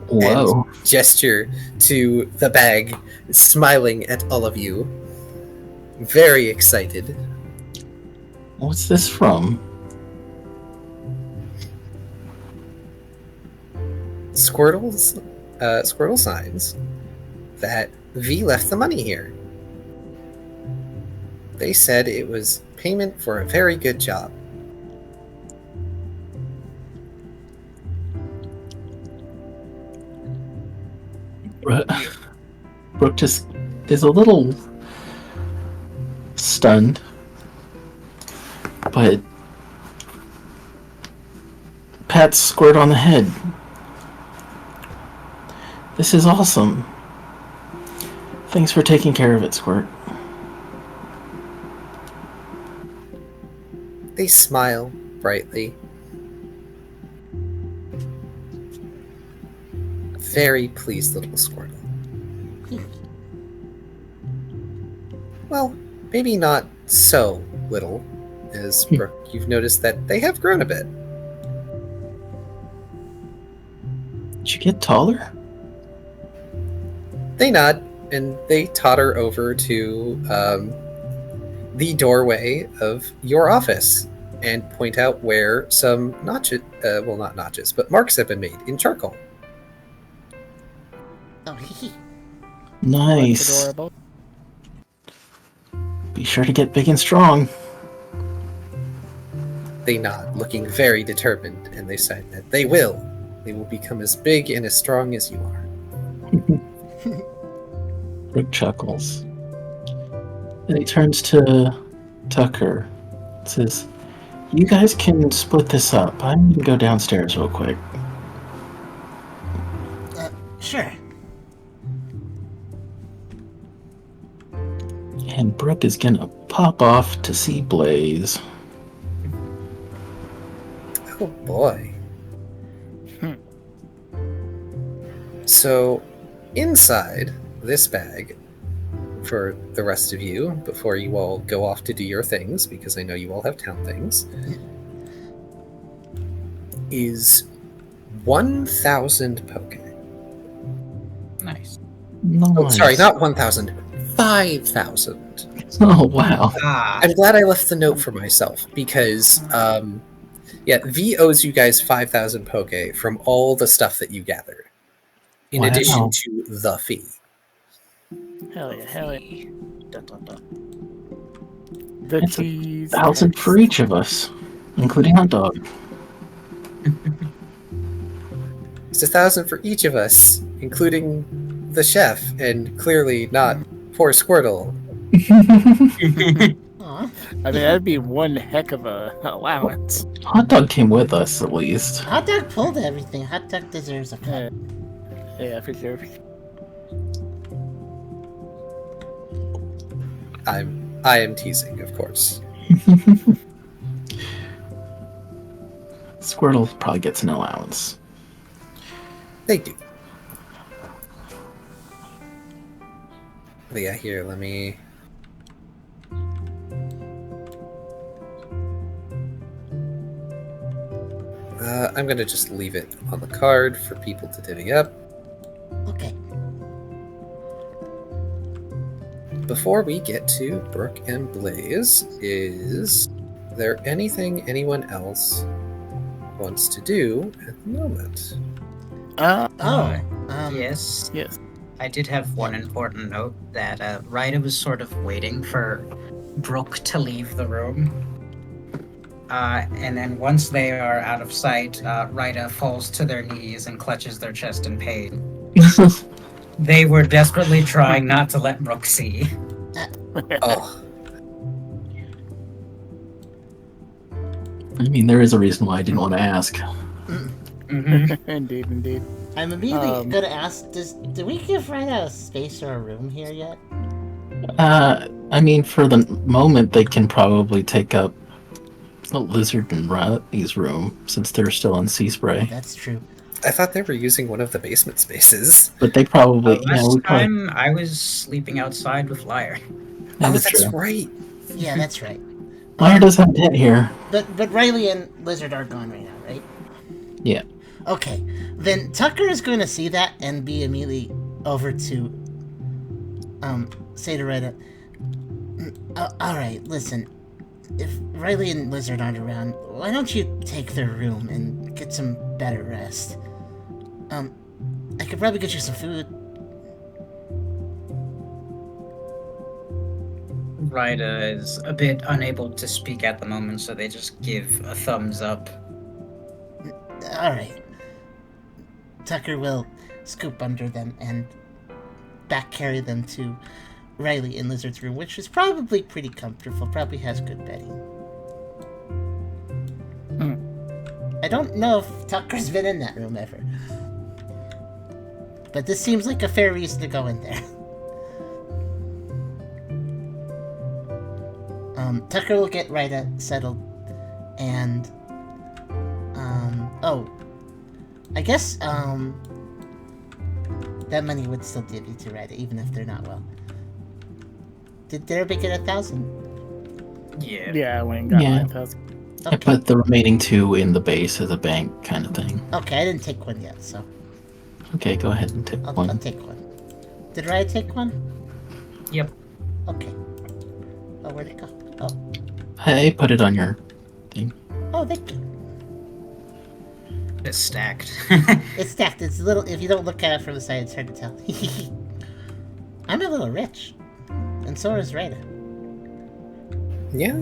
Whoa. and gesture to the bag, smiling at all of you. Very excited. What's this from? Squirtle signs that V left the money here. They said it was payment for a very good job. Brooke just is a little stunned, but pats Squirt on the head. This is awesome. Thanks for taking care of it, Squirt. They smile brightly. Very pleased little Squirtle. Well, maybe not so little, as Brooke, you've noticed that they have grown a bit. Did you get taller? They nod, and they totter over to the doorway of your office and point out where some notches, well, not notches, but marks have been made in charcoal. Oh, hee. Nice. That's adorable. Be sure to get big and strong. They nod, looking very determined, and they say that they will. They will become as big and as strong as you are. Brooke chuckles. And he turns to Tucker and says, "You guys can split this up. I'm going to go downstairs real quick." Sure. And Brooke is going to pop off to see Blaze. Oh boy. So, inside this bag, for the rest of you, before you all go off to do your things, because I know you all have town things, is 1,000 poke. Nice. Nice. Oh, sorry, not 1,000. 5,000. Oh, wow. Ah, I'm glad I left the note for myself, because, V owes you guys 5,000 poke from all the stuff that you gathered, in Wow. addition to the fee. Hell yeah, hell yeah. dun, dun, dun. The It's cheese. 1,000 for each of us, including hot dog. It's 1,000 for each of us, including the chef, and clearly not poor Squirtle. Aw. I mean, that'd be one heck of a allowance. Hot dog came with us, at least. Hot dog pulled everything. Hot dog deserves a cut. Yeah, for sure. I am teasing, of course. Squirtle probably gets an allowance. They do. But yeah, here, let me... I'm gonna just leave it on the card for people to divvy up. Okay. Before we get to Brooke and Blaze, is there anything anyone else wants to do at the moment? Yes. Yes. I did have one important note that Ryda was sort of waiting for Brooke to leave the room. And then once they are out of sight, Ryda falls to their knees and clutches their chest in pain. They were desperately trying not to let Brooke see. Oh, I mean, there is a reason why I didn't want to ask. Mm-hmm. Indeed, indeed. I'm immediately Um, gonna ask, do we give Ryda a space or a room here yet? I mean, for the moment, they can probably take up the Lizard and Rotty's room, since they're still in Sea Spray. That's true. I thought they were using one of the basement spaces. But they probably, Last we probably, time I was sleeping outside with Lyre. that Oh, is that's true. right. Yeah, that's right. Lyre does have a tent here. But Riley and Lizard are gone right now, right? Yeah. Okay, then Tucker is going to see that and be immediately over to say to Rita, all right, listen, if Riley and Lizard aren't around, why don't you take their room and get some better rest? I could probably get you some food. Ryda is a bit unable to speak at the moment, so they just give a thumbs up. All right. Tucker will scoop under them and back carry them to Riley and Lizard's room, which is probably pretty comfortable, probably has good bedding. I don't know if Tucker's been in that room ever. But this seems like a fair reason to go in there. Tucker will get Ryda settled, and, I guess, that money would still give you to Ryda, even if they're not well. Did Derby get 1,000? Yeah. Yeah, I went and got Yeah. 9,000. I put the remaining 2 in the base as a bank kind of thing. Okay, I didn't take one yet, so Okay, go ahead and take I'll one. take one. Did Ryda take one? Yep. Okay. Oh, where'd it go? Oh. I put it on your thing. Oh, thank you. It's stacked. It's stacked. It's a little. If you don't look at it from the side, it's hard to tell. I'm a little rich, and so is Ryda. Yeah.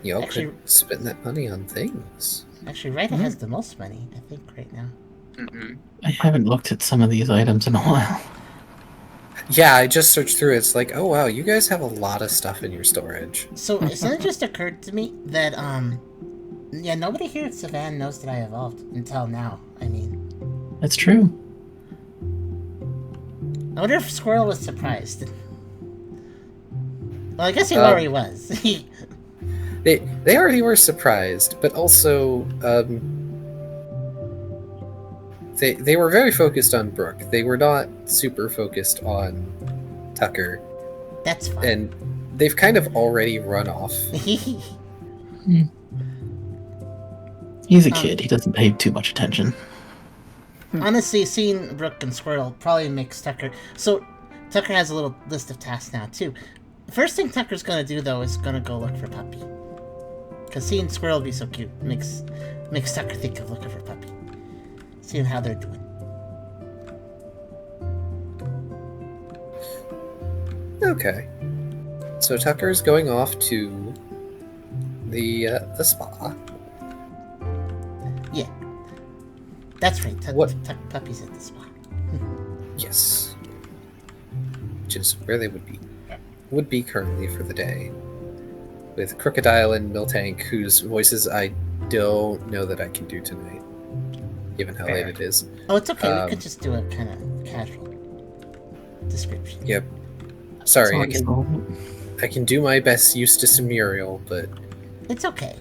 Y'all Actually- could spend that money on things. Actually, Ryda has the most money, I think, right now. Mm-hmm. I haven't looked at some of these items in a while. Yeah, I just searched through it. It's like, oh wow, you guys have a lot of stuff in your storage. So it just occurred to me that yeah, nobody here at Savan knows that I evolved until now. I mean, That's true. I wonder if Squirrel was surprised. Well, I guess he Um, already was. They already were surprised, but also they were very focused on Brooke. They were not super focused on Tucker, That's fine. and they've kind of already run off. He's a kid. He doesn't pay too much attention. Honestly, seeing Brooke and Squirrel probably makes Tucker. So Tucker has a little list of tasks now too. First thing Tucker's gonna do though is gonna go look for Puppy. Cause seeing Squirrel be so cute makes Tucker think of looking for Puppy. Seeing how they're doing. Okay, so Tucker's going off to the spa. Yeah. That's right. What? Puppy's at the spa. Yes, which is where they would be currently for the day, with Crocodile and Miltank, whose voices I don't know that I can do tonight, given how late it is. Oh, it's okay. We Um, could just do a kind of casual description. Yep. Sorry, It's awesome. I can do my best Eustace and Muriel, but It's okay.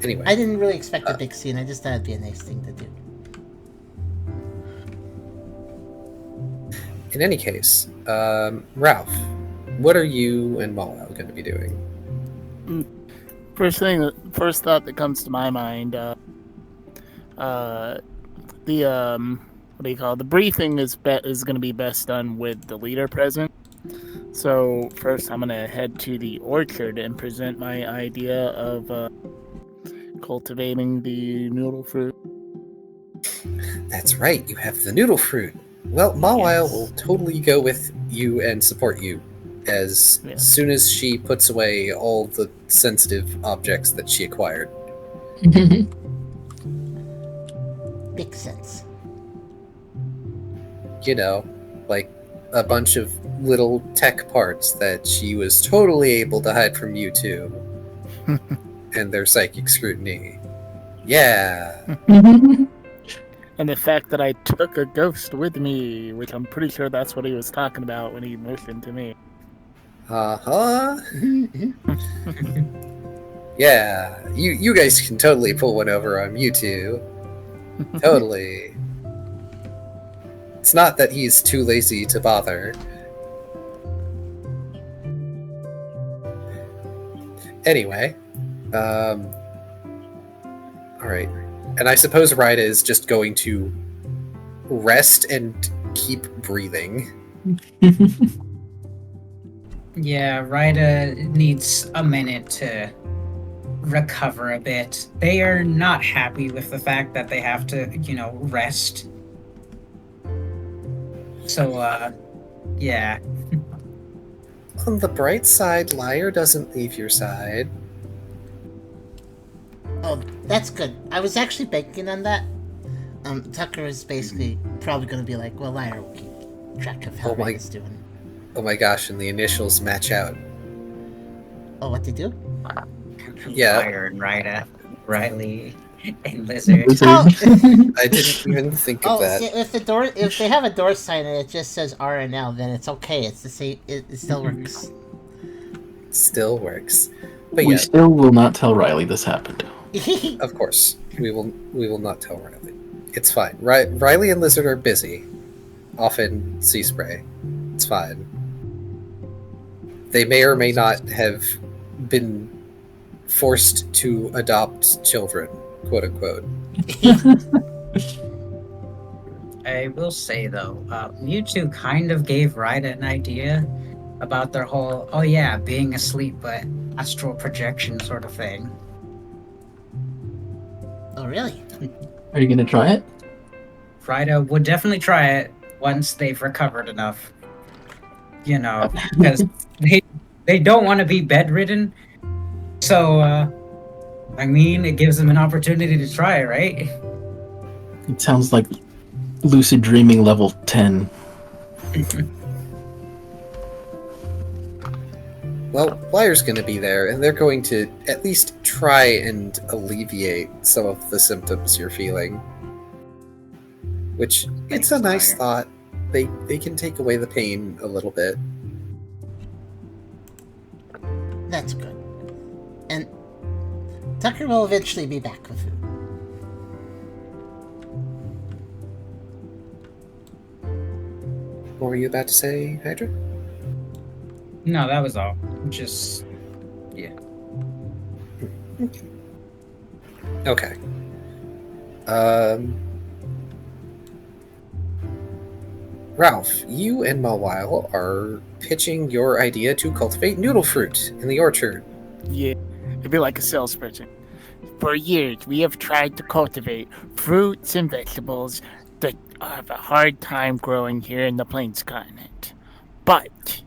anyway. I didn't really expect a big scene. I just thought it'd be a nice thing to do. In any case, Ralph, what are you and Mala going to be doing? First thought that comes to my mind, what do you call it? The briefing is going to be best done with the leader present. So first, I'm going to head to the orchard and present my idea of cultivating the noodle fruit. That's right, you have the noodle fruit. Well, Mawile Yes. will totally go with you and support you as Yeah. soon as she puts away all the sensitive objects that she acquired. Makes sense. You know, like a bunch of little tech parts that she was totally able to hide from you two. And their psychic scrutiny. Yeah. And the fact that I took a ghost with me, which I'm pretty sure that's what he was talking about when he motioned to me. Uh-huh. Yeah. You guys can totally pull one over on Mewtwo. Totally. It's not that he's too lazy to bother. Anyway, alright. And I suppose Ryda is just going to rest and keep breathing. Yeah, Ryda needs a minute to recover a bit. They are not happy with the fact that they have to, rest. So, yeah. On the bright side, Liar doesn't leave your side. Oh, that's good. I was actually banking on that. Tucker is basically probably going to be like, well, Liar will keep track of how Ryda's doing. Oh my gosh, and the initials match out. Oh, what they do? Yeah. Liar and Ryda, Riley and Lizard. Oh, I didn't even think of that. See, if they have a door sign and it just says R and L, then it's okay. It's the same. It still works. Still works. But We yeah, still will not tell Riley this happened. of course, we will not tell Riley. It's fine. Riley and Lizard are busy. Often sea spray. It's fine. They may or may not have been forced to adopt children, quote unquote. I will say though, you two kind of gave Ryda an idea about their whole, being asleep but astral projection sort of thing. Oh, really? Are you gonna try it? Ryda would definitely try it once they've recovered enough. Because they don't want to be bedridden. So, it gives them an opportunity to try, right? It sounds like lucid dreaming level 10. Well, Liar's going to be there, and they're going to at least try and alleviate some of the symptoms you're feeling. Which, it's a nice thought. They can take away the pain a little bit. That's good. And Tucker will eventually be back with food. What were you about to say, Hydra? No, that was all. Just, yeah. Okay. Ralph, you and Mawile are pitching your idea to cultivate noodle fruit in the orchard. Yeah, it'd be like a salesperson. For years, we have tried to cultivate fruits and vegetables that have a hard time growing here in the Plains continent. But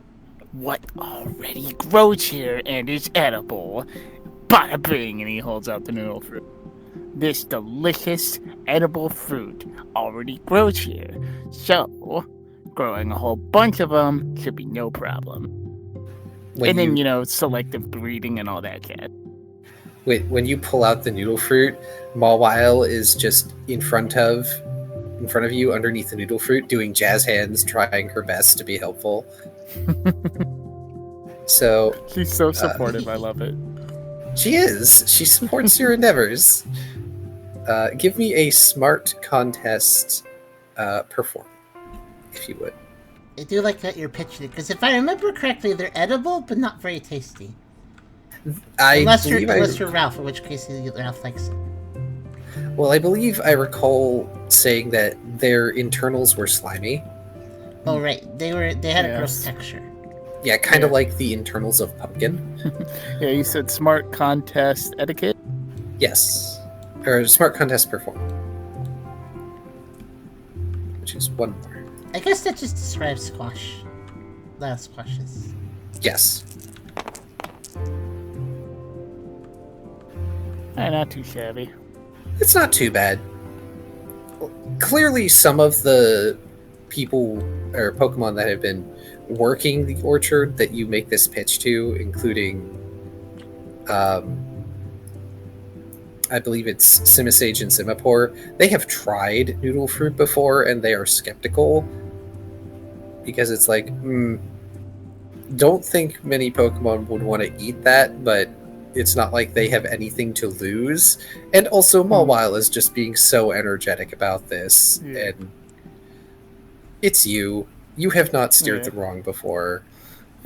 what already grows here and is edible, bada bing, and he holds out the noodle fruit. This delicious, edible fruit already grows here, so growing a whole bunch of them should be no problem. And then, selective breeding and all that cat. When you pull out the noodle fruit, Mawile is just in front of you underneath the noodle fruit, doing jazz hands, trying her best to be helpful. So She's so supportive, I love it. she is. She supports your endeavors. Give me a smart contest perform, if you would. I do like that you're pitching it, because if I remember correctly, they're edible, but not very tasty. Unless you're Ralph, in which case Ralph likes it. Well, I believe I recall saying that their internals were slimy. Oh, right. They had a gross texture. Yeah, kind of like the internals of pumpkin. Yeah, you said smart contest etiquette? Yes. Or smart contest perform. Which is one more. I guess that just describes squash. Squashes. Yes. Not too shabby. It's not too bad. Clearly, some of the people or Pokemon that have been working the orchard that you make this pitch to, including, I believe it's Simisage and Simipour, they have tried noodle fruit before and they are skeptical because it's like, don't think many Pokemon would want to eat that, but it's not like they have anything to lose. And also, Mawile is just being so energetic about this, and it's you. You have not steered the wrong before.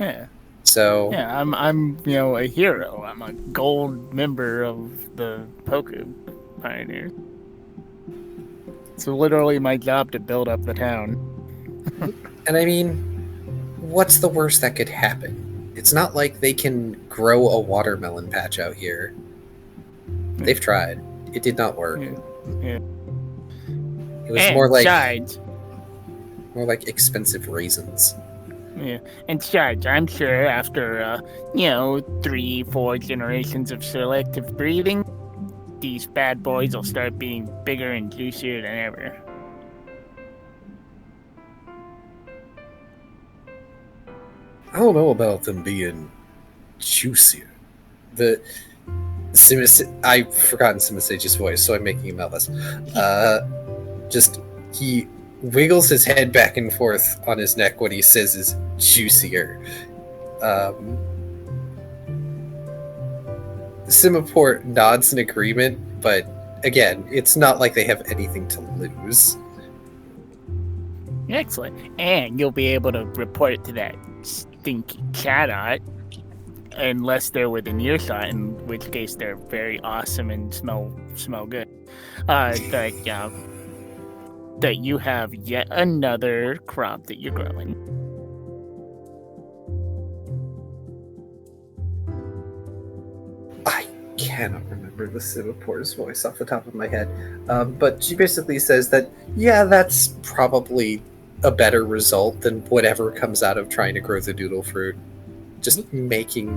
Yeah. So yeah, I'm a hero. I'm a gold member of the Poke Pioneer. It's literally my job to build up the town. And I mean, what's the worst that could happen? It's not like they can grow a watermelon patch out here. They've tried. It did not work. Yeah. It was And more like expensive raisins. Yeah. And besides, I'm sure after 3-4 generations of selective breeding, these bad boys will start being bigger and juicier than ever. I don't know about them being juicier. I've forgotten Simisage's voice, so I'm making him out less. He wiggles his head back and forth on his neck when he says is juicier. Simaport nods in agreement, but again, it's not like they have anything to lose. Excellent. And you'll be able to report to that stinky cat unless they're within earshot, in which case they're very awesome and smell good. That you have yet another crop that you're growing. I cannot remember the Simaport's voice off the top of my head, but she basically says that, yeah, that's probably a better result than whatever comes out of trying to grow the noodle fruit. Just making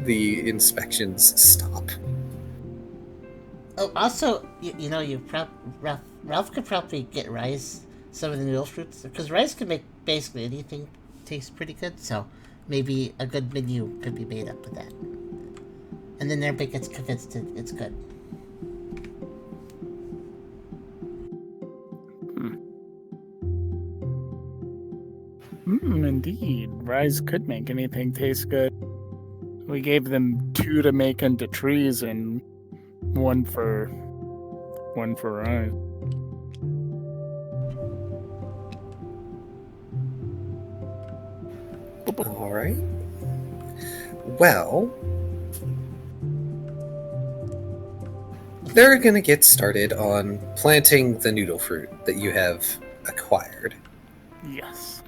the inspections stop. Oh, also, Ralph could probably get Rise some of the noodle fruits, because Rise can make basically anything taste pretty good, so maybe a good menu could be made up with that. And then everybody gets convinced it's good. Indeed. Rise could make anything taste good. We gave them 2 to make into trees and one for Rise. All right. Well, they're going to get started on planting the noodle fruit that you have acquired. Yes.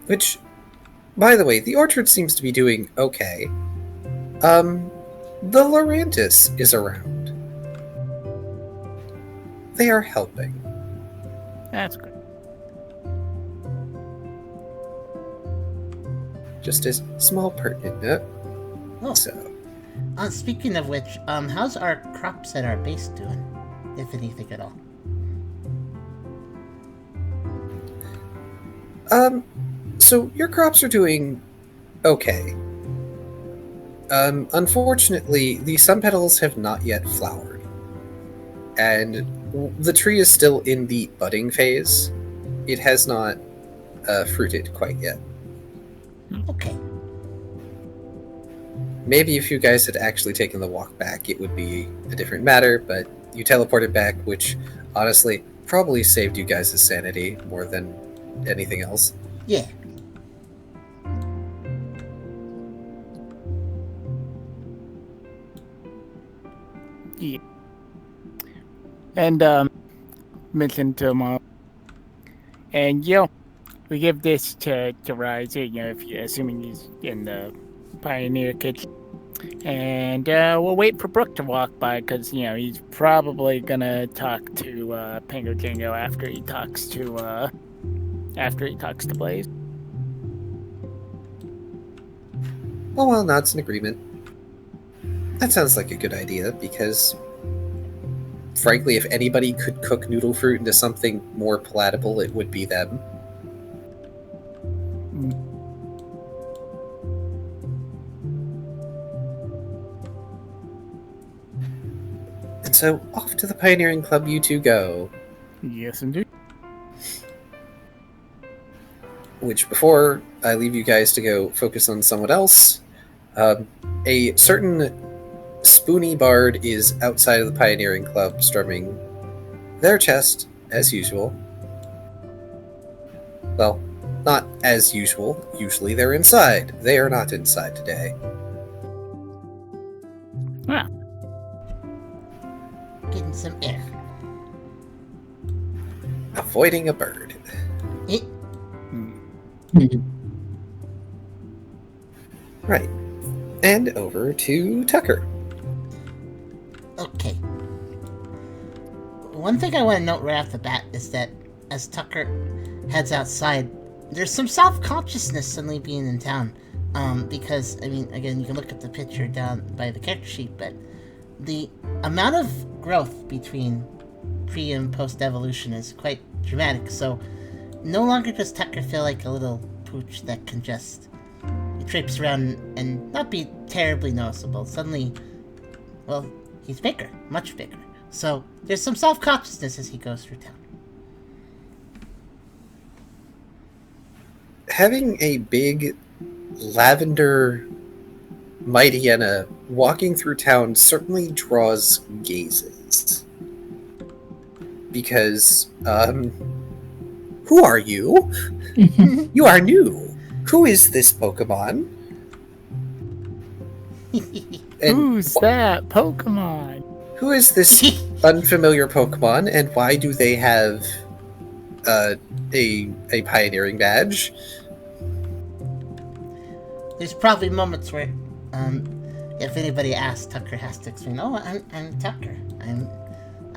Which, by the way, the orchard seems to be doing okay. The Lorantis is around. They are helping. That's good. Just a small pertinent note. Oh. So, Speaking of which, how's our crops at our base doing, if anything at all? So your crops are doing okay. Unfortunately, the sun petals have not yet flowered, and the tree is still in the budding phase. It has not fruited quite yet. Okay. Maybe if you guys had actually taken the walk back, it would be a different matter, but you teleported back, which honestly probably saved you guys' sanity more than anything else. Yeah. Yeah. And mentioned to Mom. And we give this to Rise, if you assuming he's in the Pioneer kitchen. And we'll wait for Brooke to walk by, because he's probably gonna talk to Pingo Jingo after he talks to Blaze. Well, nods in agreement. That sounds like a good idea, because frankly, if anybody could cook noodle fruit into something more palatable, it would be them. And so, off to the Pioneering Club you two go. Yes, indeed. Which, before I leave you guys to go focus on someone else, a certain spoony bard is outside of the Pioneering Club strumming their chest, as usual. Well, not as usual. Usually they're inside. They are not inside today. Yeah. getting some air. Avoiding a bird. Eh, Right. And over to Tucker. Okay. One thing I want to note right off the bat is that as Tucker heads outside, there's some self-consciousness suddenly being in town. Because, I mean, again, you can look at the picture down by the character sheet, but the amount of growth between pre and post-evolution is quite dramatic, so no longer does Tucker feel like a little pooch that can just traipse around and not be terribly noticeable. Suddenly, well, he's bigger, much bigger. So there's some self-consciousness as he goes through town. Having a big lavender mighty hyena walking through town certainly draws gazes. Because, who are you? You are new. Who is this Pokemon? Who's that Pokemon? Who is this unfamiliar Pokemon, and why do they have a pioneering badge? There's probably moments where, if anybody asks, Tucker has to explain. Oh, I'm Tucker.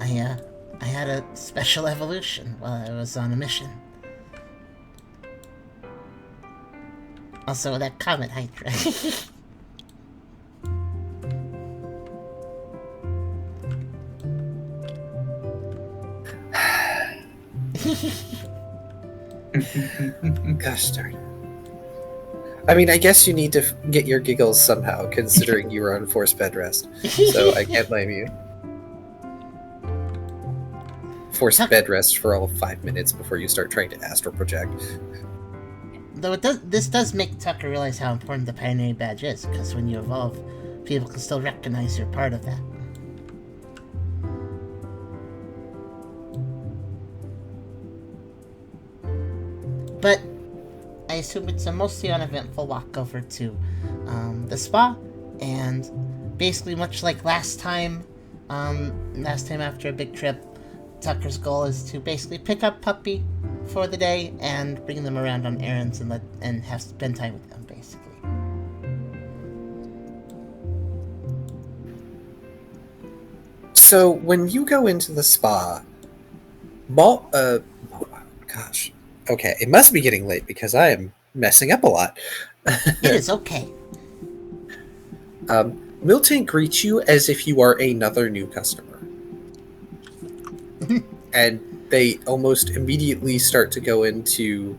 I had a special evolution while I was on a mission. Also, that Comet Hydra. Gosh darn it. I mean, I guess you need to get your giggles somehow, considering you were on forced bed rest. So I can't blame you. Forced bed rest for all 5 minutes before you start trying to astral project. Though this does make Tucker realize how important the pioneering badge is, because when you evolve, people can still recognize you're part of that. But I assume it's a mostly uneventful walk over to the spa, and basically much like last time after a big trip, Tucker's goal is to basically pick up Puppy for the day and bring them around on errands and have spend time with them, basically. So when you go into the spa, gosh, okay, it must be getting late because I am messing up a lot. It is okay. Milton greets you as if you are another new customer. And they almost immediately start to go into...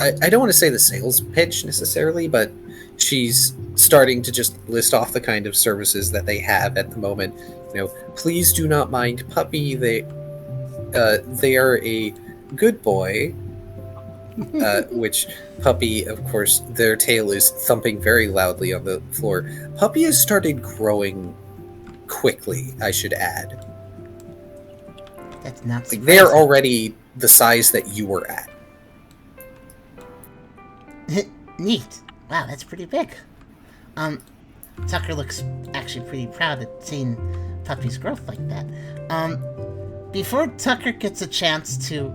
I don't want to say the sales pitch necessarily, but she's starting to just list off the kind of services that they have at the moment. You know, please do not mind Puppy. They are a good boy. Which Puppy, of course, their tail is thumping very loudly on the floor. Puppy has started growing quickly, I should add. That's not surprising. They are already the size that you were at. Neat. Wow, that's pretty big. Tucker looks actually pretty proud at seeing Puppy's growth like that. Before Tucker gets a chance to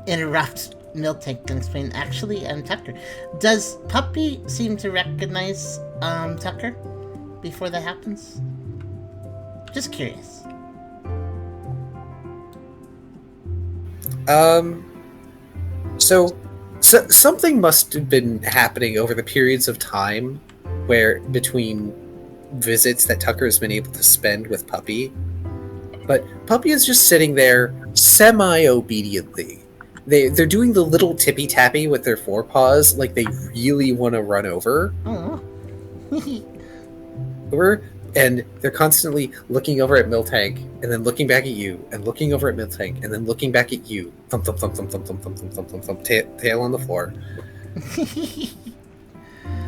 interrupt Miltank and explain, actually, I'm Tucker. Does Puppy seem to recognize Tucker before that happens? Just curious. So something must have been happening over the periods of time where between visits that Tucker has been able to spend with Puppy. But Puppy is just sitting there semi-obediently. They're doing the little tippy-tappy with their forepaws like they really want to run over. And they're constantly looking over at Miltank, and then looking back at you, and looking over at Miltank, and then looking back at you. Thump, thump, thump, thump, thump, thump, thump, thump, thump, thump, thump, tail on the floor.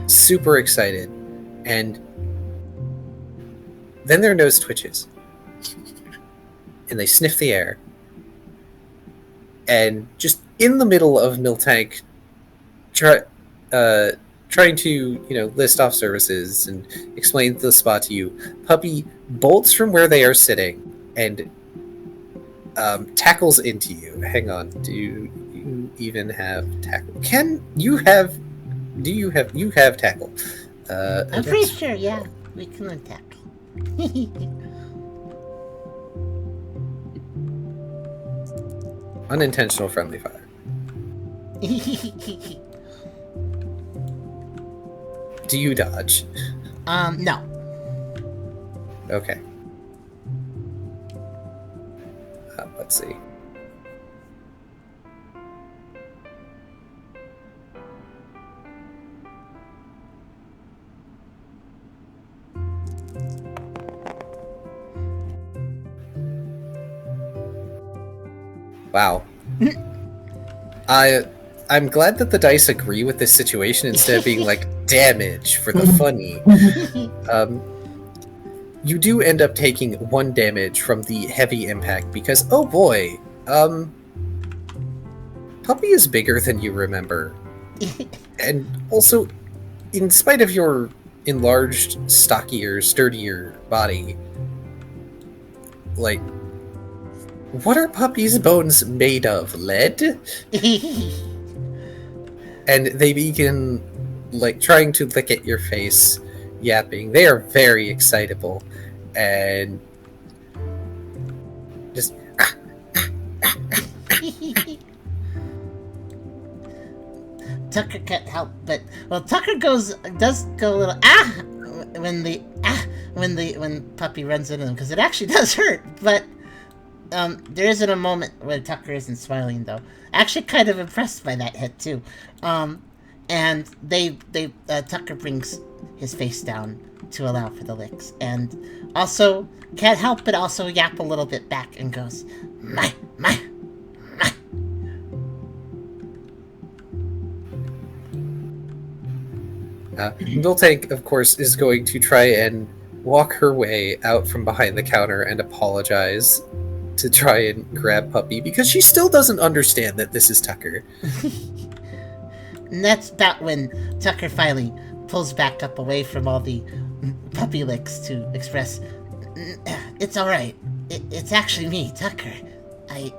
Super excited. And then their nose twitches. And they sniff the air. And just in the middle of Miltank trying to, list off services and explain the spot to you, Puppy bolts from where they are sitting and tackles into you. Hang on, do you even have tackle? You have tackle? I'm pretty sure, yeah, we can learn tackle. Unintentional friendly fire. Do you dodge? No. Okay. Let's see. Wow. I'm glad that the dice agree with this situation instead of being like damage for the funny. You do end up taking 1 damage from the heavy impact because, oh boy, Puppy is bigger than you remember. And also, in spite of your enlarged, stockier, sturdier body, like, what are Puppy's bones made of? Lead? And they begin, like, trying to lick at your face, yapping. They are very excitable, and just... Tucker can't help but... Well, Tucker does go a little when Puppy runs into him, because it actually does hurt, but there isn't a moment where Tucker isn't smiling, though. Actually kind of impressed by that hit, too. And Tucker brings his face down to allow for the licks, and also can't help but also yap a little bit back and goes, my. Miltank, of course, is going to try and walk her way out from behind the counter and apologize to try and grab Puppy, because she still doesn't understand that this is Tucker. And that's about when Tucker finally pulls back up away from all the puppy licks to express, it's alright. It's actually me, Tucker. I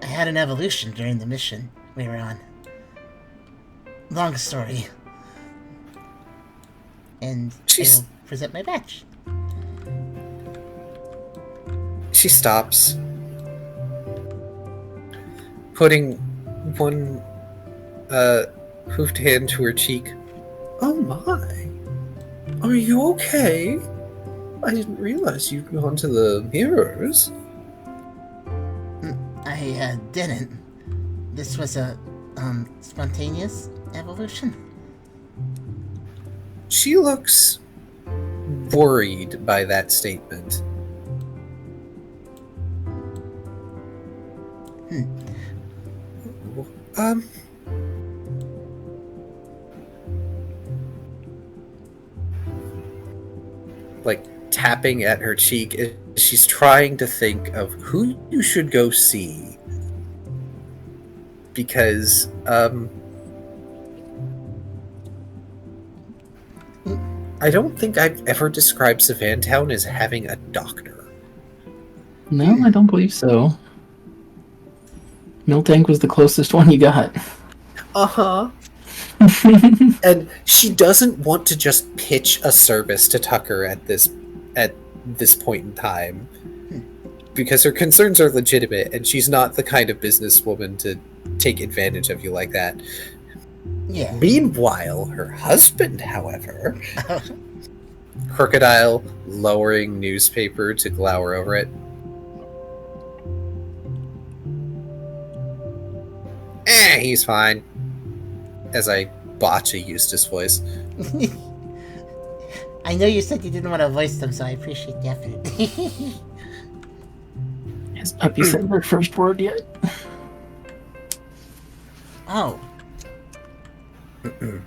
had an evolution during the mission we were on. Long story. And I will present my badge. She stops, putting one hoofed hand to her cheek. Oh my! Are you okay? I didn't realize you'd gone to the mirrors. I didn't. This was a spontaneous evolution. She looks worried by that statement. Like tapping at her cheek as she's trying to think of who you should go see. Because, I don't think I've ever described Savantown as having a doctor. No, I don't believe so. Miltank was the closest one you got. Uh-huh. And she doesn't want to just pitch a service to Tucker at this point in time. Because her concerns are legitimate, and she's not the kind of businesswoman to take advantage of you like that. Yeah. Meanwhile, her husband, however... Crocodile lowering newspaper to glower over it. He's fine. As I botch a Eustace voice. I know you said you didn't want to voice them, so I appreciate the effort. Has Puppy said her first word yet? Oh.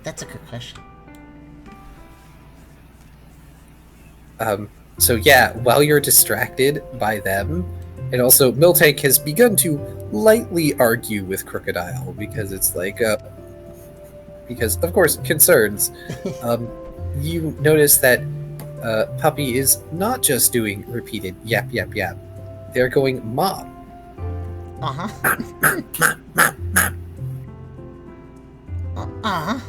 That's a good question. So yeah, while you're distracted by them, and also Miltank has begun to lightly argue with Crocodile, because it's like, because, of course, concerns. You notice that Puppy is not just doing repeated yap, yap, yap. They're going mom. Uh-huh. Uh-huh.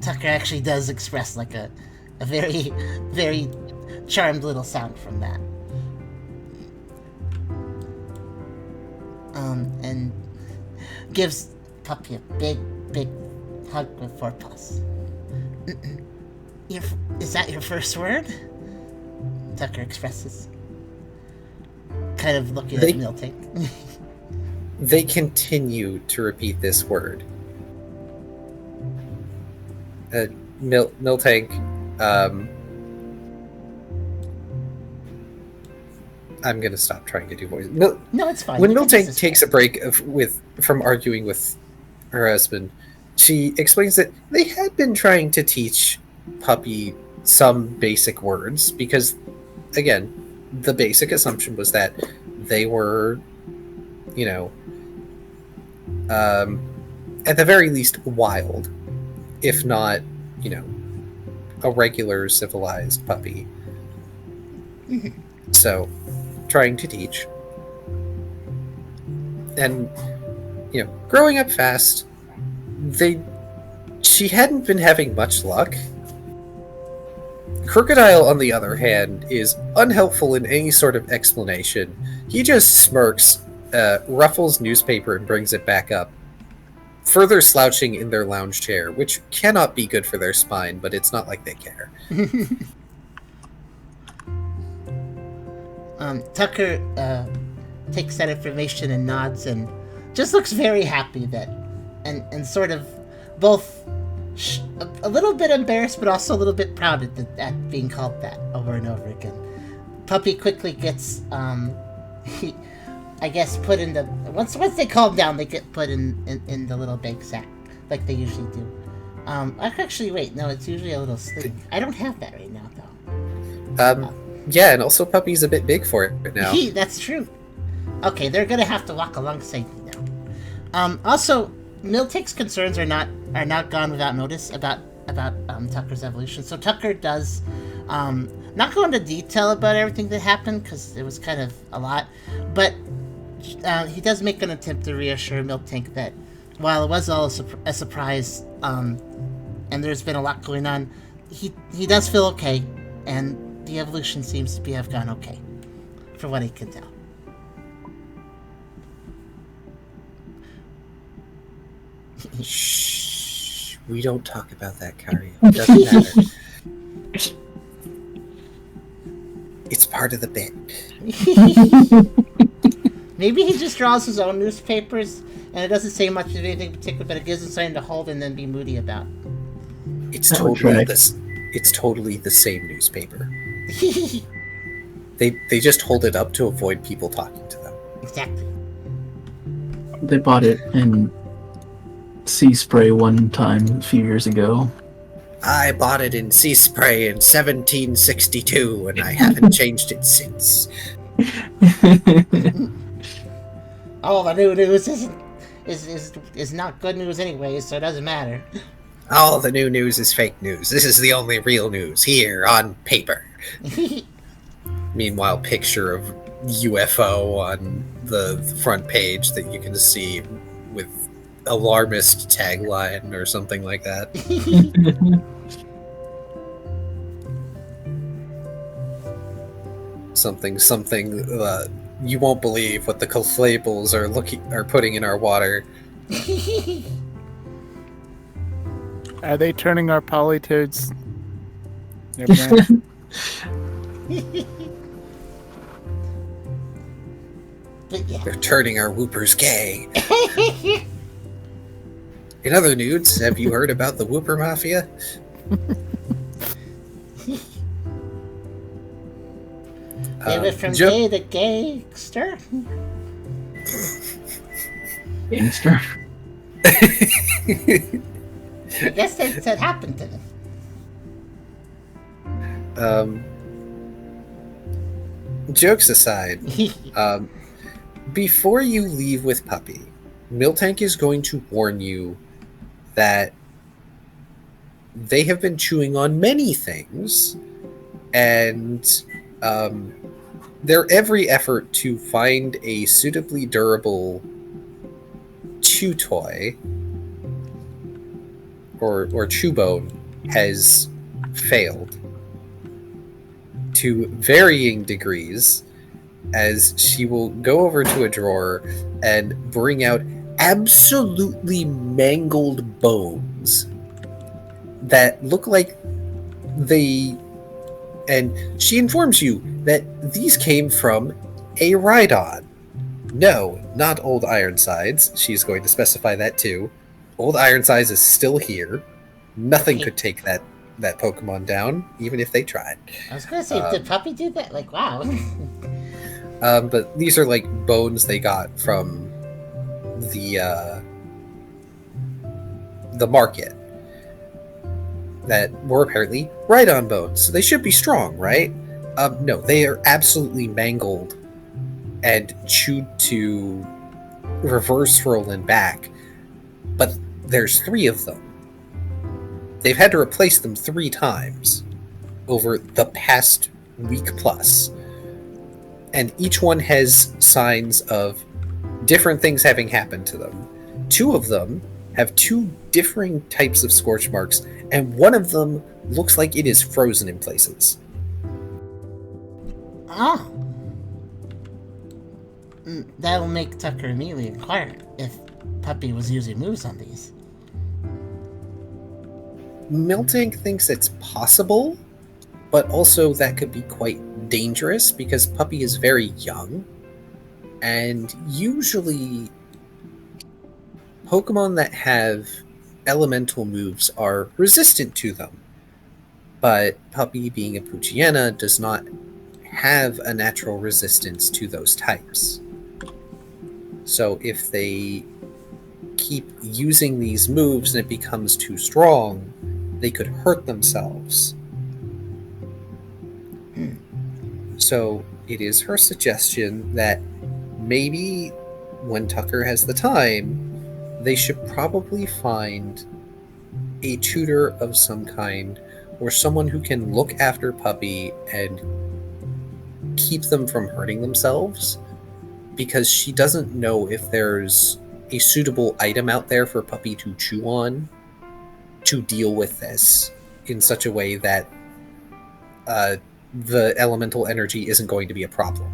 Tucker actually does express like a very, very charmed little sound from that. And gives Puppy a big, big hug with forepaws. Is that your first word? Tucker expresses. Kind of looking at Miltank. They continue to repeat this word. Miltank, I'm gonna stop trying to do voices. No, it's fine. When Miltank takes a break from arguing with her husband, she explains that they had been trying to teach Puppy some basic words because, again, the basic assumption was that they were, at the very least wild, if not, a regular civilized puppy. So, trying to teach. And, growing up fast, she hadn't been having much luck. Crocodile, on the other hand, is unhelpful in any sort of explanation. He just smirks, ruffles newspaper and brings it back up, further slouching in their lounge chair, which cannot be good for their spine, but it's not like they care. Tucker takes that information and nods and just looks very happy that, and sort of both a little bit embarrassed but also a little bit proud at being called that over and over again. Puppy quickly gets, I guess, put in the... Once they calm down, they get put in the little big sack, like they usually do. Actually, wait, no, it's usually a little sling. I don't have that right now, though. Yeah, and also Puppy's a bit big for it right now. That's true. Okay, they're gonna have to walk alongside me now. Also, Miltank's concerns are not gone without notice about Tucker's evolution. So Tucker does not go into detail about everything that happened because it was kind of a lot, but he does make an attempt to reassure Miltank that while it was all a surprise and there's been a lot going on, he does feel okay, and the evolution seems to have gone okay, for what he can tell. Shh. We don't talk about that, Kyrio. It doesn't matter. It's part of the bit. Maybe he just draws his own newspapers, and it doesn't say much of anything particular, but it gives him something to hold and then be moody about. It's totally the same newspaper. They just hold it up to avoid people talking to them. Exactly. They bought it in Sea Spray one time a few years ago. I bought it in Sea Spray in 1762, and I haven't changed it since. All the new news is not good news anyway, so it doesn't matter. All the new news is fake news. This is the only real news here on paper. Meanwhile, picture of UFO on the front page that you can see with alarmist tagline or something like that. something you won't believe what the conflatables are putting in our water. Are they turning our polytoads? Never mind. But yeah. They're turning our whoopers gay. In other nudes, have you heard about the Whooper Mafia? They went from gay to gangster. Gangster. I guess that happened to them. Jokes aside, before you leave with Puppy, Miltank is going to warn you that they have been chewing on many things, and their every effort to find a suitably durable chew toy or chew bone has failed to varying degrees, as she will go over to a drawer and bring out absolutely mangled bones that look like they... And she informs you that these came from a ride-on. No, not Old Ironsides. She's going to specify that too. Old Ironsides is still here. Nothing could take that Pokemon down, even if they tried. I was gonna say, did Puppy do that? Like, wow. But these are like bones they got from the market that were apparently ride-on bones. So they should be strong, right? No, they are absolutely mangled and chewed to reverse roll and back. But there's 3 of them. They've had to replace them 3 times over the past week plus. And each one has signs of different things having happened to them. 2 of them have 2 differing types of scorch marks, and one of them looks like it is frozen in places. Ah. That'll make Tucker immediately inquire if Puppy was using moves on these. Miltank thinks it's possible, but also that could be quite dangerous because Puppy is very young, and usually Pokemon that have elemental moves are resistant to them. But Puppy, being a Poochyena, does not have a natural resistance to those types. So if they keep using these moves and it becomes too strong, they could hurt themselves. So it is her suggestion that maybe when Tucker has the time, they should probably find a tutor of some kind or someone who can look after Puppy and keep them from hurting themselves, because she doesn't know if there's a suitable item out there for Puppy to chew on to deal with this in such a way that the elemental energy isn't going to be a problem.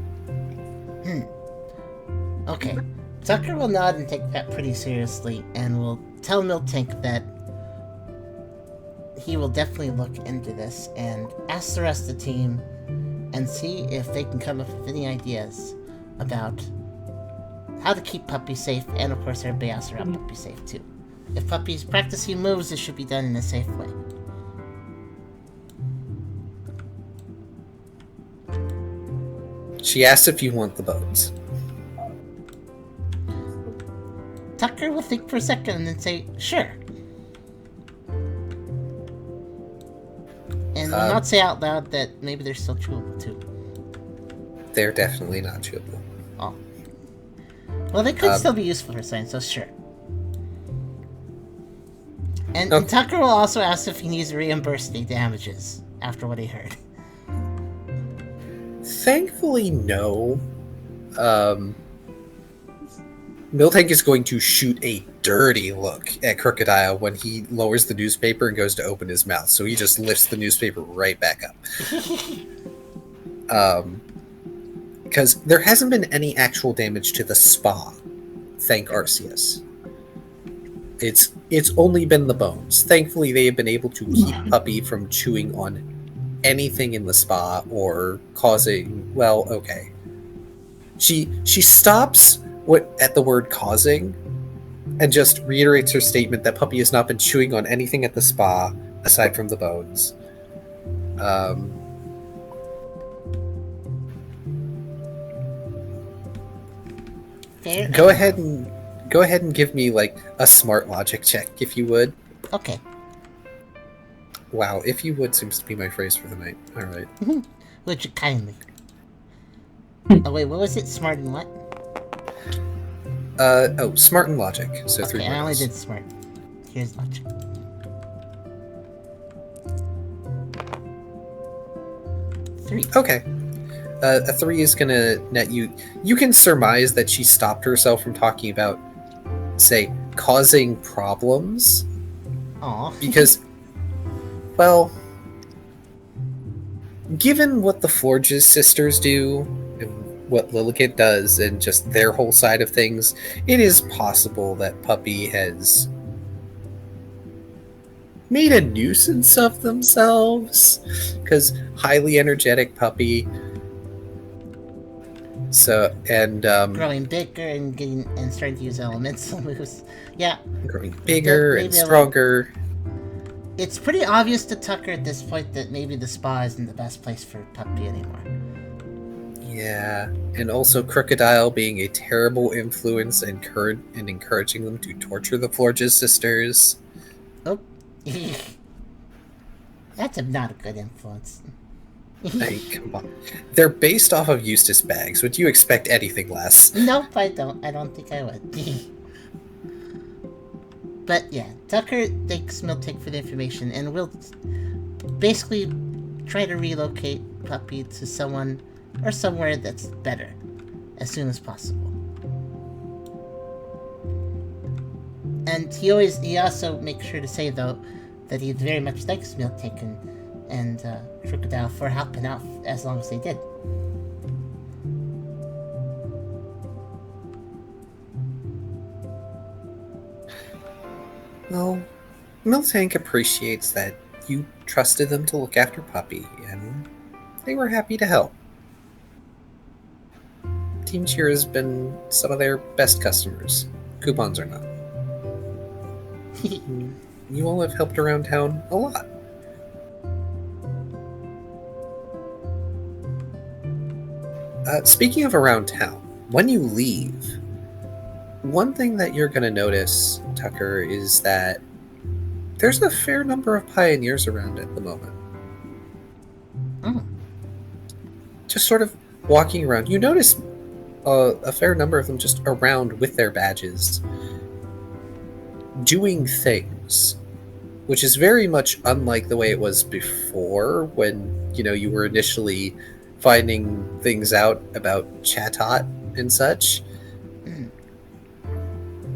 Okay. Tucker will nod and take that pretty seriously, and will tell Miltank that he will definitely look into this and ask the rest of the team and see if they can come up with any ideas about how to keep Puppy safe, and of course everybody else around Puppy safe too. If Puppy's practicing moves, it should be done in a safe way. She asks if you want the bones. Tucker will think for a second and then say, sure. And will not say out loud that maybe they're still chewable too. They're definitely not chewable. Oh. Well, they could still be useful for science, so sure. And Tucker will also ask if he needs to reimburse any damages after what he heard. Thankfully, no. Miltank is going to shoot a dirty look at Crocodile when he lowers the newspaper and goes to open his mouth, so he just lifts the newspaper right back up. Because there hasn't been any actual damage to the spa, thank Arceus. It's only been the bones. Thankfully, they have been able to keep Puppy from chewing on anything in the spa or causing... Well, okay. She stops at the word causing and just reiterates her statement that Puppy has not been chewing on anything at the spa aside from the bones. Go ahead and give me like a smart logic check, if you would. Okay. Wow, if you would seems to be my phrase for the night. All right. Would you kindly? Oh wait, what was it? Smart and what? Smart and logic. So okay, 3 I only points. did smart. Here's watching. Three. Okay. A 3 is gonna net you. You can surmise that she stopped herself from talking about, say, causing problems. Aw. Because, well, given what the Forges sisters do, and what Lilligant does, and just their whole side of things, it is possible that Puppy has made a nuisance of themselves. Because highly energetic Puppy. So, and Growing bigger and starting to use elemental moves. Yeah. growing bigger and maybe stronger. It's pretty obvious to Tucker at this point that maybe the spa isn't the best place for Puppy anymore. Yeah, and also Crocodile being a terrible influence and encouraging them to torture the Forges sisters. Oh. That's not a good influence. Hey, come on. They're based off of Eustace bags. Would you expect anything less? Nope, I don't. I don't think I would. But yeah, Tucker thanks Miltic for the information, and we'll basically try to relocate Puppy to someone or somewhere that's better as soon as possible. And he also makes sure to say, though, that he very much likes Miltic and Crocodile for helping out as long as they did. Well, Miltank appreciates that you trusted them to look after Puppy, and they were happy to help. Team Cheer has been some of their best customers, coupons or not. You all have helped around town a lot. Speaking of around town, when you leave, one thing that you're going to notice, Tucker, is that there's a fair number of pioneers around at the moment. Oh. Just sort of walking around. You notice a fair number of them just around with their badges, doing things, which is very much unlike the way it was before when, you were initially finding things out about Chatot and such,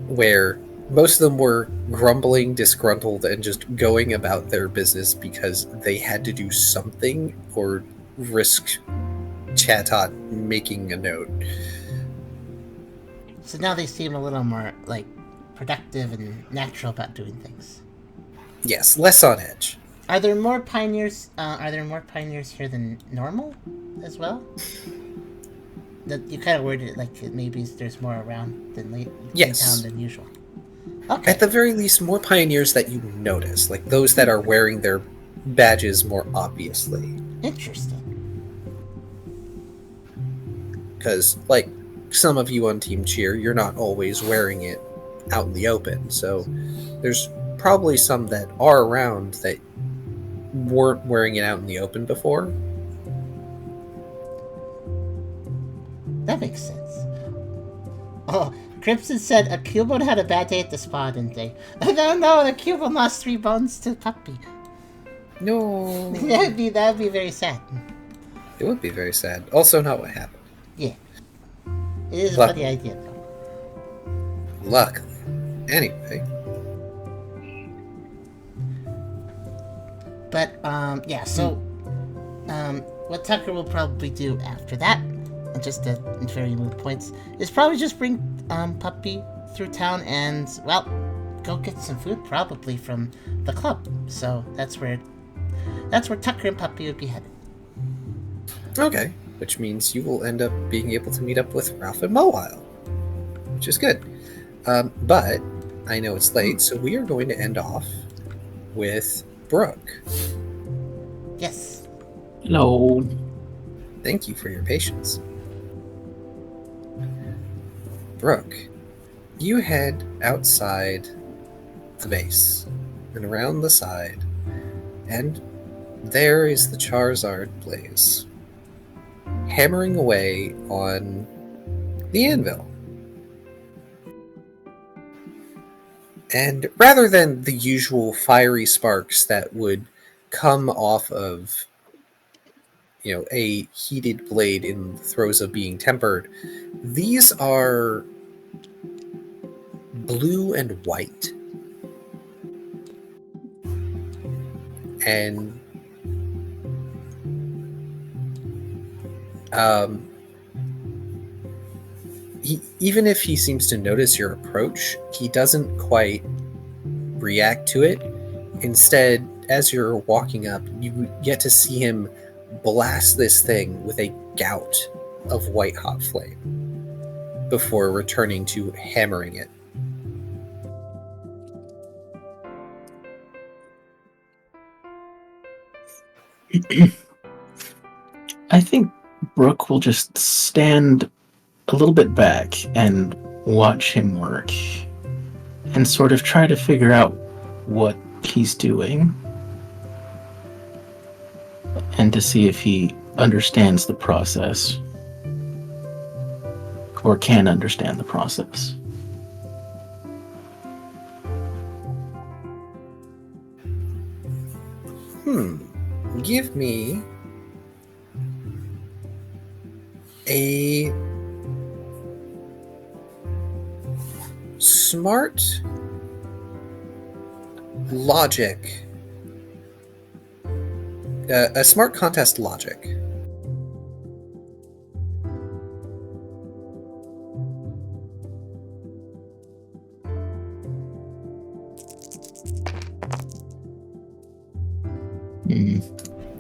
where most of them were grumbling, disgruntled, and just going about their business because they had to do something or risk Chatot making a note. So now they seem a little more, productive and natural about doing things. Yes, less on edge. Are there more pioneers? Here than normal, as well? That you kind of worded it like maybe there's more around than in town than usual. Okay. At the very least, more pioneers that you notice, like those that are wearing their badges more obviously. Interesting. Because, some of you on Team Cheer, you're not always wearing it out in the open, so there's probably some that are around that weren't wearing it out in the open before. That makes sense. Oh, Crimson said a Cubone had a bad day at the spa, didn't they? No, the Cubone lost 3 bones to Puppy. No. That'd be very sad. It would be very sad. Also not what happened. Yeah. It is a funny idea, though. Luckily. Anyway. But, so, what Tucker will probably do after that, and just at very moot points, is probably just bring, Puppy through town and, go get some food, probably, from the club. So, that's where Tucker and Puppy would be headed. Okay. Which means you will end up being able to meet up with Ralph and Mowile, which is good. But I know it's late, so we are going to end off with Brooke. Yes. Hello. Thank you for your patience. Brooke, you head outside the base and around the side, and there is the Charizard Blaze, hammering away on the anvil. And rather than the usual fiery sparks that would come off of, a heated blade in the throes of being tempered, these are blue and white. And even if he seems to notice your approach, he doesn't quite react to it. Instead, as you're walking up, you get to see him blast this thing with a gout of white-hot flame before returning to hammering it. I think Brooke will just stand a little bit back and watch him work and sort of try to figure out what he's doing and to see if he understands the process or can understand the process. Give me a smart logic, a smart contest logic.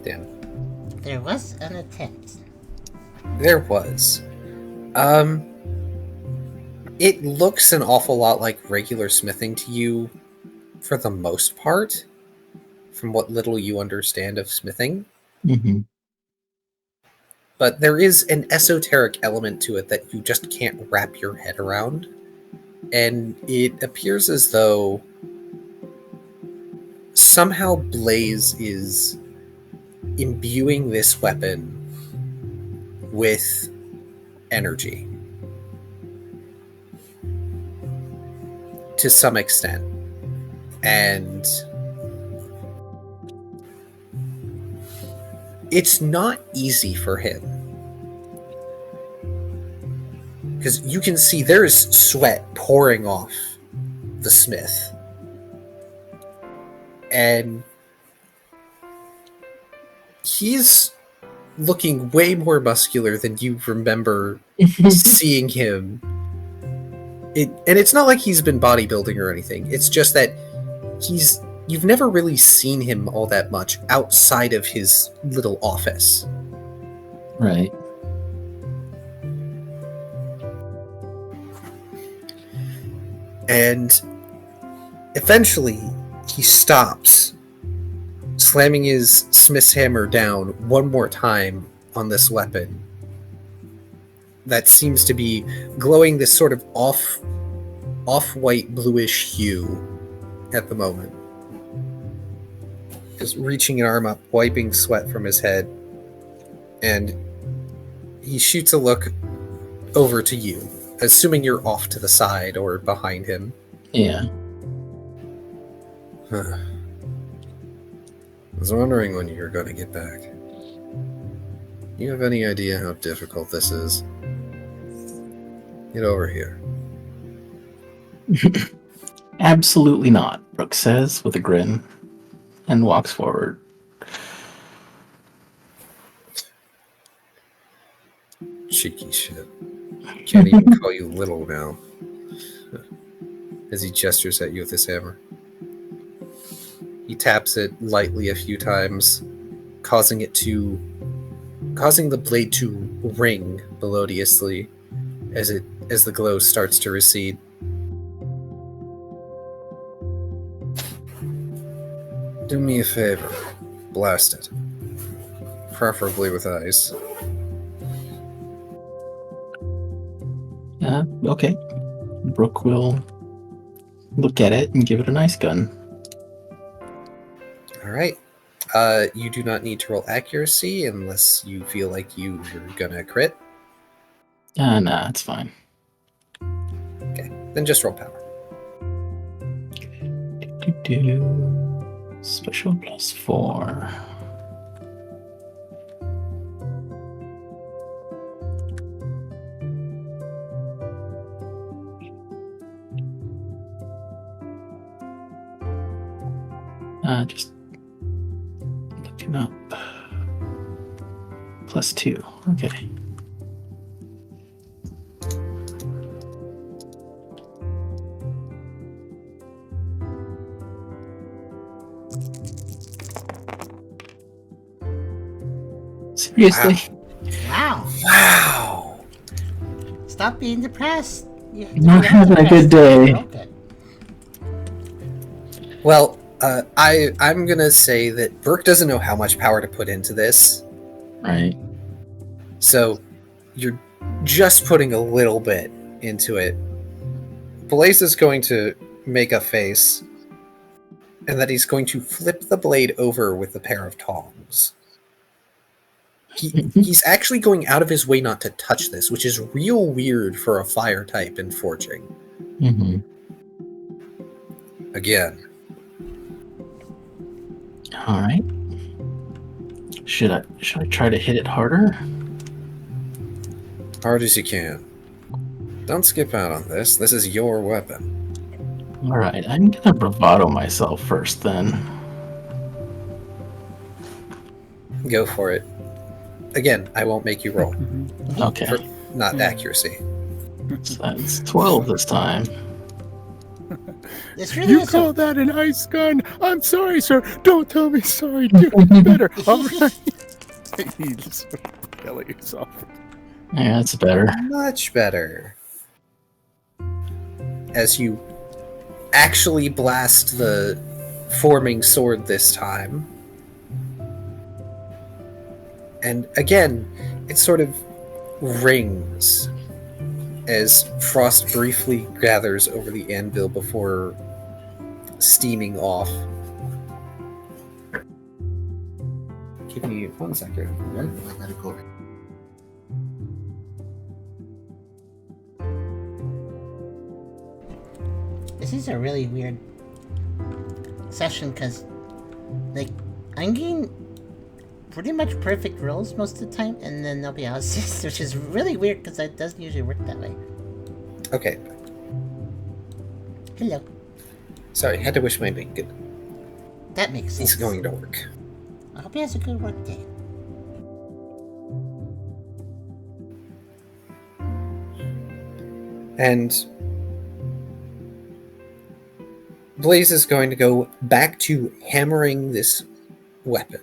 Damn. There was an attempt. There was. It looks an awful lot like regular smithing to you for the most part, from what little you understand of smithing. Mm-hmm. But there is an esoteric element to it that you just can't wrap your head around. And it appears as though somehow Blaze is imbuing this weapon with energy to some extent. And it's not easy for him, because you can see there is sweat pouring off the smith, and he's looking way more muscular than you remember seeing him. And it's not like he's been bodybuilding or anything. It's just that you've never really seen him all that much outside of his little office. Right. And eventually he stops, slamming his smith's hammer down one more time on this weapon that seems to be glowing this sort of off-white bluish hue at the moment. Just reaching an arm up, wiping sweat from his head, and he shoots a look over to you, assuming you're off to the side or behind him. Yeah. I was wondering when you're going to get back. You have any idea how difficult this is? Get over here. Absolutely not, Brooke says with a grin and walks forward. Cheeky shit. Can't even call you little now. As he gestures at you with his hammer. He taps it lightly a few times, causing the blade to ring melodiously as the glow starts to recede. Do me a favor. Blast it. Preferably with ice. Okay. Brooke will look at it and give it a nice gun. Alright. You do not need to roll accuracy unless you feel like you're gonna crit. Nah, it's fine. Okay, then just roll power. Special +4. Just looking up. +2. Okay. Seriously? Wow. Wow. Stop being depressed. You're Not having a good day. Okay. Well, I'm gonna say that Burke doesn't know how much power to put into this, Right. so you're just putting a little bit into it. Blaze is going to make a face, and then he's going to flip the blade over with a pair of tongs. He's actually going out of his way not to touch this, which is real weird for a fire type in forging. Mm-hmm. Again. All right. Should I try to hit it harder? Hard as you can. Don't skip out on this. This is your weapon. All right. I'm gonna bravado myself first, then. Go for it. Again, I won't make you roll. Okay. For not accuracy. So that's 12 this time. This really You is call that an ice gun? I'm sorry, sir. Don't tell me sorry. Do it better. All right. You just yell at yourself. Yeah, that's better. Much better. As you actually blast the forming sword this time. And again, it sort of rings as frost briefly gathers over the anvil before steaming off. Give me 1 second. I gotta go. This is a really weird session because, like, I'm getting pretty much perfect rolls most of the time, and then they'll be assists, which is really weird because that doesn't usually work that way. Okay. Hello. Sorry, had to wish my mate good. That makes sense. It's going to work. I hope he has a good work day. And Blaze is going to go back to hammering this weapon.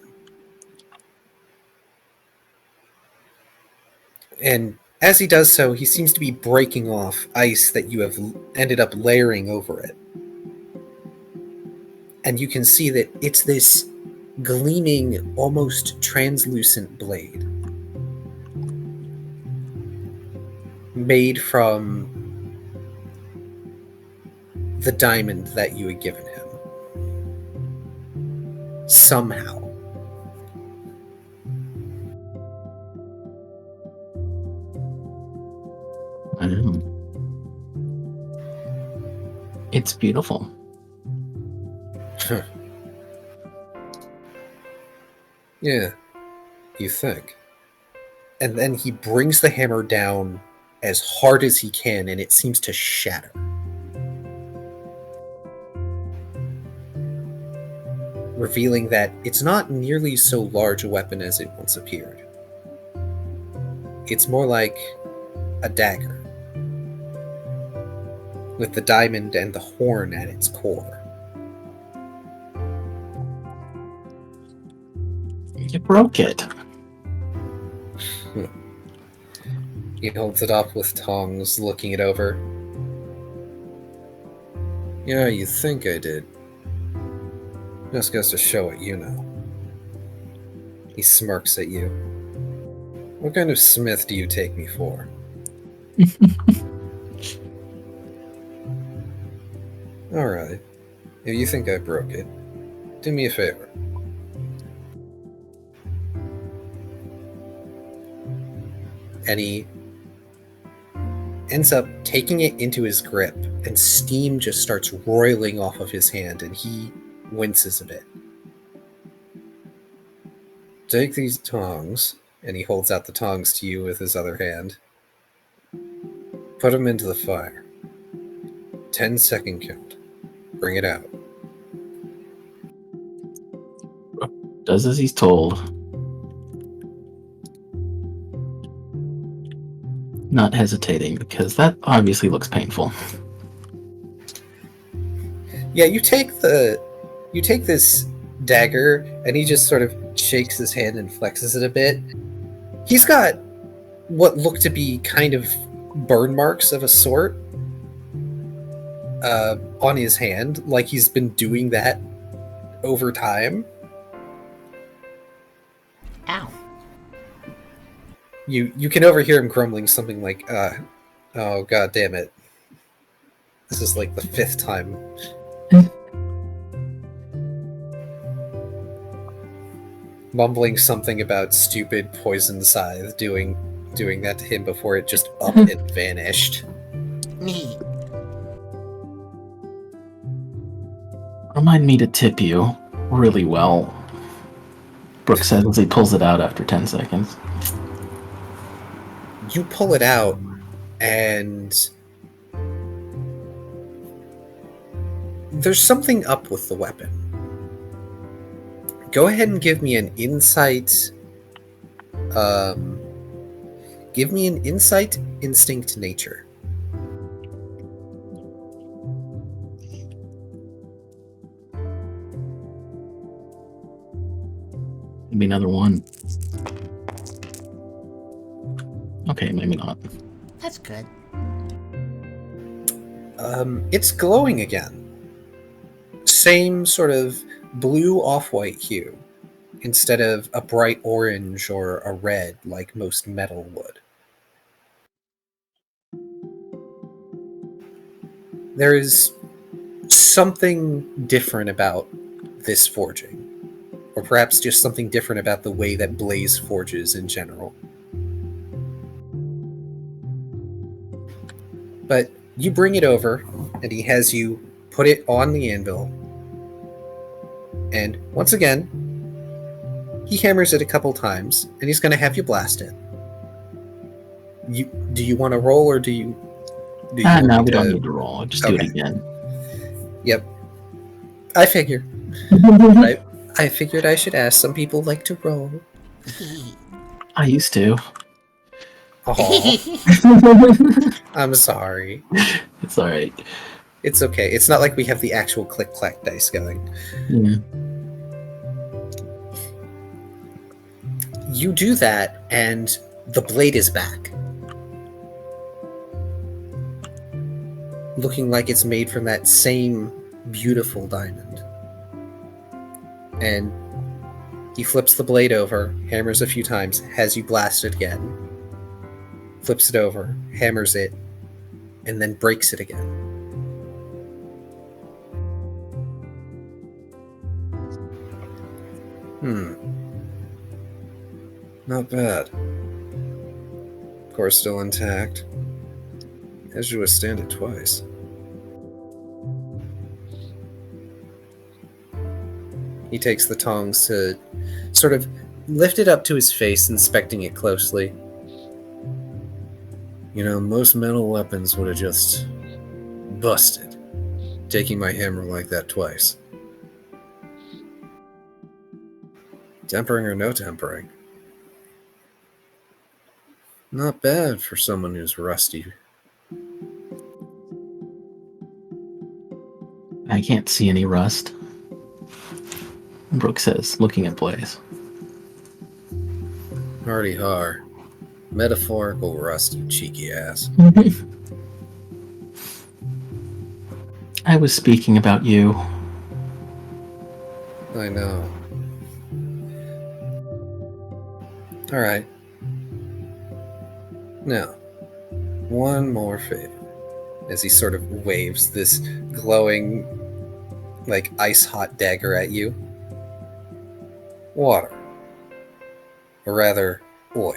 And as he does so, he seems to be breaking off ice that you have ended up layering over it. And you can see that it's this gleaming, almost translucent blade. Made from the diamond that you had given him. Somehow. It's beautiful. Yeah, you think. And then he brings the hammer down as hard as he can, and it seems to shatter. Revealing that it's not nearly so large a weapon as it once appeared. It's more like a dagger, with the diamond and the horn at its core. You broke it. He holds it up with tongs, looking it over. Yeah, you think I did. Just goes to show what you know. He smirks at you. What kind of smith do you take me for? Alright. If you think I broke it, do me a favor. And he ends up taking it into his grip and steam just starts roiling off of his hand, and he winces a bit. Take these tongs, and he holds out the tongs to you with his other hand. Put them into the fire. 10-second count. Bring it out. Does as he's told. Not hesitating, because that obviously looks painful. Yeah, you take this dagger, and he just sort of shakes his hand and flexes it a bit. He's got what look to be kind of burn marks of a sort on his hand, like he's been doing that over time. Ow. You can overhear him grumbling something like, oh, god damn it. This is like the 5th time. Mumbling something about stupid poison scythe doing that to him before it just up and vanished. Me. Remind me to tip you really well, Brooke says as he pulls it out after 10 seconds. You pull it out, and there's something up with the weapon. Go ahead and give me an insight. Give me an insight, instinct, nature. Maybe another one. Okay, maybe not. That's good. It's glowing again. Same sort of blue off-white hue, instead of a bright orange or a red like most metal would. There is something different about this forging, or perhaps just something different about the way that Blaze forges in general. But you bring it over, and he has you put it on the anvil. And once again, he hammers it a couple times, and he's going to have you blast it. Do you want to roll, or do you No, we don't need to roll. Just do it again. Yep. I figured. I figured I should ask. Some people like to roll. I used to. Oh, I'm sorry. It's alright. It's okay. It's not like we have the actual click-clack dice going. Yeah. You do that, and the blade is back. Looking like it's made from that same beautiful diamond. And he flips the blade over, hammers a few times, has you blast it again. Flips it over, hammers it, and then breaks it again. Not bad. Core still intact. As you withstand it twice. He takes the tongs to sort of lift it up to his face, inspecting it closely. You know, most metal weapons would have just busted, taking my hammer like that twice. Tempering or no tempering. Not bad for someone who's rusty. I can't see any rust, Brooke says, looking at Blaze. Hardy har. Metaphorical rust, you cheeky ass. I was speaking about you. I know. Alright. Now, one more favor. As he sort of waves this glowing, like, ice-hot dagger at you. Water. Or rather, oil.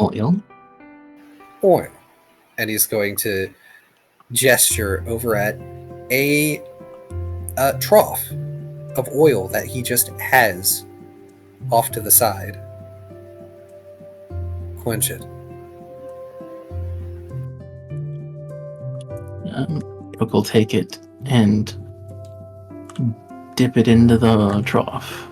Oil? Oil. And he's going to gesture over at a trough of oil that he just has off to the side. Quench it. Brooke will take it and dip it into the trough.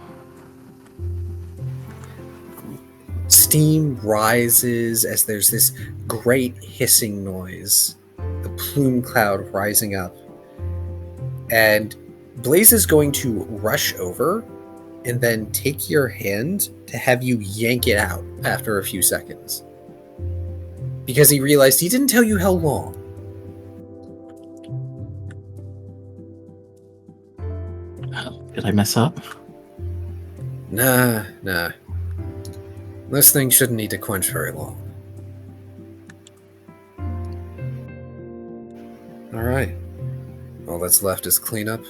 Steam rises as there's this great hissing noise, the plume cloud rising up, and Blaze is going to rush over and then take your hand to have you yank it out after a few seconds. Because he realized he didn't tell you how long. Did I mess up? Nah. This thing shouldn't need to quench very long. Alright. All that's left is cleanup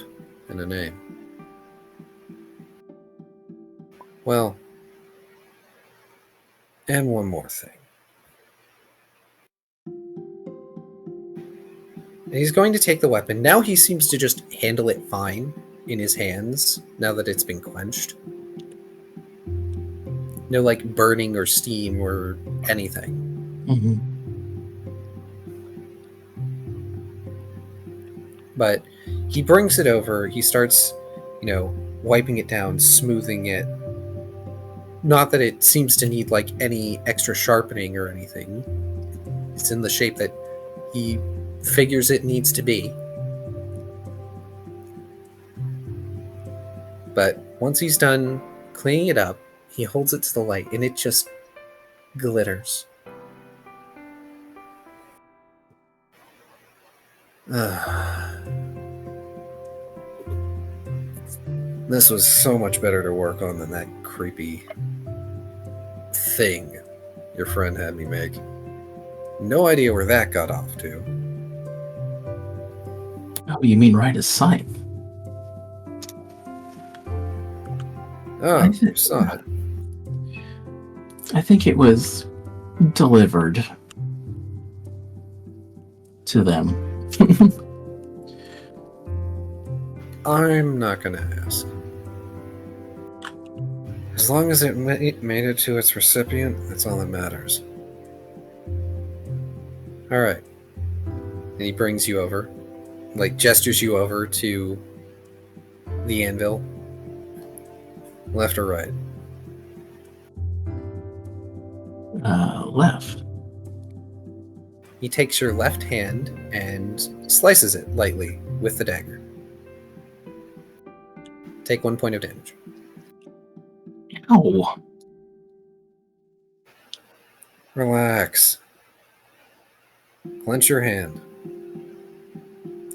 and a name. Well, and one more thing. And he's going to take the weapon. Now he seems to just handle it fine in his hands, now that it's been quenched. No, like, burning or steam or anything. Mm-hmm. But he brings it over, he starts, wiping it down, smoothing it. Not that it seems to need, like, any extra sharpening or anything. It's in the shape that he figures it needs to be. But once he's done cleaning it up, he holds it to the light, and it just glitters. This was so much better to work on than that creepy thing your friend had me make. No idea where that got off to. Oh, you mean right as sight? Oh, you saw it. I think it was delivered to them. I'm not going to ask. As long as it made it to its recipient, that's all that matters. Alright. And he brings you over. Like, gestures you over to the anvil. Left or right? Left. He takes your left hand and slices it lightly with the dagger. Take 1 point of damage. Ow. Relax. Clench your hand.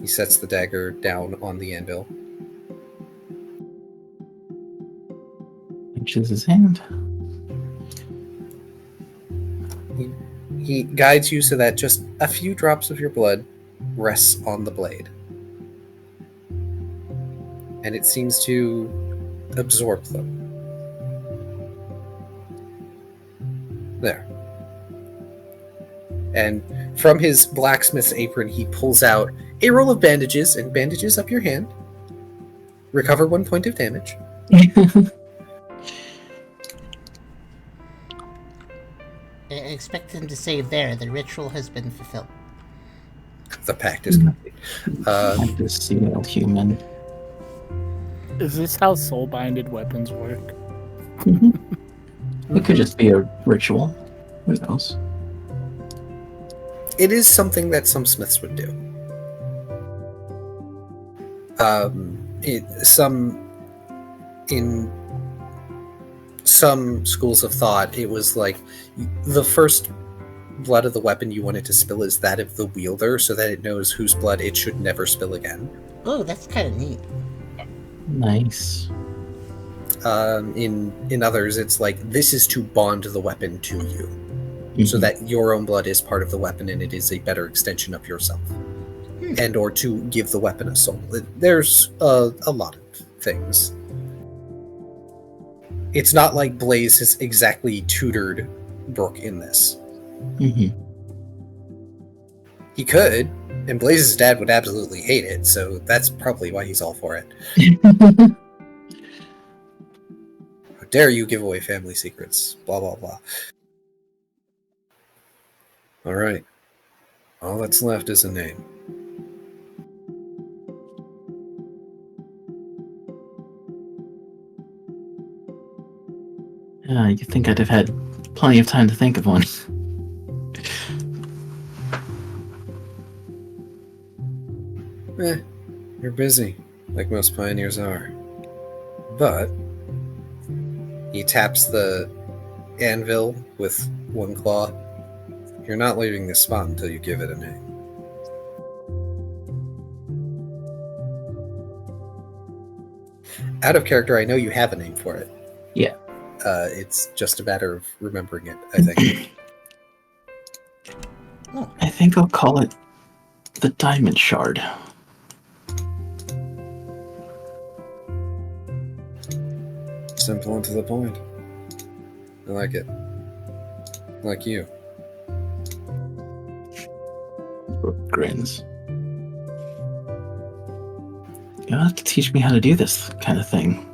He sets the dagger down on the anvil. Pinches his hand. He guides you so that just a few drops of your blood rests on the blade. And it seems to absorb them. There. And from his blacksmith's apron, he pulls out a roll of bandages and bandages up your hand. Recover 1 point of damage. I expect him to say there, the ritual has been fulfilled. The pact is complete. Like this sealed human. Is this how soul-binded weapons work? It could just be a ritual. Who knows? It is something that some smiths would do. In some schools of thought, it was like the first blood of the weapon you want it to spill is that of the wielder, so that it knows whose blood it should never spill again. Oh, that's kind of neat. Nice. In others, it's like this is to bond the weapon to you, so that your own blood is part of the weapon and it is a better extension of yourself, and or to give the weapon a soul. There's a lot of things. It's not like Blaze has exactly tutored Brooke in this. Mm-hmm. He could, And Blaze's dad would absolutely hate it, so that's probably why he's all for it. How dare you give away family secrets? Blah, blah, blah. Alright. All that's left is a name. You think I'd have had plenty of time to think of one. You're busy, like most pioneers are. But he taps the anvil with one claw. You're not leaving this spot until you give it a name. Out of character, I know you have a name for it. Yeah. It's just a matter of remembering it, I think. I think I'll call it the Diamond Shard. Simple and to the point. I like it. Like you. Brooke grins. You'll have to teach me how to do this kind of thing.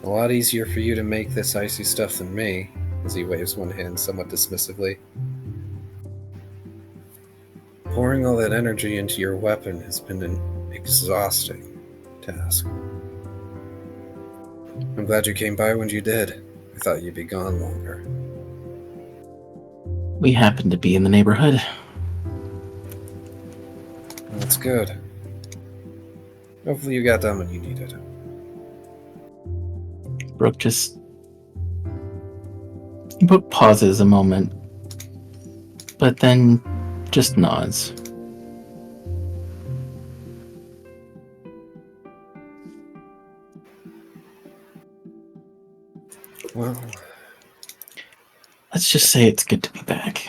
A lot easier for you to make this icy stuff than me, as he waves one hand somewhat dismissively. Pouring all that energy into your weapon has been an exhausting task. I'm glad you came by when you did. I thought you'd be gone longer. We happen to be in the neighborhood. That's good. Hopefully you got done when you needed. Brooke just... Brooke pauses a moment, but then just nods. Well, Let's just say it's good to be back.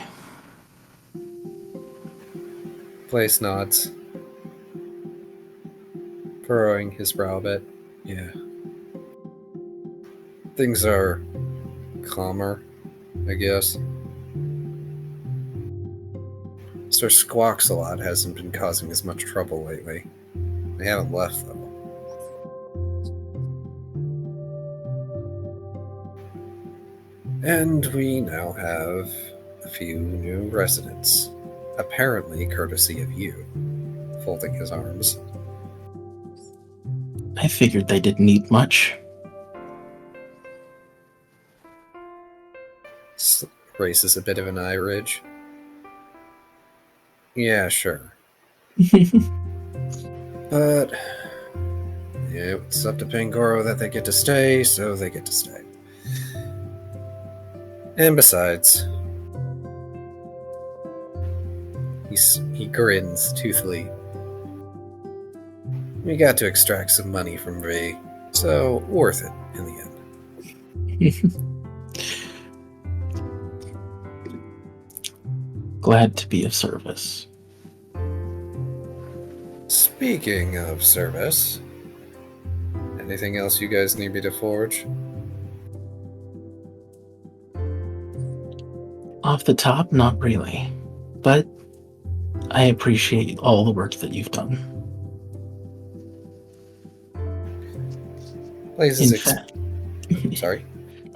Blaze nods, furrowing his brow a bit. Yeah. Things are calmer, I guess. Sir Squawks a lot hasn't been causing as much trouble lately. They haven't left, though. And we now have a few new residents, apparently courtesy of you, folding his arms. I figured they didn't eat much. Raises a bit of an eye ridge. Yeah, sure. But yeah, it's up to Pangoro that they get to stay, so they get to stay. And besides, he grins toothily. We got to extract some money from V, so worth it in the end. Glad to be of service. Speaking of service, anything else you guys need me to forge? Off the top, not really. But I appreciate all the work that you've done. Sorry?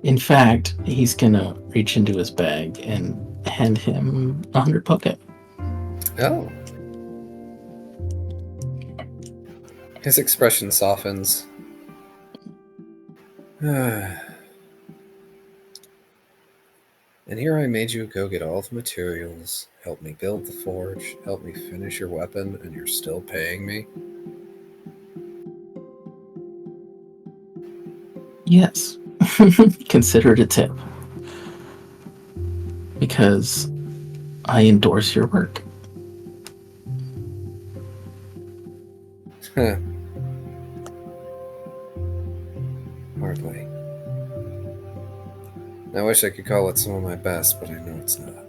In fact, he's gonna reach into his bag and hand him 100 poke. Oh. His expression softens. And here I made you go get all the materials, help me build the forge, help me finish your weapon, and you're still paying me? Yes. Consider it a tip. Because I endorse your work. Hardly. I wish I could call it some of my best, but I know it's not.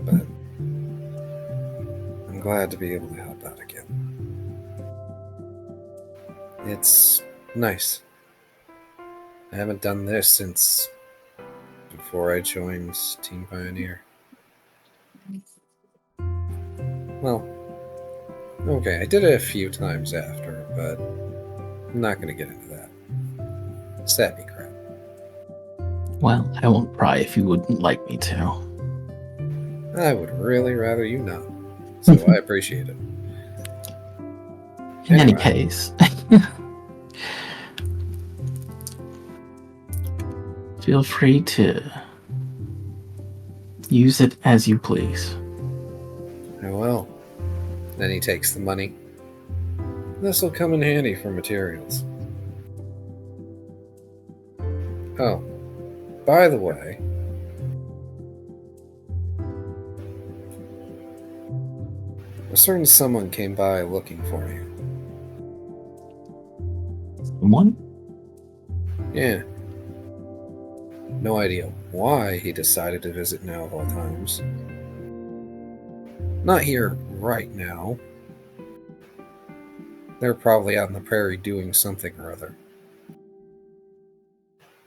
But I'm glad to be able to help out again. It's nice. I haven't done this since before I joined Team Pioneer. Well, okay, I did it a few times after, but I'm not going to get into that. Savvy crap. Well, I won't pry if you wouldn't like me to. I would really rather you not, so I appreciate it. In any Anyway. case, feel free to use it as you please. I will. Then he takes the money. This'll come in handy for materials. Oh, by the way, a certain someone came by looking for you. Someone? Yeah. No idea why he decided to visit now of all times. Not here right now. They're probably out in the prairie doing something or other.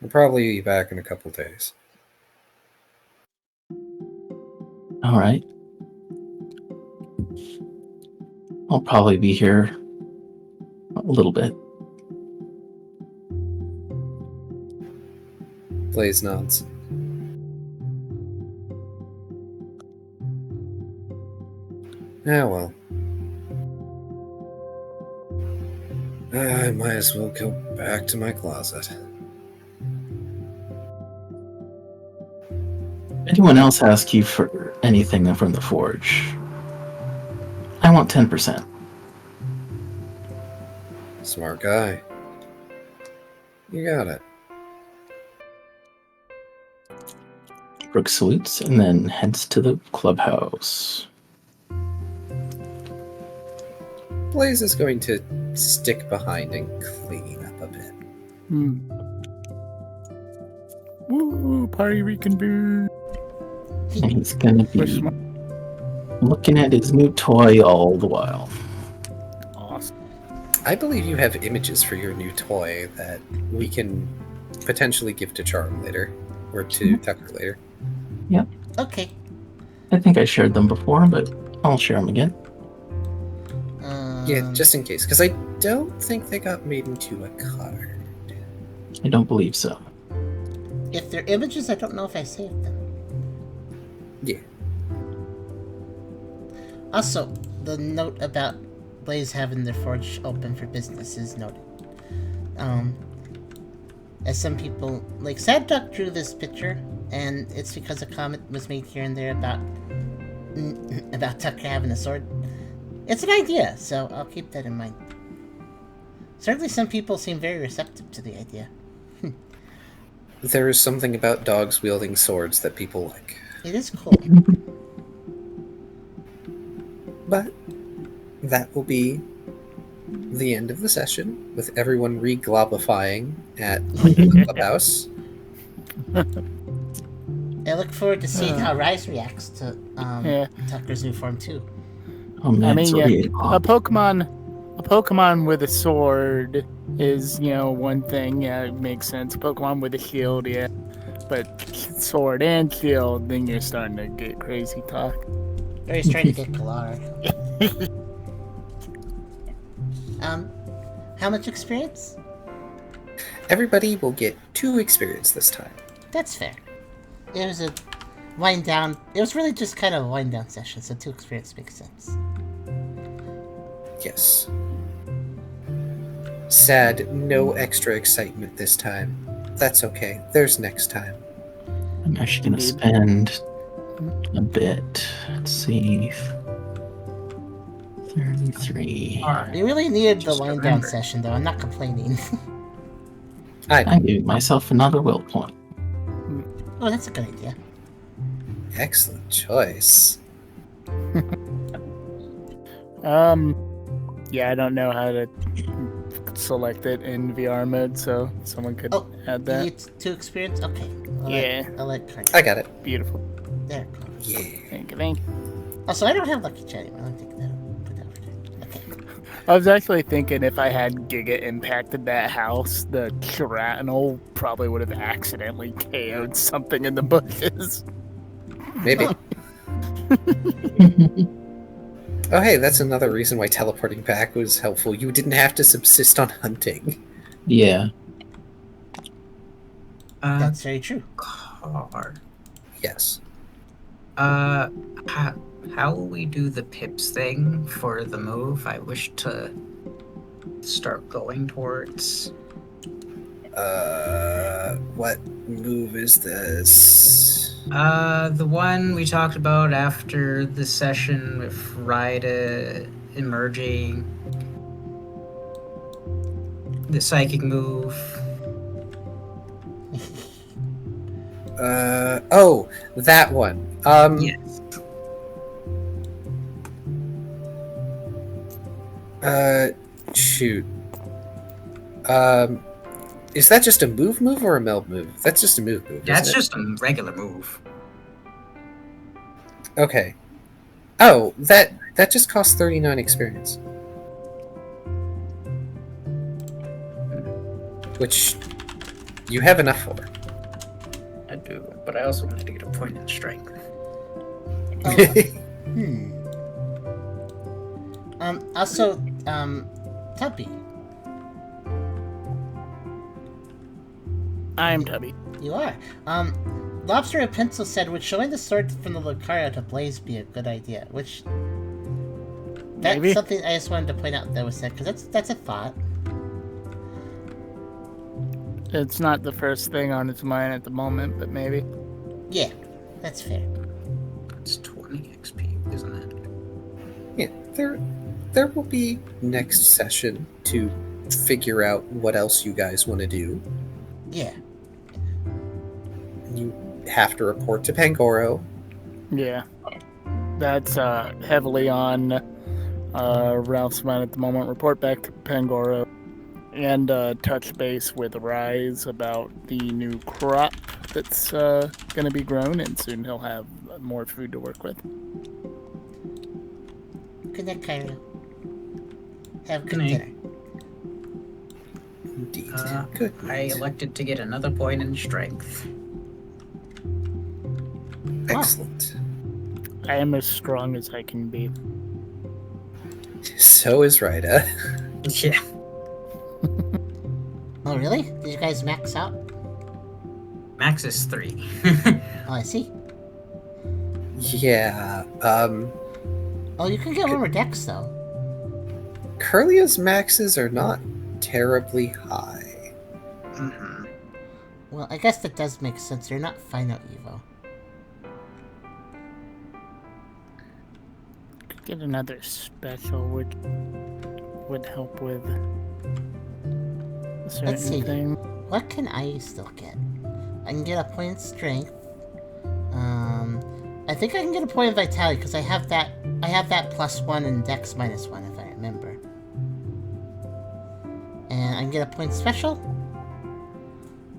They'll probably be back in a couple days. All right. I'll probably be here a little bit. Blaze nods. Ah, well. I might as well go back to my closet. Anyone else ask you for anything from the forge? I want 10%. Smart guy. You got it. Brooke salutes and then heads to the clubhouse. Blaze is going to stick behind and clean up a bit. Woo, party reconvene. And he's gonna Push be my- looking at his new toy all the while. Awesome. I believe you have images for your new toy that we can potentially give to Charm later, or to Tucker later. Okay. I think I shared them before, but I'll share them again. Yeah, just in case, because I don't think they got made into a card. I don't believe so. If they're images, I don't know if I saved them. Yeah. Also, the note about Blaze having the forge open for business is noted. As some people, like Sad Duck drew this picture, and it's because a comment was made here and there about Tucker having a sword. It's an idea, so I'll keep that in mind. Certainly some people seem very receptive to the idea. There is something about dogs wielding swords that people like. It is cool. But that will be the end of the session, with everyone re-globifying at the clubhouse. I look forward to seeing how Rise reacts to Yeah. Tucker's new form too. Oh man, I mean, it's yeah, already a Pokemon with a sword is, one thing. Yeah, it makes sense. Pokemon with a shield, yeah. But sword and shield, then you're starting to get crazy talk. Or he's trying to get Galar. How much experience? Everybody will get 2 experience this time. That's fair. It was a wind down. It was really just kind of a wind down session, so 2 experience makes sense. Yes. Sad, no extra excitement this time. That's okay. There's next time. I'm actually going to spend a bit. Let's see. 33. Alright. We really needed the Just wind down remember. session, though. I'm not complaining. I'm giving myself another will point. Oh, that's a good idea. Excellent choice. Yeah, I don't know how to select it in VR mode, so someone could Oh, add You that. need 2 experience? Okay. Yeah. I'll let Carter. I got it. Beautiful. There, cool. Yeah. Thank you. Also, I don't have Lucky Chat anymore. I don't think that'll put that over there. Okay. I was actually thinking if I had Giga impacted that house, the shrapnel probably would have accidentally KO'd something in the bushes. Maybe. Oh, hey, that's another reason why teleporting back was helpful. You didn't have to subsist on hunting. Yeah. That's very true. Car. Yes. How will we do the pips thing for the move? I wish to start going towards. What move is this? The one we talked about after the session with Ryda emerging. The psychic move. Oh, that one. Yes. Shoot. Is that just a move or a meld move? That's just a move. That's isn't it? just a regular move. Okay. Oh, that just costs 39 experience. Which you have enough for. I do, but I also wanted to get a point in strength. Also, Tubby. I'm Tubby. You are. Lobster and Pencil said, would showing the sword from the Lucario to Blaze be a good idea? Which... That's Maybe. something I just wanted to point out that was said, because that's a thought. It's not the first thing on its mind at the moment, but maybe. Yeah, that's fair. It's 20 XP, isn't it? Yeah, there will be next session to figure out what else you guys want to do. Yeah. You have to report to Pangoro. Yeah. That's heavily on Ralph's mind at the moment. Report back to Pangoro. And touch base with Rise about the new crop that's going to be grown, and soon he'll have more food to work with. Good night, Kyrio. Have a good Good night. dinner. Indeed. I Good. night. elected to get another point in strength. Excellent. I am as strong as I can be. So is Ryda. Yeah. Oh, really? Did you guys max out? Max is 3. Oh, I see. Yeah. Oh, you can get one more dex, though. Curlia's maxes are not terribly high. Mm-hmm. Well, I guess that does make sense. They're not Final Evo. Could get another special, which would help with a certain Let's see. thing. What can I still get? I can get a point in strength. I think I can get a point in vitality because I have that +1 and dex -1 if I remember. And I can get a point special.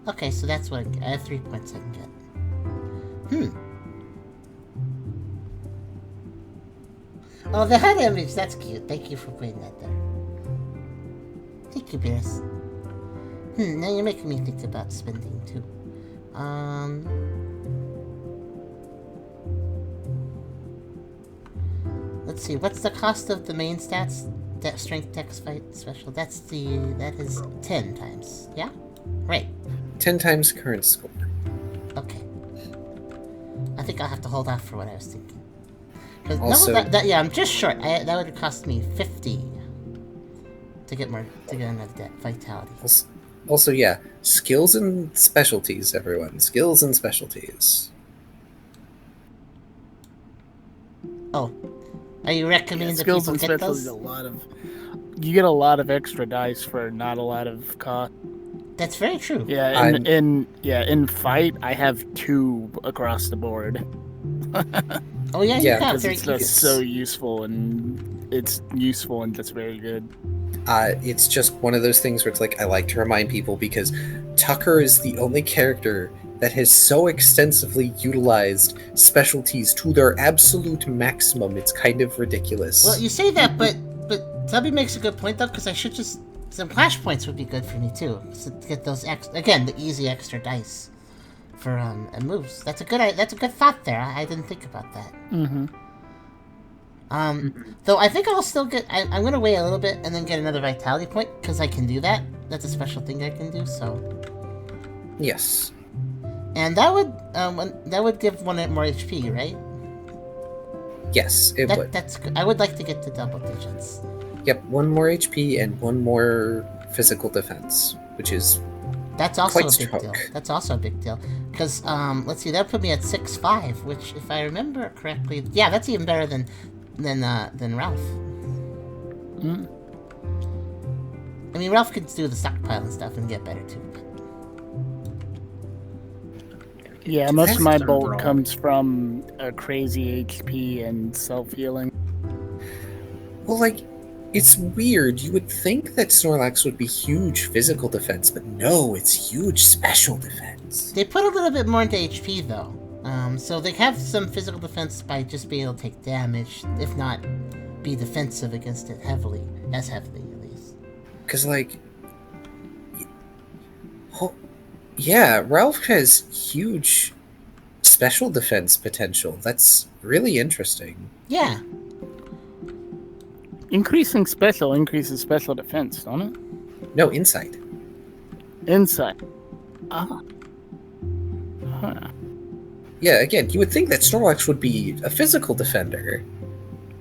Okay, so that's what I have 3 points I can get. Oh, the head image, that's cute. Thank you for putting that there. Thank you, Beers. Now you're making me think about spending too. Let's see, what's the cost of the main stats? Strength, dex, fight, special. That is 10 times. Yeah? Right. 10 times current score. Okay. I think I'll have to hold off for what I was thinking. 'Cause Also- yeah, I'm just short. That would cost me 50 to get another vitality. Also, yeah, skills and specialties, everyone. Skills and specialties. Oh. Are you recommending that Skills people and get specialties, those? you get a lot of extra dice for not a lot of cost. That's very true. Yeah, in fight, I have 2 across the board. Oh yeah, Yeah, you have Because very it's cute. just so useful, and it's useful and just very good. It's just one of those things where it's like, I like to remind people because Tucker is the only character that has so extensively utilized specialties to their absolute maximum. It's kind of ridiculous. Well, you say that, but Tubby makes a good point though, because I should just some flashpoints would be good for me too, so to get those again the easy extra dice for moves. That's a good thought there. I didn't think about that. Mm-hmm. Though I think I'll still get. I'm gonna wait a little bit and then get another vitality point because I can do that. That's a special thing I can do. So. Yes. And that would give one more HP, right? Yes, it would. That's good. I would like to get to double digits. Yep, 1 more HP and 1 more physical defense, which is that's also quite a big strong. deal. That's also a big deal because let's see, that put me at 6'5", which, if I remember correctly, yeah, that's even better than Ralph. Mm. I mean, Ralph can do the stockpile and stuff and get better too. Yeah, most of my bolt roll. comes from a crazy HP and self-healing. Well, like, it's weird. You would think that Snorlax would be huge physical defense, but no, it's huge special defense. They put a little bit more into HP though, so they have some physical defense by just being able to take damage, if not be defensive against it heavily at least. Because, like, yeah, Ralph has huge special defense potential. That's really interesting. Yeah. Increasing special increases special defense, don't it? No, insight. Insight. Ah. Huh. Yeah, again, you would think that Snorlax would be a physical defender.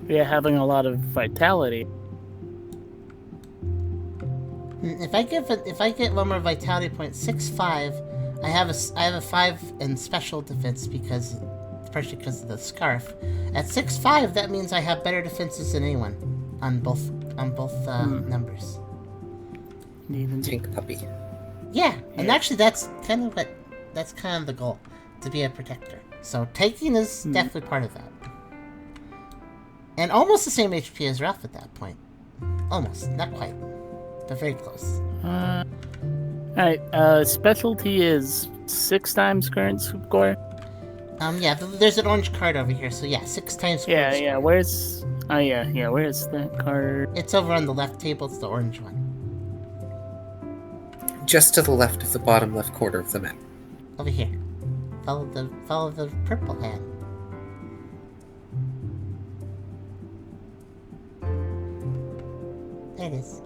Yeah, having a lot of vitality. If I get one more vitality point, 6'5", I have a 5 in special defense partially because of the scarf. At 6'5", that means I have better defenses than anyone on both numbers. Even Tank puppy. Yeah, and actually that's kind of the goal, to be a protector. So tanking is definitely part of that. And almost the same HP as Ralph at that point. Almost, not quite. But very close. Alright, specialty is 6 times current score? Yeah, there's an orange card over here, so yeah, 6 times. Yeah, where's... Oh, yeah, where's that card? It's over on the left table, it's the orange one. Just to the left of the bottom left corner of the map. Over here. Follow the purple hand. There it is.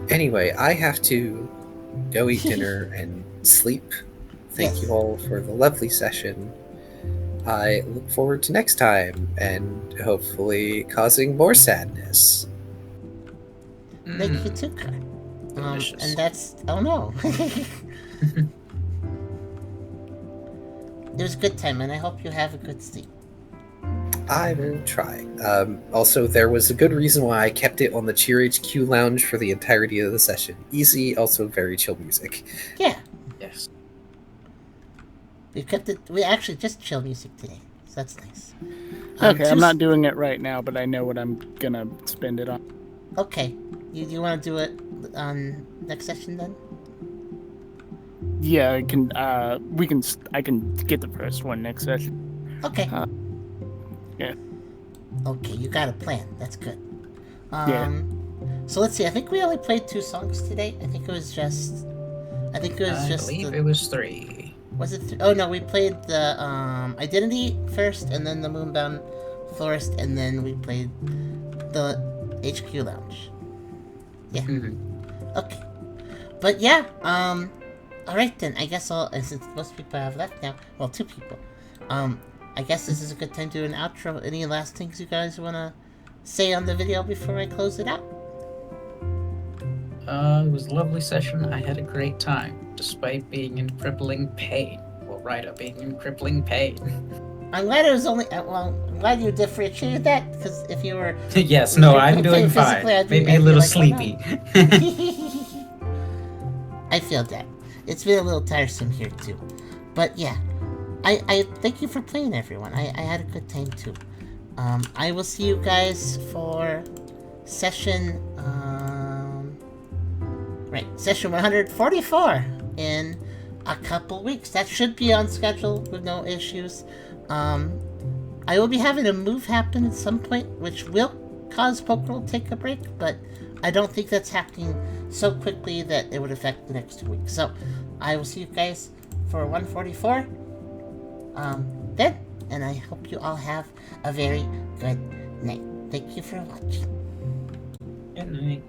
Anyway, I have to go eat dinner and sleep. Thank Yes. you all for the lovely session. I look forward to next time and hopefully causing more sadness. Thank you too, Kurt. Delicious. And that's... Oh no. It was a good time, and I hope you have a good sleep. I will try. Also, there was a good reason why I kept it on the Cheer HQ lounge for the entirety of the session. Easy, also very chill music. Yeah. Yes. We actually just chill music today, so that's nice. Okay, I'm not doing it right now, but I know what I'm gonna spend it on. Okay. You want to do it on next session then? Yeah, I can get the first one next session. Okay. Yeah. Okay, you got a plan. That's good. Yeah. So let's see. I think we only played 2 songs today. I believe it was 3. Was it? Oh no, we played the Identity first, and then the Moonbound Florist, and then we played the HQ Lounge. Yeah. Mm-hmm. Okay. But yeah. All right then. I guess since most people have left now. Well, 2 people. I guess this is a good time to do an outro. Any last things you guys want to say on the video before I close it out? It was a lovely session. I had a great time, despite being in crippling pain. Well, Ryder being in crippling pain. I'm glad it was only... I'm glad you differentiated that, because if you were... Yes, no, I'm playing doing fine. physically, I'd be Maybe a little like, oh, no. sleepy. I feel that. It's been a little tiresome here, too. But yeah, I thank you for playing, everyone. I had a good time, too. I will see you guys for session... session 144 in a couple weeks. That should be on schedule with no issues. I will be having a move happen at some point, which will cause Pokerole to take a break, but I don't think that's happening so quickly that it would affect the next 2 weeks. So I will see you guys for 144 then, and I hope you all have a very good night. Thank you for watching. Good night.